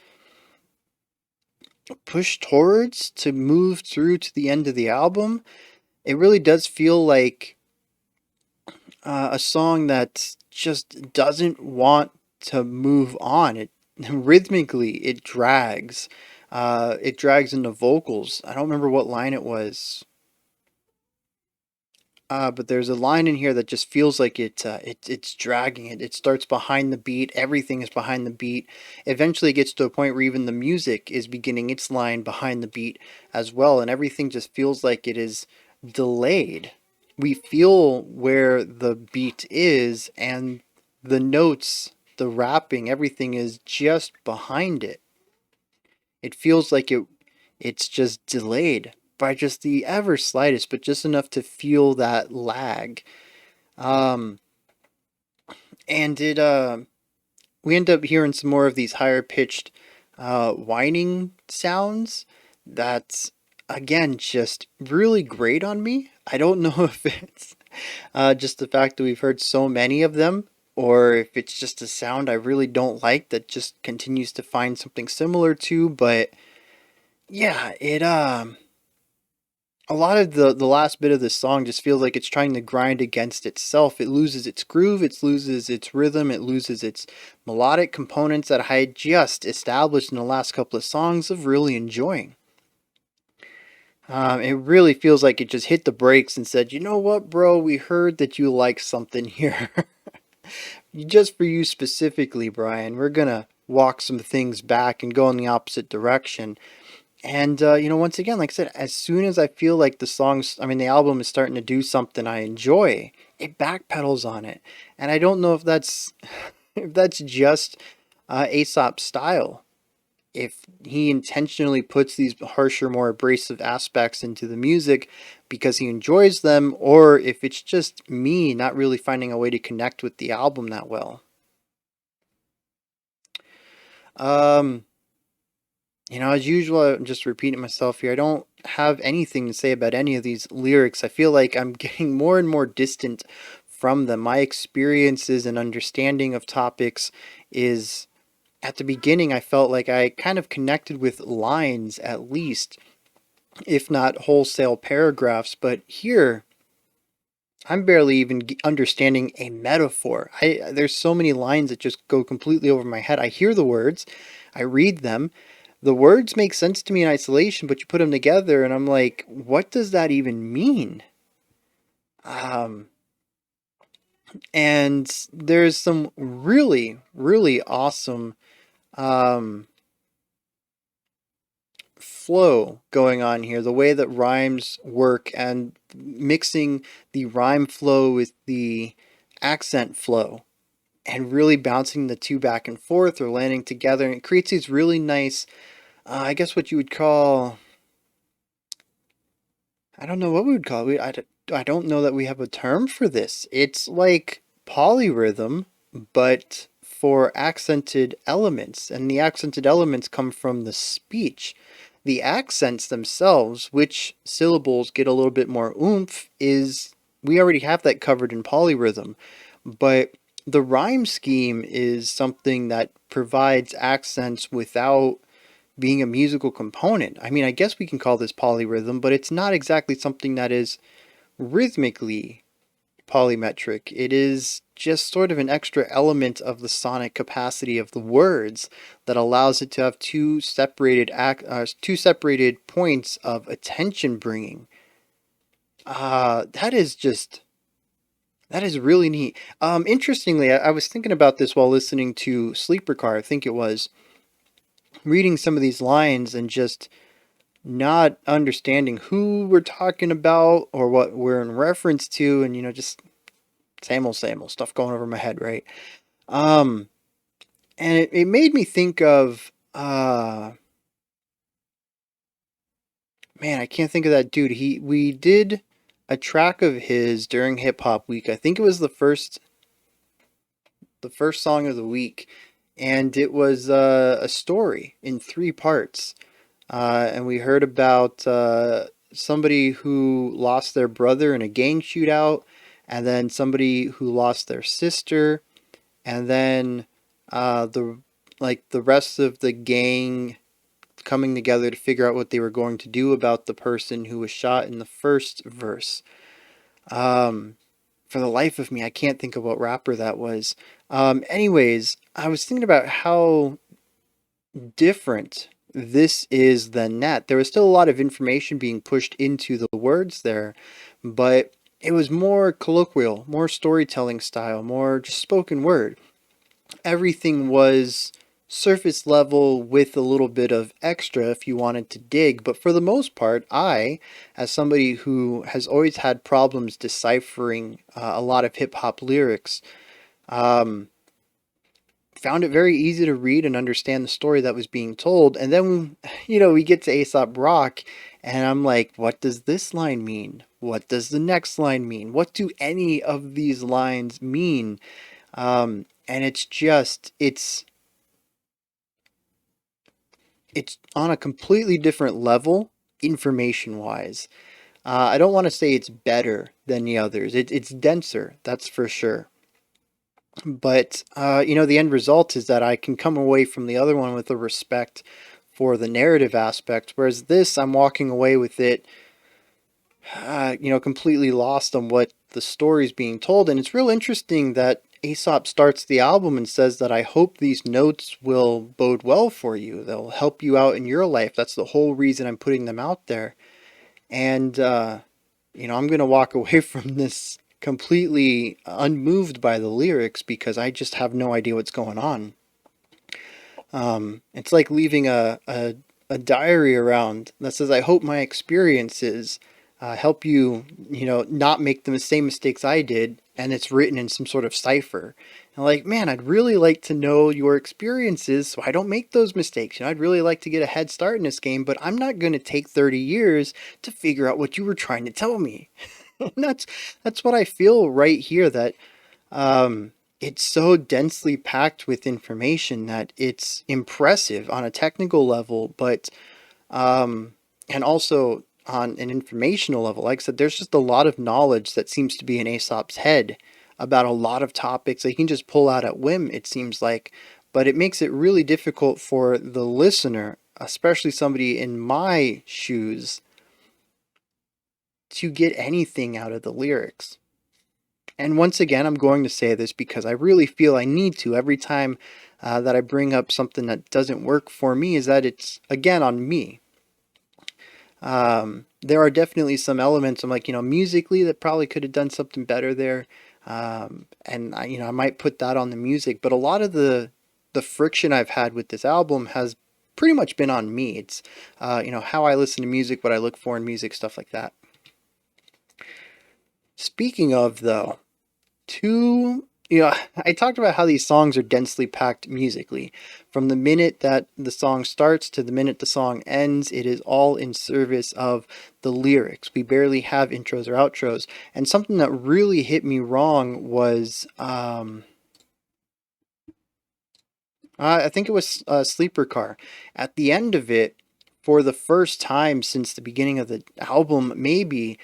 push towards, to move through to the end of the album. It really does feel like a song that's just doesn't want to move on. It rhythmically it drags. It drags into vocals. I don't remember what line it was. But there's a line in here that just feels like it's dragging it. It starts behind the beat. Everything is behind the beat. Eventually, it gets to a point where even the music is beginning its line behind the beat as well, and everything just feels like it is delayed. We feel where the beat is, and the notes, the rapping, everything is just behind it. It feels like it's just delayed by just the ever slightest, but just enough to feel that lag. Um, and it we end up hearing some more of these higher pitched whining sounds that's again just really great on me. I don't know if it's just the fact that we've heard so many of them, or if it's just a sound I really don't like that just continues to find something similar to, but yeah, it a lot of the last bit of this song just feels like it's trying to grind against itself. It loses its groove, it loses its rhythm, it loses its melodic components that I had just established in the last couple of songs of really enjoying. It really feels like it just hit the brakes and said, you know what, bro, we heard that you like something here. Just for you specifically, Bryan, we're gonna walk some things back and go in the opposite direction. And once again, like I said, as soon as I feel like the album is starting to do something I enjoy, it backpedals on it. And I don't know if that's if that's just Aesop's style. If he intentionally puts these harsher, more abrasive aspects into the music because he enjoys them, or if it's just me not really finding a way to connect with the album that well. Um, as usual, I'm just repeating myself here. I don't have anything to say about any of these lyrics. I feel like I'm getting more and more distant from them. My experiences and understanding of topics is at the beginning, I felt like I kind of connected with lines at least, if not wholesale paragraphs. But here, I'm barely even understanding a metaphor. There's so many lines that just go completely over my head. I hear the words, I read them. The words make sense to me in isolation, but you put them together, and I'm like, what does that even mean? And there's some really, really awesome flow going on here. The way that rhymes work and mixing the rhyme flow with the accent flow and really bouncing the two back and forth or landing together. And it creates these really nice, I guess what you would call, I don't know what we would call it. I don't know that we have a term for this. It's like polyrhythm, but for accented elements. And the accented elements come from the speech. The accents themselves, which syllables get a little bit more oomph, we already have that covered in polyrhythm. But the rhyme scheme is something that provides accents without being a musical component. I mean, I guess we can call this polyrhythm, but it's not exactly something that is rhythmically polymetric. It is just sort of an extra element of the sonic capacity of the words that allows it to have two separated points of attention bringing. That is really neat. Interestingly, I was thinking about this while listening to Sleeper Car, I think it was, reading some of these lines and just not understanding who we're talking about or what we're in reference to, and just same old stuff going over my head, right? And it made me think of man, I can't think of that dude. We did a track of his during Hip Hop Week. I think it was the first song of the week, and it was a story in three parts. And we heard about somebody who lost their brother in a gang shootout, and then somebody who lost their sister, and then the rest of the gang coming together to figure out what they were going to do about the person who was shot in the first verse. Um, for the life of me, I can't think of what rapper that was. Anyways, I was thinking about how different this is than that. There was still a lot of information being pushed into the words there, but it was more colloquial, more storytelling style, more just spoken word. Everything was surface level with a little bit of extra if you wanted to dig, but for the most part, I, as somebody who has always had problems deciphering a lot of hip hop lyrics, um, found it very easy to read and understand the story that was being told. And then, we get to Aesop Rock, and I'm like, what does this line mean? What does the next line mean? What do any of these lines mean? And it's on a completely different level, information wise. I don't want to say it's better than the others. It's denser, that's for sure. But the end result is that I can come away from the other one with a respect for the narrative aspect, whereas this, I'm walking away with it, completely lost on what the story's being told. And it's real interesting that Aesop starts the album and says that I hope these notes will bode well for you. They'll help you out in your life. That's the whole reason I'm putting them out there. And, I'm going to walk away from this completely unmoved by the lyrics because I just have no idea what's going on. It's like leaving a diary around that says, I hope my experiences help you, not make the same mistakes I did. And it's written in some sort of cipher. And like, man, I'd really like to know your experiences so I don't make those mistakes. I'd really like to get a head start in this game, but I'm not going to take 30 years to figure out what you were trying to tell me. And that's what I feel right here, that it's so densely packed with information that it's impressive on a technical level, but and also on an informational level. Like I said, there's just a lot of knowledge that seems to be in Aesop's head about a lot of topics that he can just pull out at whim, it seems like. But it makes it really difficult for the listener, especially somebody in my shoes, to get anything out of the lyrics. And once again, I'm going to say this because I really feel I need to every time that I bring up something that doesn't work for me, is that it's, again, on me. There are definitely some elements I'm like, musically that probably could have done something better there. And I might put that on the music, but a lot of the friction I've had with this album has pretty much been on me. It's, how I listen to music, what I look for in music, stuff like that. Speaking of, though, I talked about how these songs are densely packed musically. From the minute that the song starts to the minute the song ends, it is all in service of the lyrics. We barely have intros or outros. And something that really hit me wrong was, I think it was Sleeper Car. At the end of it, for the first time since the beginning of the album, maybe,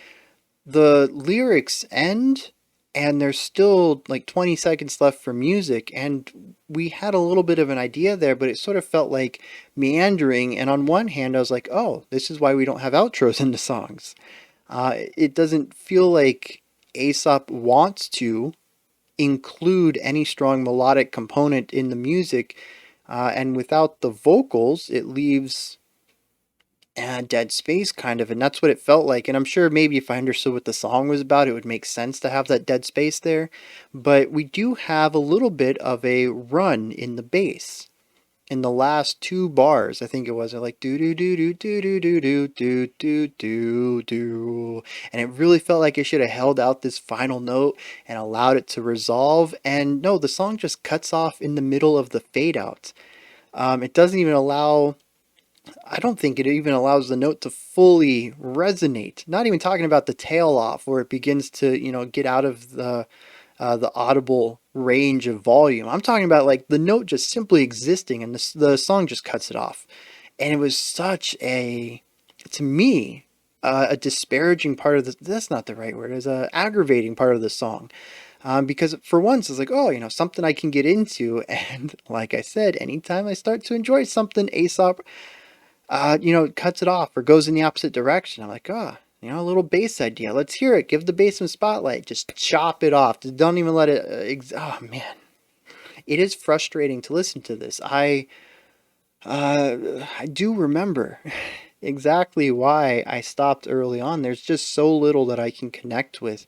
the lyrics end and there's still like 20 seconds left for music, and we had a little bit of an idea there, but it sort of felt like meandering. And on one hand I was like, oh, this is why we don't have outros in the songs. It doesn't feel like Aesop wants to include any strong melodic component in the music, and without the vocals it leaves dead space kind of, and that's what it felt like. And I'm sure maybe if I understood what the song was about, it would make sense to have that dead space there, but we do have a little bit of a run in the bass in the last two bars. I think it was like do do do do do do do do do do do do, and it really felt like it should have held out this final note and allowed it to resolve. And no, the song just cuts off in the middle of the fade out. It doesn't even allow, I don't think it even allows the note to fully resonate. Not even talking about the tail off where it begins to, get out of the audible range of volume. I'm talking about like the note just simply existing, and the song just cuts it off. And it was such a, to me, a disparaging part of the, that's not the right word, it's a aggravating part of the song. Because for once it's like, oh, something I can get into. And like I said, anytime I start to enjoy something, Aesop cuts it off or goes in the opposite direction. I'm like, You know, a little bass idea. Let's hear it. Give the bass some spotlight. Just chop it off. Don't even let it. Oh man, it is frustrating to listen to this. I do remember exactly why I stopped early on. There's just so little that I can connect with,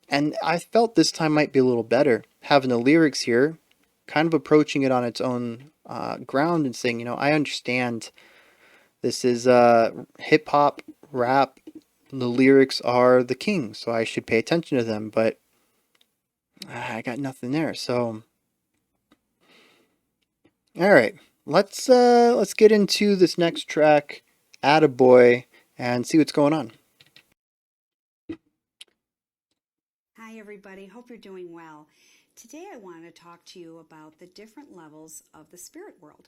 and I felt this time might be a little better having the lyrics here, kind of approaching it on its own ground and saying, you know, I understand this is hip hop, rap. The lyrics are the king, so I should pay attention to them, but I got nothing there. So, all right, let's get into this next track, Attaboy, and see what's going on. Hi everybody, hope you're doing well. Today I want to talk to you about the different levels of the spirit world.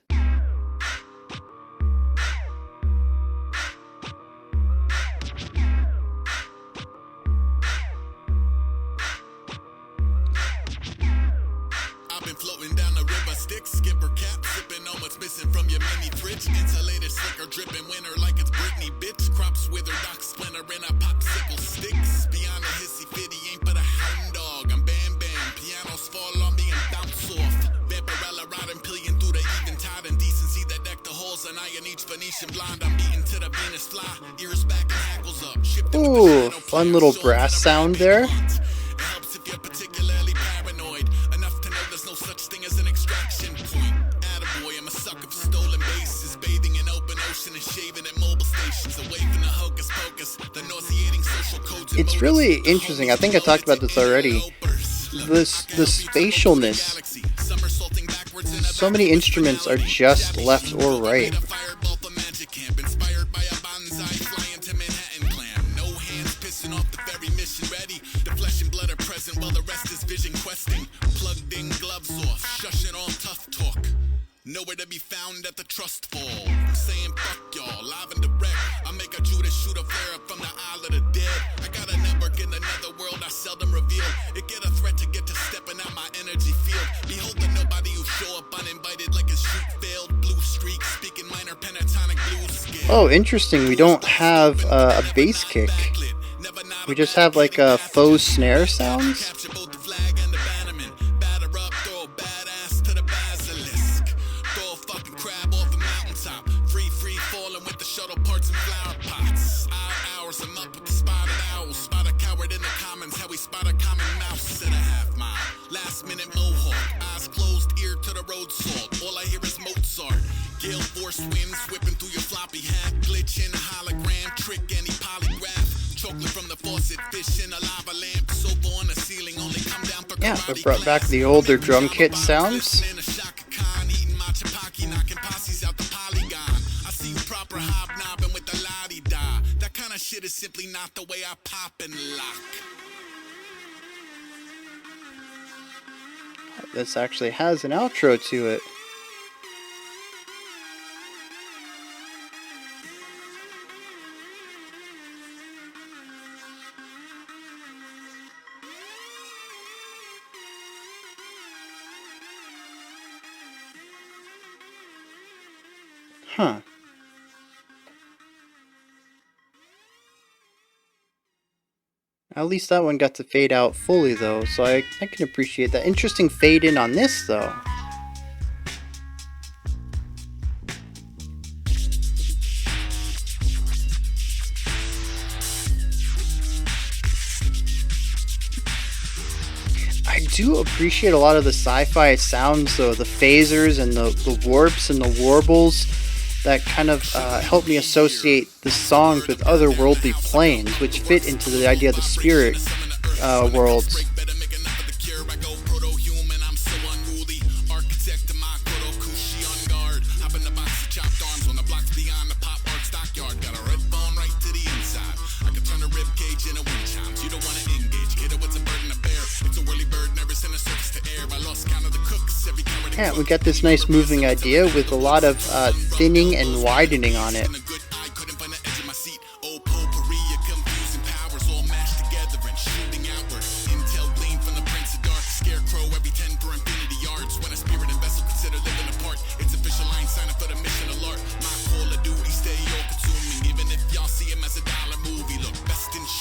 Floating down the river, stick, skipper cap, sipping on what's missing from your mini fridge. Insulated slicker, dripping winter like it's Britney, bitch. Crops wither, dock splinter in a popsicle sticks. Beyond the hissy fitty, ain't but a hound dog. I'm bam bam, pianos fall on me and bounce off. Vaporella riding pillion through the eventide and decency that deck the halls. And I in each Venetian blonde, I'm beating to the Venus fly. Ears back and hackles up. Ooh, fun little brass sound there. It helps if you're particularly paranoid enough to know there's no such thing as an extraction point. Attaboy, I'm a sucker for stolen bases, bathing in open ocean and shaving at mobile stations, away from the hocus pocus, the nauseating social codes. It's really interesting. I think I talked about this already. The spatialness. So many instruments are just left or right. While the rest is vision questing, plugged in, gloves off, shushing all tough talk. Nowhere to be found at the trust fall. I'm saying fuck y'all, live and direct. I make a Judas shoot a flare up from the Isle of the Dead. I got a network in another world I seldom reveal. It get a threat to get to stepping out my energy field. Behold the nobody who show up uninvited like his shoot failed. Blue streak, speaking minor pentatonic blues scale. Oh, interesting. We don't have a bass kick. We just have like a faux snare sounds. Capture both the flag and the bannerman. Batter up, throw a badass to the basilisk. Throw a fucking crab off a mountaintop. Free falling with the shuttle parts and flower pots. Odd hours, I'm up with the spotted owls. Spot a coward in the commons. How we spot a common mouse in a half mile. Last minute mohawk. Eyes closed, ear to the road salt. All I hear is Mozart. Gale force winds whipping through your floppy hat. Glitch in a hologram. Trick any polygraph. Chocolate from the faucet, fish in a lava lamp, soap on the ceiling, only come down for Yeah, we brought back the older drum kit sounds. I see you proper hobnobbing with the la-di-da. That kind of shit is simply not the way I pop and lock. This actually has an outro to it. Huh. At least that one got to fade out fully though, so I can appreciate that. Interesting fade in on this though. I do appreciate a lot of the sci-fi sounds though, the phasers and the warps and the warbles that kind of help me associate the songs with otherworldly planes, which fit into the idea of the spirit worlds. Yeah, we got this nice moving idea with a lot of thinning and widening on it.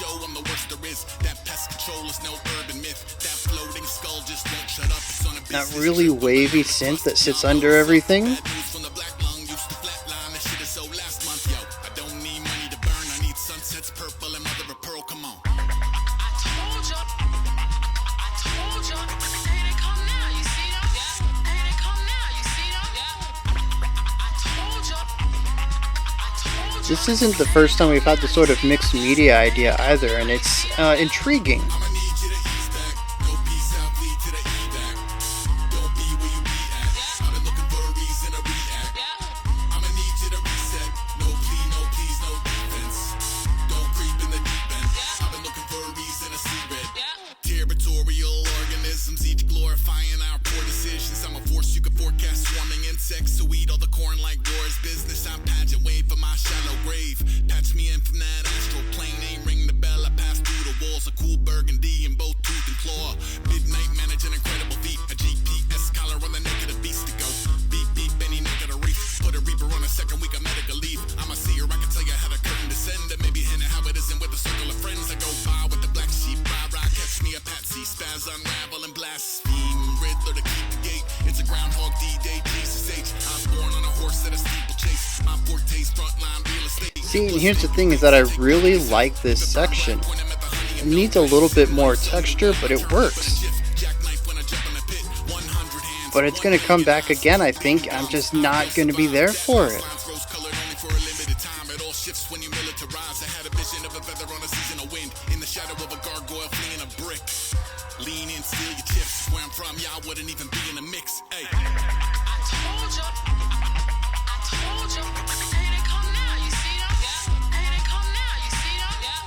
show, I'm the worst there is. That pest control is no urban myth. That floating skull just won't shut up. It's on a That really wavy synth that sits under everything. Bad news from the black lung, used to flatline. That shit is so last month, yo. I don't need money to burn, I need sunsets purple and mother of pearl, come on. I told ya. Ain't it come now, you see them? Yeah. Ain't it come now, you see them? Yeah. I told ya. This isn't the first time we've had this sort of mixed media idea either, and it's intriguing. I'ma need you to ease back. No peace out, lead to the evac. Don't be where you be at. I've been looking for a reason to react. I'ma need you to reset. No plea, no please, no defense. Don't creep in the deep end. I've been looking for a reason to see red. Territorial organisms, each glorifying our poor decisions. I'm a force you can forecast, swarming insects who eat all the corn like war's business. I'm pageant wave for my shallow grave. Patch me in from that astral plane. Ain't ring the bell. I pass through the walls of cool burgundy in both tooth and claw. Midnight manage an incredible feat. A GPS collar on the neck of the beast to go. Beep beep, any neck of the reef. Put a reaper on a second week of medical leave. I'm a seer, I can tell you how the curtain descend. And maybe hint at how it isn't with a circle of friends. I go by with the black sheep. Rah, catch me a patsy. Spaz, unravel and blaspheme. Riddler to keep the gate. It's a groundhog D-Day, Jesus H. I was born on a horse at a steeplechase. My forte's frontline real estate. See, and here's the thing is that I really like this section. It needs a little bit more texture, but it works. But it's going to come back again, I think. I'm just not going to be there for it. Lean in, steal your chips. Where I'm from, y'all wouldn't even be in the mix. Hey. I told ya. Ain't it come now, you see them? Yeah. Ain't it come now, you see them? Yeah.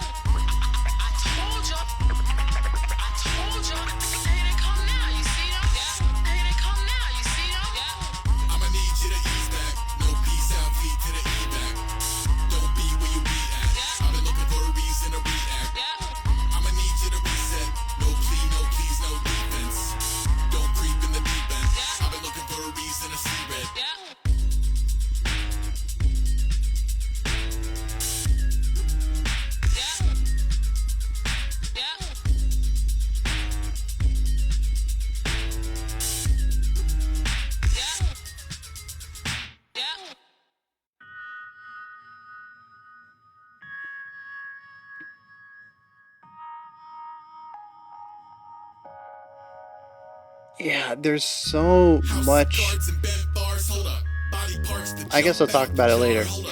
I told ya. Ain't it come now, you see them? Yeah. Ain't it come now, you see them? Yeah. I'ma need you to ease back. No peace out, feet to the evac. Don't be where you be at. I've been looking for a reason to react. I'ma need you to reset. No plea, no please, no defense. Don't creep in the deep end. I've been looking for a reason to see red. Yeah, there's so much. Cards and bent bars, hold up. Body parts that I guess I'll talk about it later. Hold up.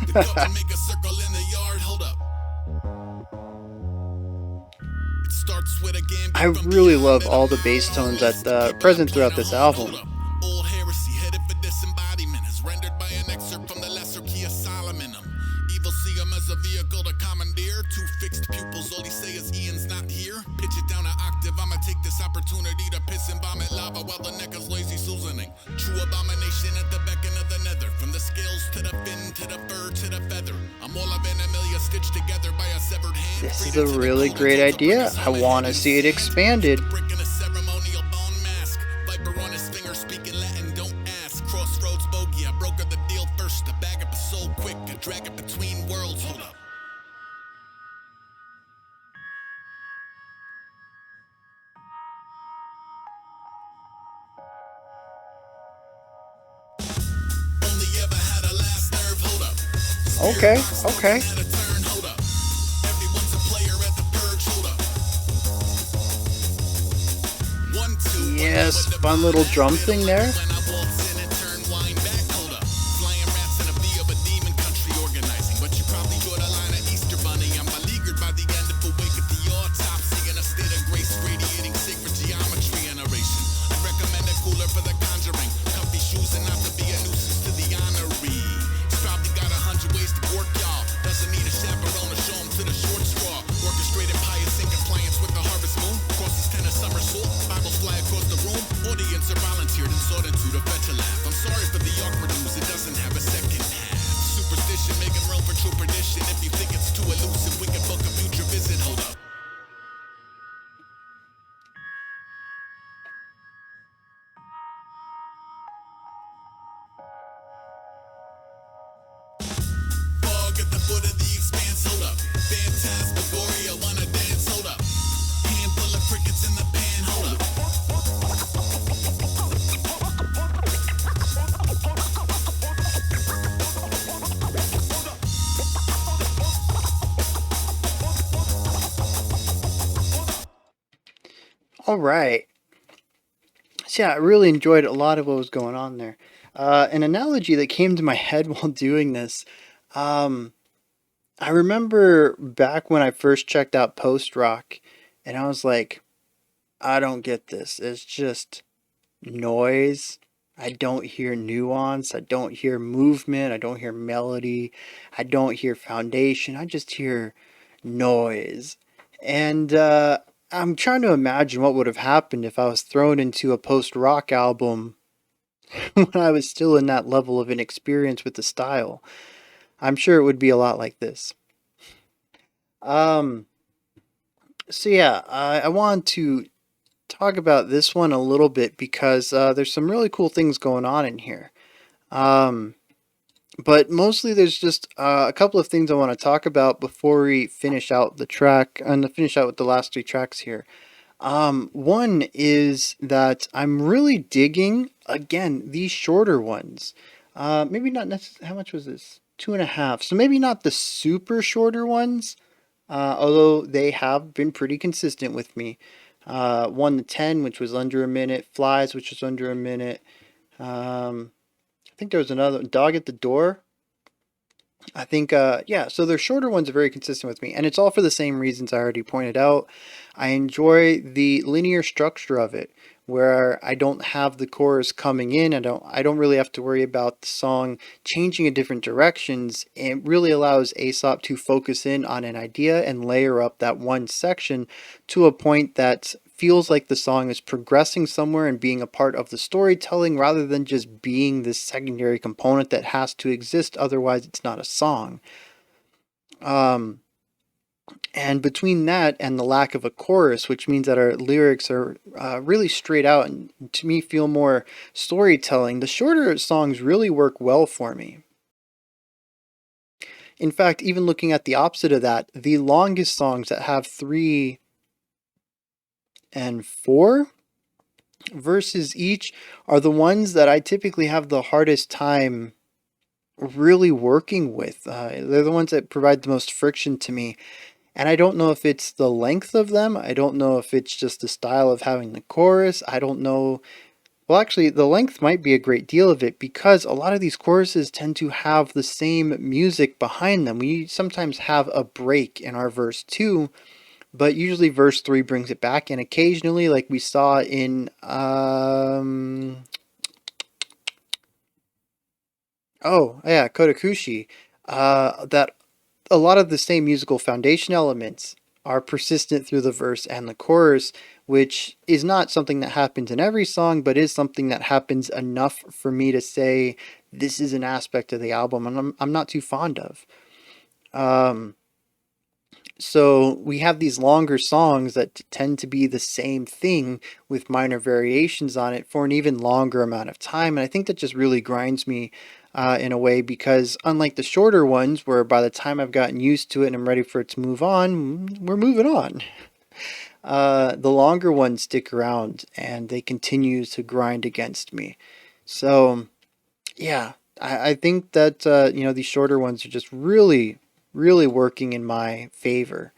The government make a circle in the yard, hold up. It starts with a gambit I from really beyond love that all the I'm bass on. tones Let's that keep present it throughout this plain, album. hold up. Old heresy headed for disembodiment is rendered by an excerpt from the Lesser Key of Solomon. Evil see him as a vehicle to commandeer. Two fixed pupils, all he say is Ian's not here. Pitch it down an octave, I'ma take this opportunity to piss and vomit lava while the neck is lazy Susaning. True abomination at the beckon of the nether. From the scales to the fin to the fur to the feather. I'm all of an Amelia stitched together by a severed hand. This is a really great idea. I want to see it expanded. Breaking a ceremonial bone mask. Viper on his finger speaking Latin, don't ask. Crossroads bogey, I brokered the deal first. The bag up is so quick, I drag it between worlds. Hold up. Only ever had a last nerve, hold up. Okay. At a turn, hold up. Everyone's a player at the purge, hold up. 1, 2, Yes, fun little drum thing there. when I waltz in and turn wine back, hold up. Flying rats in a V of a demon country organizing. But you probably draw the line at Easter Bunny. I'm beleaguered by the end of a wake at the autopsy in a state of grace, radiating sacred geometry and oration. I'd recommend a cooler for the conjuring. Comfy shoes and not to be a nuisance to the honoree. He's probably got 100 ways to work, y'all. Doesn't need a chaperone to show him to the short straw. Orchestrated pious in compliance with the harvest moon. Crosses 10 a somersault. Bibles fly across the room. Audience are volunteered and sought into to fetch a laugh. I'm sorry for the awkward news, it doesn't have a second half. Superstition making room for true perdition. If you think it's too elusive, we can book a future visit. Hold up. Fog at the foot of the expanse, hold up. Phantasmagoria All right. So yeah, I really enjoyed a lot of what was going on there. An analogy that came to my head while doing this, um, I remember back when I first checked out post rock, and I was like, I don't get this. It's just noise. I don't hear nuance. I don't hear movement. I don't hear melody. I don't hear foundation. I just hear noise. And I'm trying to imagine what would have happened if I was thrown into a post rock album when I was still in that level of inexperience with the style. I'm sure it would be a lot like this. Um, so yeah, I want to talk about this one a little bit because there's some really cool things going on in here. Um, but mostly there's just a couple of things I want to talk about before we finish out the track and finish out with the last three tracks here. One is that I'm really digging again these shorter ones. Maybe not necessarily. How much was this? 2.5. So maybe not the super shorter ones, although they have been pretty consistent with me. 1 to 10, which was under a minute. Flies, which was under a minute. I think there was another Dog at the Door. I think, yeah, so their shorter ones are very consistent with me, and it's all for the same reasons I already pointed out. I enjoy the linear structure of it, where I don't have the chorus coming in. I don't really have to worry about the song changing in different directions. It really allows Aesop to focus in on an idea and layer up that one section to a point that feels like the song is progressing somewhere and being a part of the storytelling rather than just being this secondary component that has to exist, otherwise it's not a song. Um, and between that and the lack of a chorus, which means that our lyrics are really straight out and to me feel more storytelling, the shorter songs really work well for me. In fact, even looking at the opposite of that, the longest songs that have 3 and 4 verses each are the ones that I typically have the hardest time really working with. They're the ones that provide the most friction to me. And I don't know if it's the length of them. I don't know if it's just the style of having the chorus. I don't know. Well, actually, the length might be a great deal of it because a lot of these choruses tend to have the same music behind them. We sometimes have a break in our verse 2, but usually verse 3 brings it back. And occasionally, like we saw in oh, yeah, Kodokushi, that a lot of the same musical foundation elements are persistent through the verse and the chorus, which is not something that happens in every song, but is something that happens enough for me to say this is an aspect of the album and I'm not too fond of. Um, so we have these longer songs that tend to be the same thing with minor variations on it for an even longer amount of time. And I think that just really grinds me in a way because unlike the shorter ones where by the time I've gotten used to it and I'm ready for it to move on, we're moving on. The longer ones stick around and they continue to grind against me. So yeah, I think that, these shorter ones are just really, really working in my favor.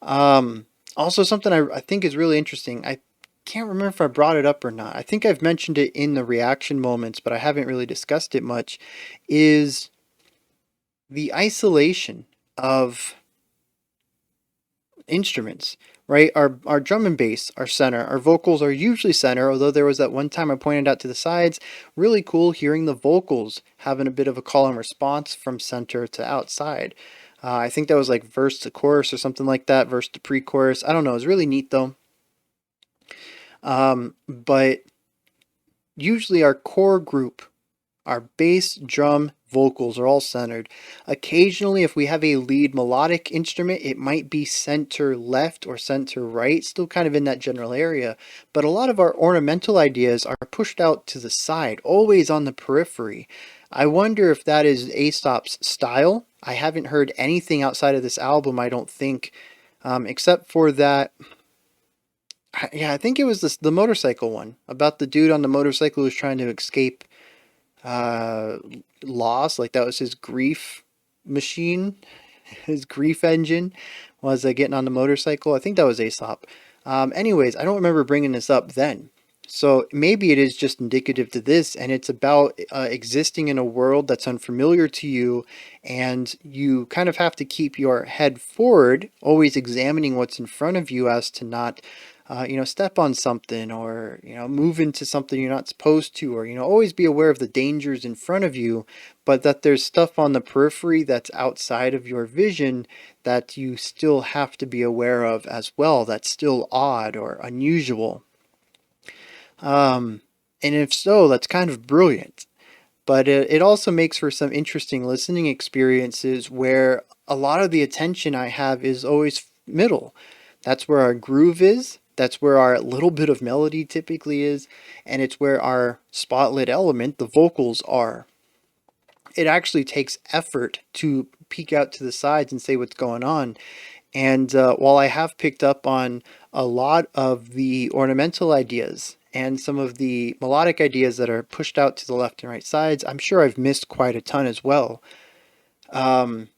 Also, something I think is really interesting. I can't remember if I brought it up or not. I think I've mentioned it in the reaction moments, but I haven't really discussed it much. Is the isolation of instruments, right? Our drum and bass are center. Our vocals are usually center, although there was that one time I pointed out to the sides. Really cool hearing the vocals having a bit of a call and response from center to outside. I think that was like verse to chorus or something like that, verse to pre-chorus. I don't know. It's really neat though. But usually our core group, our bass, drum, vocals are all centered. Occasionally, if we have a lead melodic instrument, it might be center left or center right, still kind of in that general area. But a lot of our ornamental ideas are pushed out to the side, always on the periphery. I wonder if that is Aesop's style. I haven't heard anything outside of this album, I don't think, except for that. Yeah, I think it was the motorcycle one about the dude on the motorcycle who's trying to escape uh loss, like that was his grief machine, his grief engine was getting on the motorcycle. I think that was Aesop. Anyways, I don't remember bringing this up then. So maybe it is just indicative to this, and it's about existing in a world that's unfamiliar to you, and you kind of have to keep your head forward, always examining what's in front of you as to not, step on something, or, move into something you're not supposed to, or, always be aware of the dangers in front of you, but that there's stuff on the periphery that's outside of your vision that you still have to be aware of as well, that's still odd or unusual. And if so, that's kind of brilliant. But it also makes for some interesting listening experiences where a lot of the attention I have is always middle. That's where our groove is. That's where our little bit of melody typically is. And it's where our spotlit element, the vocals, are. It actually takes effort to peek out to the sides and say what's going on. And while I have picked up on a lot of the ornamental ideas and some of the melodic ideas that are pushed out to the left and right sides, I'm sure I've missed quite a ton as well. And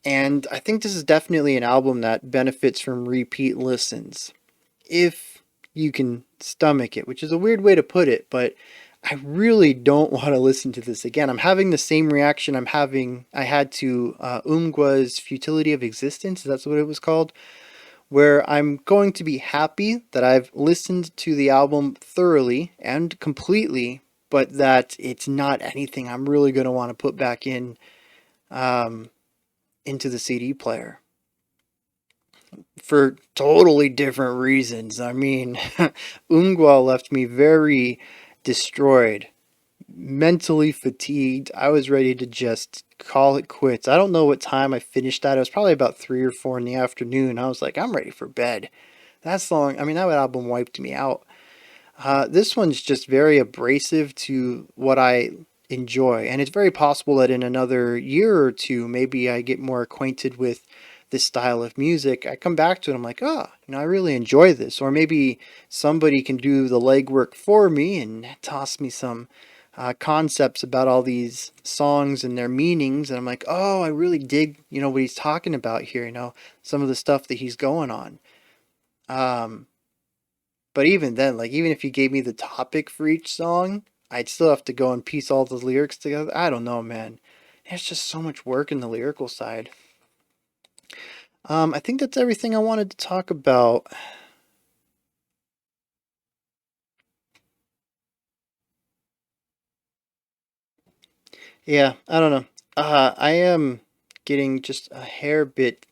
I think this is definitely an album that benefits from repeat listens, if you can stomach it, which is a weird way to put it, but I really don't want to listen to this again. I'm having the same reaction I had to Umgwa's Futility of Existence, that's what it was called, where I'm going to be happy that I've listened to the album thoroughly and completely, but that it's not anything I'm really going to want to put back in into the CD player. For totally different reasons. I mean, Umgwa left me very destroyed, mentally fatigued. I was ready to just call it quits. I don't know what time I finished that. It was probably about 3 or 4 in the afternoon. I was like, I'm ready for bed. That album wiped me out. This one's just very abrasive to what I enjoy. And it's very possible that in another year or two, maybe I get more acquainted with this style of music. I come back to it, I'm like, I really enjoy this. Or maybe somebody can do the legwork for me and toss me some concepts about all these songs and their meanings, and I'm like, I really dig, what he's talking about here, some of the stuff that he's going on. But even then, even if you gave me the topic for each song, I'd still have to go and piece all the lyrics together. I don't know, man. There's just so much work in the lyrical side. I think that's everything I wanted to talk about. Yeah, I don't know. I am getting just a hair bit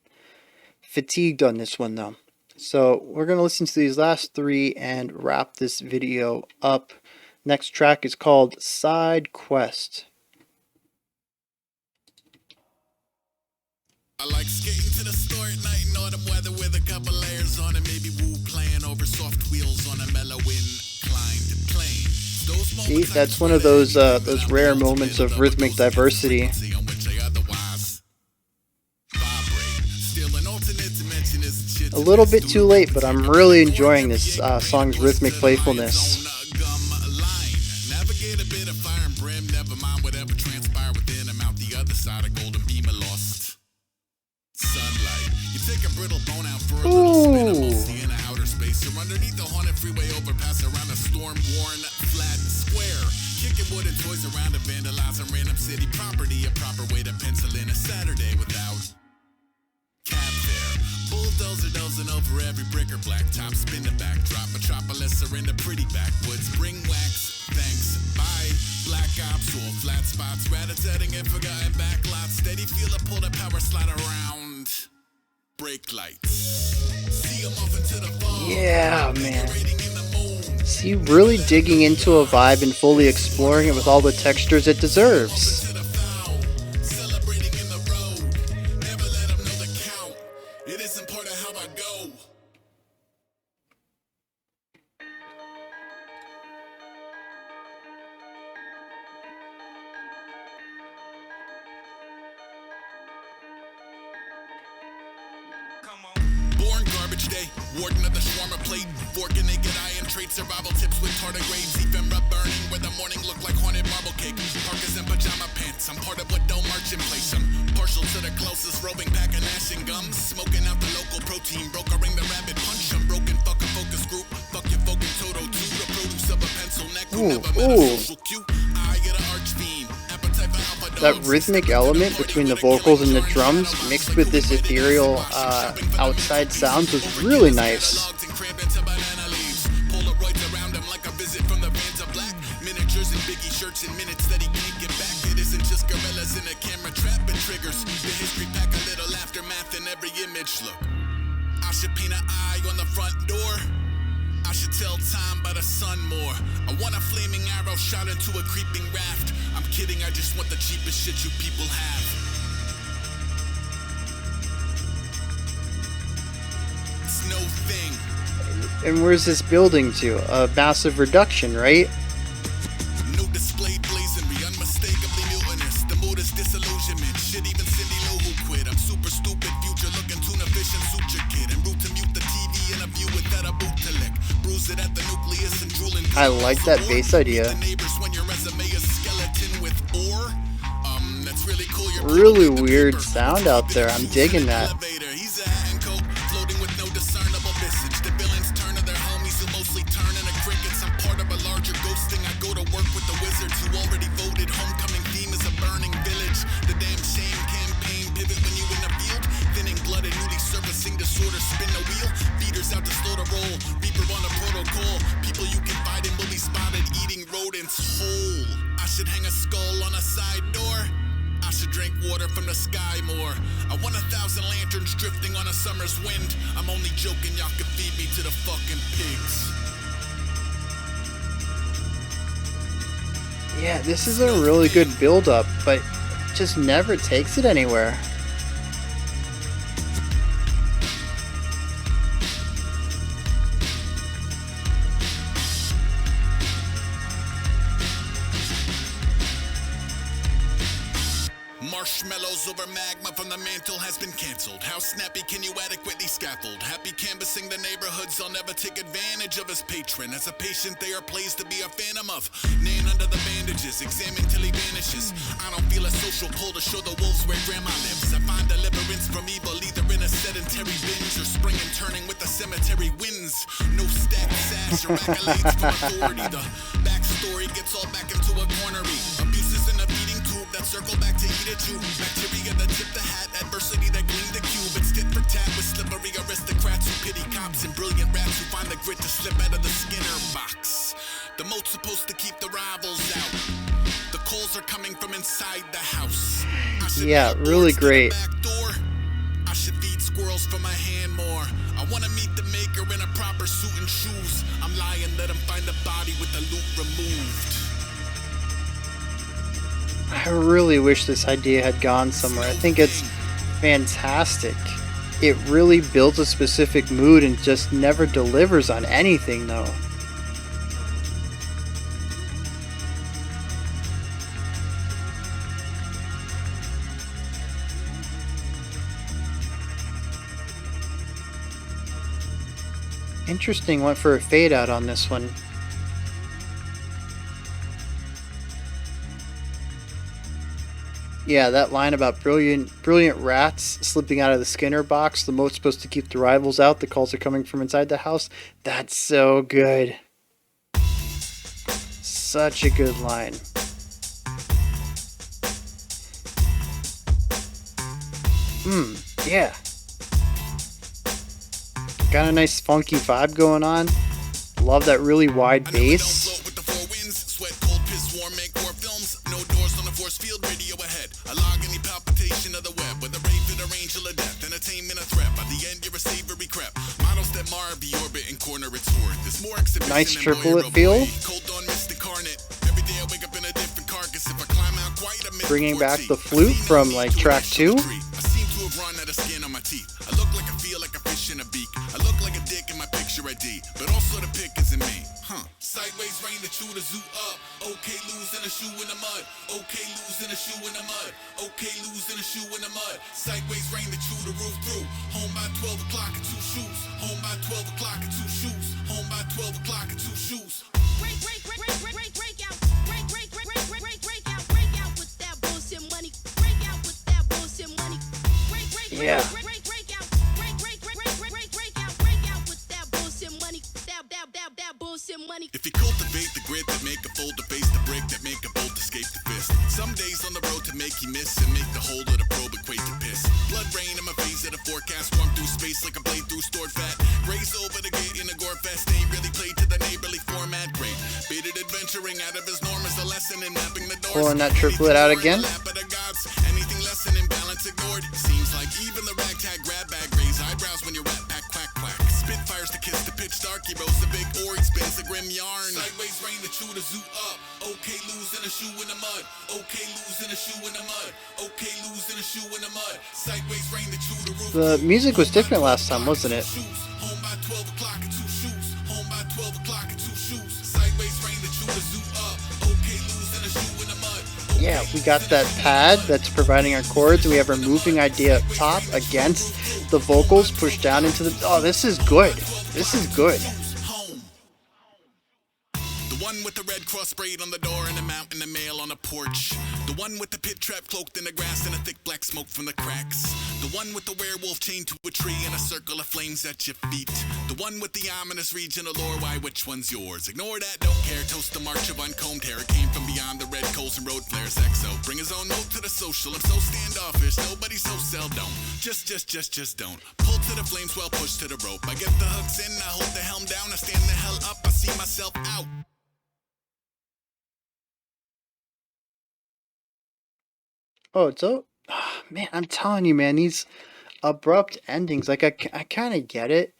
fatigued on this one, though. So we're going to listen to these last 3 and wrap this video up. Next track is called Side Quest. I like skating to the store at night in autumn weather with a couple layers on it. Maybe Wu playing over soft wheels on a mellow inclined plane. See, that's one of those rare moments of rhythmic diversity. A little bit too late, but I'm really enjoying this song's rhythmic playfulness. Navigate a bit of fire and brim, never mind whatever transpire within. I'm out the other side of golden beam of lost sunlight. You take a brittle bone out for a little spin. I'm mostly in a outer space. You're underneath the haunted freeway overpass around a storm-worn flat square. Kicking wooden toys around and vandalizing random city property. A proper way to pencil in a Saturday without cab fare. Bulldozer dozing over every brick or blacktop. Spin the backdrop. Metropolis are in the pretty backwoods. Bring wax, thanks, bye. Black ops or flat spots. Rat-a-tatting and forgotten backlots. Steady feel a pull the power slide around. Brake lights. See 'em off into the fall. Yeah, man. See, really digging into a vibe and fully exploring it with all the textures it deserves. Born garbage day, warden of the shawarma plate, fork and naked eye and trade survival tips with tardigrades, ephemera burning where the morning look like haunted marble cake. Parkas and pajama pants, I'm part of what don't march in place. I'm partial to the closest roving pack of gnashing gums, smoking out the local protein, brokering the rabbit punch. I'm broken fuck Ooh. That rhythmic element between the vocals and the drums mixed with this ethereal outside sounds was really nice. I should paint an eye on the front door. I should tell time by the sun more. I want a flaming arrow shot into a creeping raft. I'm kidding, I just want the cheapest shit you people have. It's no thing. And where's this building to? A massive reduction, right? No displayed blazonry, unmistakably mutinous. The mood is disillusionment. Shit, even Cindy Lou who quit. I'm super stupid, future looking tuna fish and suture kid. En route to mute the TV in a view without a boot to lick. Bruise it at the nucleus and drooling. I like that bass idea. The neighbors when your resume is skeleton with ore. That's really cool. Really weird sound out there. I'm digging that. He's a hat and coat, floating with no discernible visage. The villains turn to their homies who mostly turn into crickets. I'm part of a larger ghosting. I go to work with the wizards who already voted. Homecoming theme is a burning village. The damn shame campaign pivot when you in the field. Thinning blood and newly surfacing disorder. Spin the wheel. Feeders out to slow the roll. Reaper on a protocol. People you confide in will be spotted eating rodents whole. I should hang a skull on a side door. I should drink water from the sky more. I want 1,000 lanterns drifting on a summer's wind. I'm only joking, y'all could feed me to the fucking pigs. Yeah, this is a really good build-up, but just never takes it anywhere. Marshmallows over magma from the mantle has been cancelled. How snappy can you adequately scaffold? Happy canvassing the neighborhoods, I'll never take advantage of his patron. As a patient, they are pleased to be a phantom of. Nan under the bandages, examine till he vanishes. I don't feel a social pull to show the wolves where grandma lives. I find deliverance from evil either in a sedentary binge or spring and turning with the cemetery winds. No stacked sash or accolades from authority. The backstory gets all back into a cornery. Abuses in the feeding tube that circle back to eat at you. Bacteria that tip the hat, adversity that gleam the cube. It's tit for tat with slippery aristocrats who pity cops and brilliant rats who find the grit to slip out of the Skinner box. The moat's supposed to keep the rivals out. The coals are coming from inside the house. Yeah, really great. I should feed squirrels from my hand more. I want to meet the maker in a proper suit and shoes. I'm lying, let him find the body with the loot removed. I really wish this idea had gone somewhere. I think it's fantastic. It really builds a specific mood and just never delivers on anything, though. Interesting, went for a fade out on this one. Yeah, that line about brilliant rats slipping out of the Skinner box. The moat's supposed to keep the rivals out. The calls are coming from inside the house. That's so good. Such a good line. Yeah. Got a nice funky vibe going on. Love that really wide bass. Nice triplet feel. Bringing back the flute from like track 2. I look like I feel like a fish in a beak. I look like a dick in my picture ID, but also the pick is in me. Sideways rain to chew the zoo up. Okay, losing a shoe in the mud. Okay, losing a shoe in the mud. Okay, losing a shoe in the mud. Sideways rain to chew the roof through. Home by 12 o'clock and 2 shoes. Home by 12 o'clock and 2 shoes. Home by 12 o'clock and 2 shoes. Break out with that bullshit money. Break out with that bullshit money. Yeah. Break out with that bullshit money. That bullshit money. money. If you cultivate the grit that make a fold to face the brick that make a bolt escape the fist. Some days on the road to make you miss and make the whole of the probe equate to piss. Blood rain in my face of the forecast, warm through space like a blade through stored fat. Graze over the gate in a gore fest, ain't really played to the neighborly format. Great, baited adventuring out of his norm is a lesson in mapping the doors. Pulling that triplet out again. Anything less than imbalance ignored. Seems like even the ragtag grab bag raise eyebrows when your rat pack quack quack. Spitfires to kiss the pitch dark. He roasts a big ore, he spins a grim yarn. Sideways rain the chew to zoo up. Okay, losing a shoe in the mud. Okay, losing a shoe in the mud. Okay, losing a shoe in the mud. Sideways rain the chew to roof. The music was different last time, wasn't it? Home by 12 o'clock and 2 shoes. Home by 12 o'clock and 2 shoes. Sideways rain the chew to zoo up. Okay, losing a shoe in the mud. Yeah, we got that pad that's providing our chords. We have our moving idea up top against the vocals pushed down into the... Oh, this is good. This is good. The one with the red cross sprayed on the door and the mountain of mail on the porch. The one with the pit trap cloaked in the grass and a thick black smoke from the cracks. The one with the werewolf chained to a tree and a circle of flames at your feet. The one with the ominous regional lore, why which one's yours? Ignore that, don't care, toast the march of uncombed hair. It came from beyond the red coals and road flares. XO, bring his own note to the social, I'm so standoffish, nobody so sell, don't. Just don't. Pull to the flames, well push to the rope. I get the hooks in, I hold the helm down, I stand the hell up, I see myself out. Oh, it's so... Oh, man, I'm telling you, man, these abrupt endings, like, I kind of get it.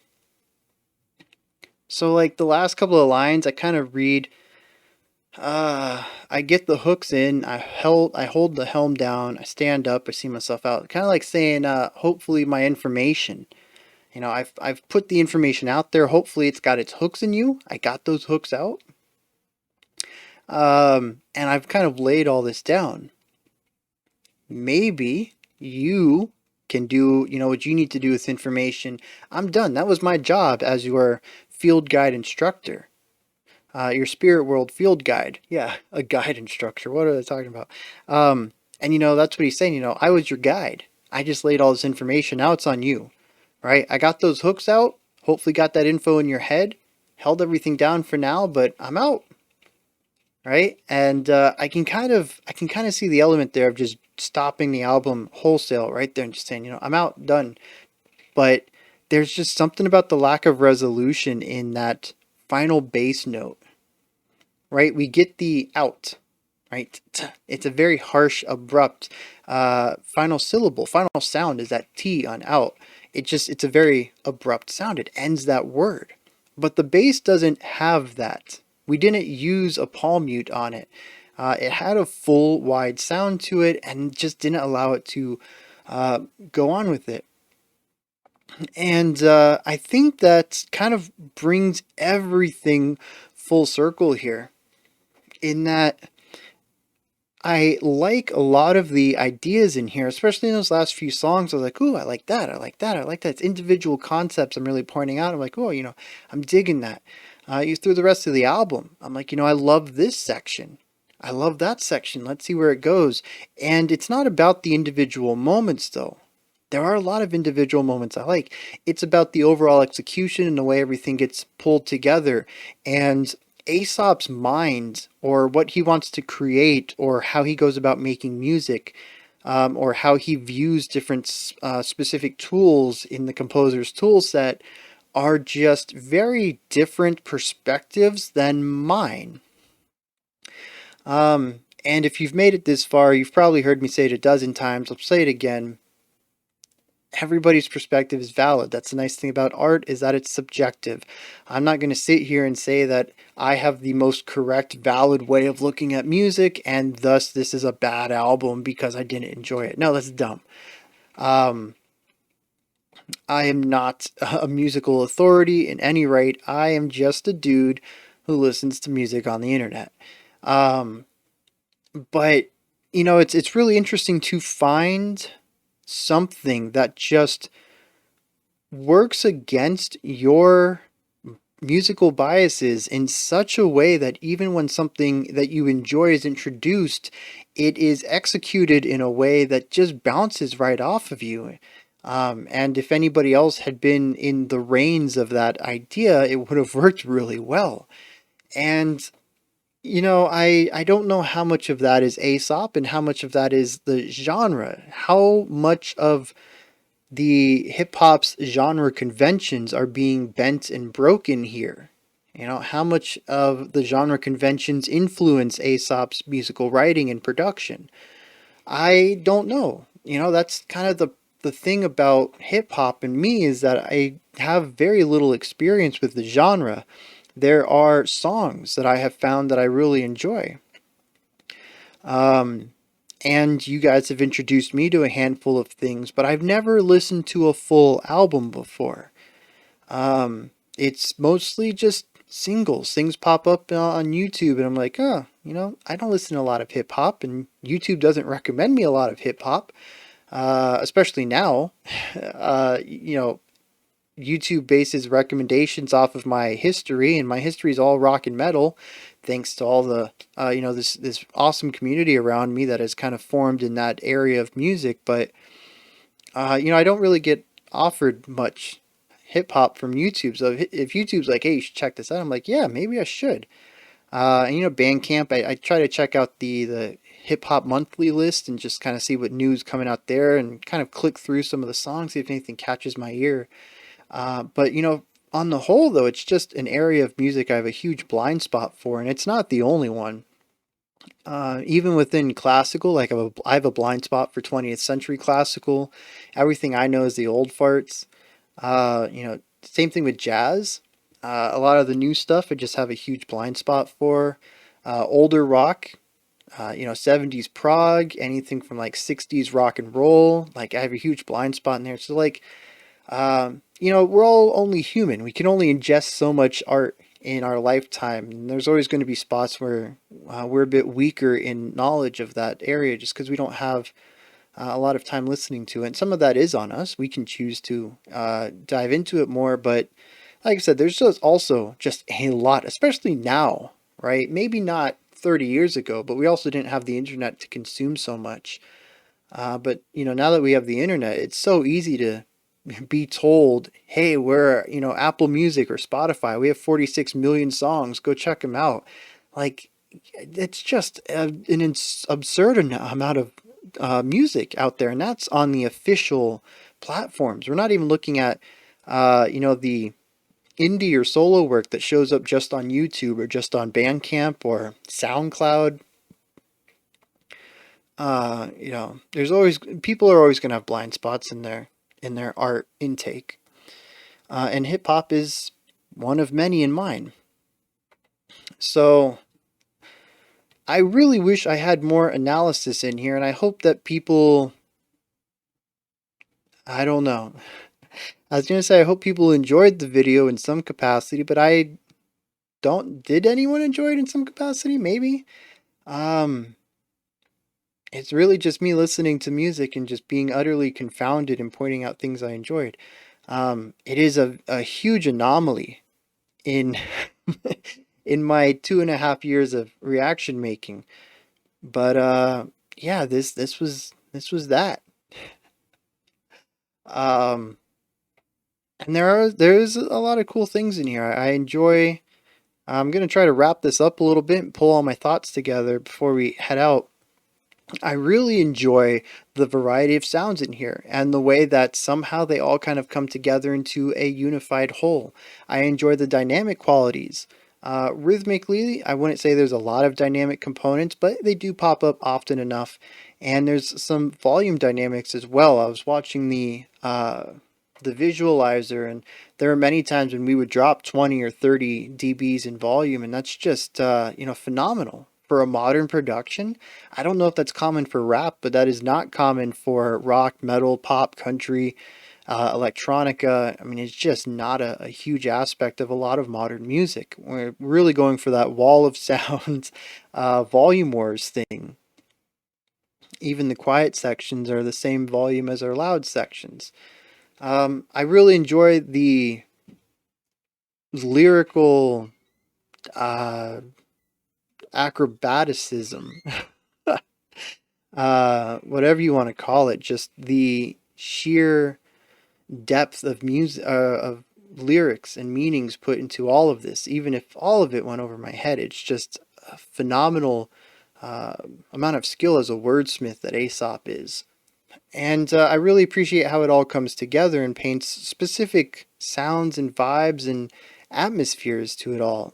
So, like, the last couple of lines, I kind of read, I get the hooks in, I hold the helm down, I stand up, I see myself out. Kind of like saying, hopefully my information. You know, I've put the information out there, hopefully it's got its hooks in you. I got those hooks out. And I've kind of laid all this down. Maybe you can do, you know, what you need to do with information. I'm done. That was my job as your field guide instructor. Your spirit world field guide. Yeah, a guide instructor. What are they talking about? And, you know, that's what he's saying. You know, I was your guide. I just laid all this information. Now it's on you, right? I got those hooks out. Hopefully got that info in your head. Held everything down for now, but I'm out. Right? And I can kind of see the element there of just stopping the album wholesale right there and just saying, you know, I'm out, done. But there's just something about the lack of resolution in that final bass note, right? We get the out, right? It's a very harsh, abrupt final syllable. Final sound is that T on out. It's a very abrupt sound. It ends that word. But the bass doesn't have that. We didn't use a palm mute on it. It had a full wide sound to it and just didn't allow it to go on with it. And I think that kind of brings everything full circle here, in that I like a lot of the ideas in here, especially in those last few songs. I was like, ooh, I like that, I like that, I like that. It's individual concepts I'm really pointing out. I'm like, oh, you know, I'm digging that. Through the rest of the album, I'm like, you know, I love this section. I love that section. Let's see where it goes. And it's not about the individual moments, though. There are a lot of individual moments I like. It's about the overall execution and the way everything gets pulled together. And Aesop's mind, or what he wants to create, or how he goes about making music, or how he views different specific tools in the composer's tool set, are just very different perspectives than mine. And if you've made it this far, you've probably heard me say it a dozen times. I'll say it again. Everybody's perspective is valid. That's the nice thing about art, is that it's subjective. I'm not going to sit here and say that I have the most correct, valid way of looking at music, and thus this is a bad album because I didn't enjoy it. No, that's dumb. I am not a musical authority in any right. I am just a dude who listens to music on the internet. But, you know, it's really interesting to find something that just works against your musical biases in such a way that even when something that you enjoy is introduced, it is executed in a way that just bounces right off of you. And if anybody else had been in the reins of that idea, it would have worked really well. And I don't know how much of that is Aesop and how much of that is the genre. How much of the hip hop's genre conventions are being bent and broken here? How much of the genre conventions influence Aesop's musical writing and production? I don't know. That's kind of the thing about hip hop and me, is that I have very little experience with the genre. There are songs that I have found that I really enjoy. Um, and you guys have introduced me to a handful of things, but I've never listened to a full album before. It's mostly just singles. Things pop up on YouTube, and I'm like, oh, I don't listen to a lot of hip hop, and YouTube doesn't recommend me a lot of hip hop, especially now. YouTube bases recommendations off of my history, and my history is all rock and metal, thanks to all the this awesome community around me that has kind of formed in that area of music. But I don't really get offered much hip hop from YouTube. So if YouTube's like, hey, you should check this out, I'm like, yeah, maybe I should. And Bandcamp, I try to check out the hip hop monthly list and just kind of see what news coming out there, and kind of click through some of the songs, see if anything catches my ear. But on the whole, though, it's just an area of music I have a huge blind spot for, and it's not the only one. Even within classical, like I have a blind spot for 20th century classical. Everything I know is the old farts. Same thing with jazz. A lot of the new stuff I just have a huge blind spot for. Older rock, 70s prog, anything from like 60s rock and roll. Like I have a huge blind spot in there. So like, we're all only human. We can only ingest so much art in our lifetime. And there's always going to be spots where we're a bit weaker in knowledge of that area, just because we don't have a lot of time listening to it. And some of that is on us. We can choose to dive into it more. But like I said, there's just also just a lot, especially now, right? Maybe not 30 years ago, but we also didn't have the internet to consume so much. But now that we have the internet, it's so easy to be told, hey, we're, Apple Music or Spotify. We have 46 million songs. Go check them out. Like, it's just an absurd amount of music out there. And that's on the official platforms. We're not even looking at, the indie or solo work that shows up just on YouTube or just on Bandcamp or SoundCloud. There's always, people are always going to have blind spots in their art intake. And hip hop is one of many in mine. So I really wish I had more analysis in here, and I hope that people, I don't know. I was going to say, I hope people enjoyed the video in some capacity, but did anyone enjoy it in some capacity? Maybe. It's really just me listening to music and just being utterly confounded and pointing out things I enjoyed. It is a huge anomaly in in my 2.5 years of reaction making. But yeah, this was that. Um, and there's a lot of cool things in here. I enjoy. I'm gonna try to wrap this up a little bit and pull all my thoughts together before we head out. I really enjoy the variety of sounds in here and the way that somehow they all kind of come together into a unified whole. I enjoy the dynamic qualities. Rhythmically, I wouldn't say there's a lot of dynamic components, but they do pop up often enough. And there's some volume dynamics as well. I was watching the visualizer, and there are many times when we would drop 20 or 30 dBs in volume, and that's just phenomenal for a modern production. I don't know if that's common for rap, but that is not common for rock, metal, pop, country, electronica. I mean, it's just not a huge aspect of a lot of modern music. We're really going for that wall of sound, volume wars thing. Even the quiet sections are the same volume as our loud sections. I really enjoy the lyrical acrobaticism, whatever you want to call it, just the sheer depth of music, of lyrics and meanings put into all of this, even if all of it went over my head. It's just a phenomenal amount of skill as a wordsmith that Aesop is. And I really appreciate how it all comes together and paints specific sounds and vibes and atmospheres to it all.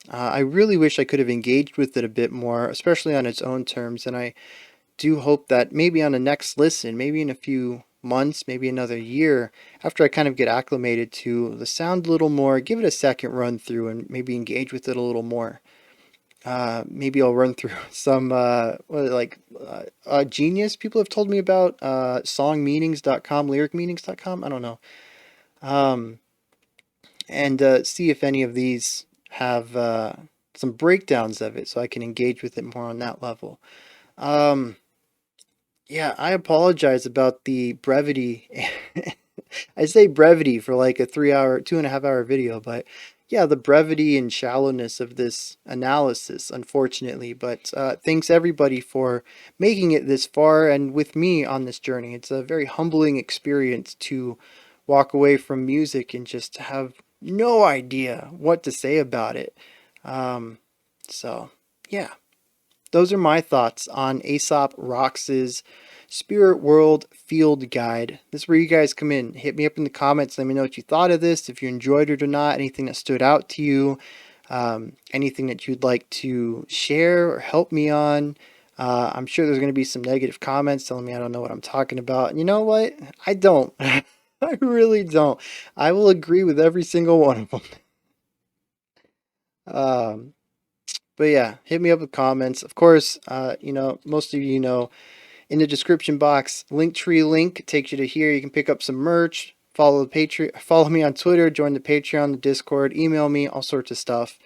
I really wish I could have engaged with it a bit more, especially on its own terms, and I do hope that maybe on a next listen, maybe in a few months, maybe another year, after I kind of get acclimated to the sound a little more, give it a second run through and maybe engage with it a little more. Maybe I'll run through some Genius people have told me about, songmeanings.com, lyricmeanings.com, I don't know. And see if any of these have some breakdowns of it so I can engage with it more on that level. Yeah, I apologize about the brevity. I say brevity for like a 3 hour, 2.5 hour video, but yeah, the brevity and shallowness of this analysis, unfortunately. But thanks everybody for making it this far and with me on this journey. It's a very humbling experience to walk away from music and just have no idea what to say about it. So, yeah. Those are my thoughts on Aesop Rock's Spirit World Field Guide. This is where you guys come in. Hit me up in the comments. Let me know what you thought of this, if you enjoyed it or not, anything that stood out to you, anything that you'd like to share or help me on. I'm sure there's going to be some negative comments telling me I don't know what I'm talking about. And you know what? I don't. I really don't. I will agree with every single one of them. But yeah, hit me up with comments. Of course, most of you know, in the description box, Linktree link takes you to here. You can pick up some merch, follow me on Twitter, join the Patreon, the Discord, email me, all sorts of stuff.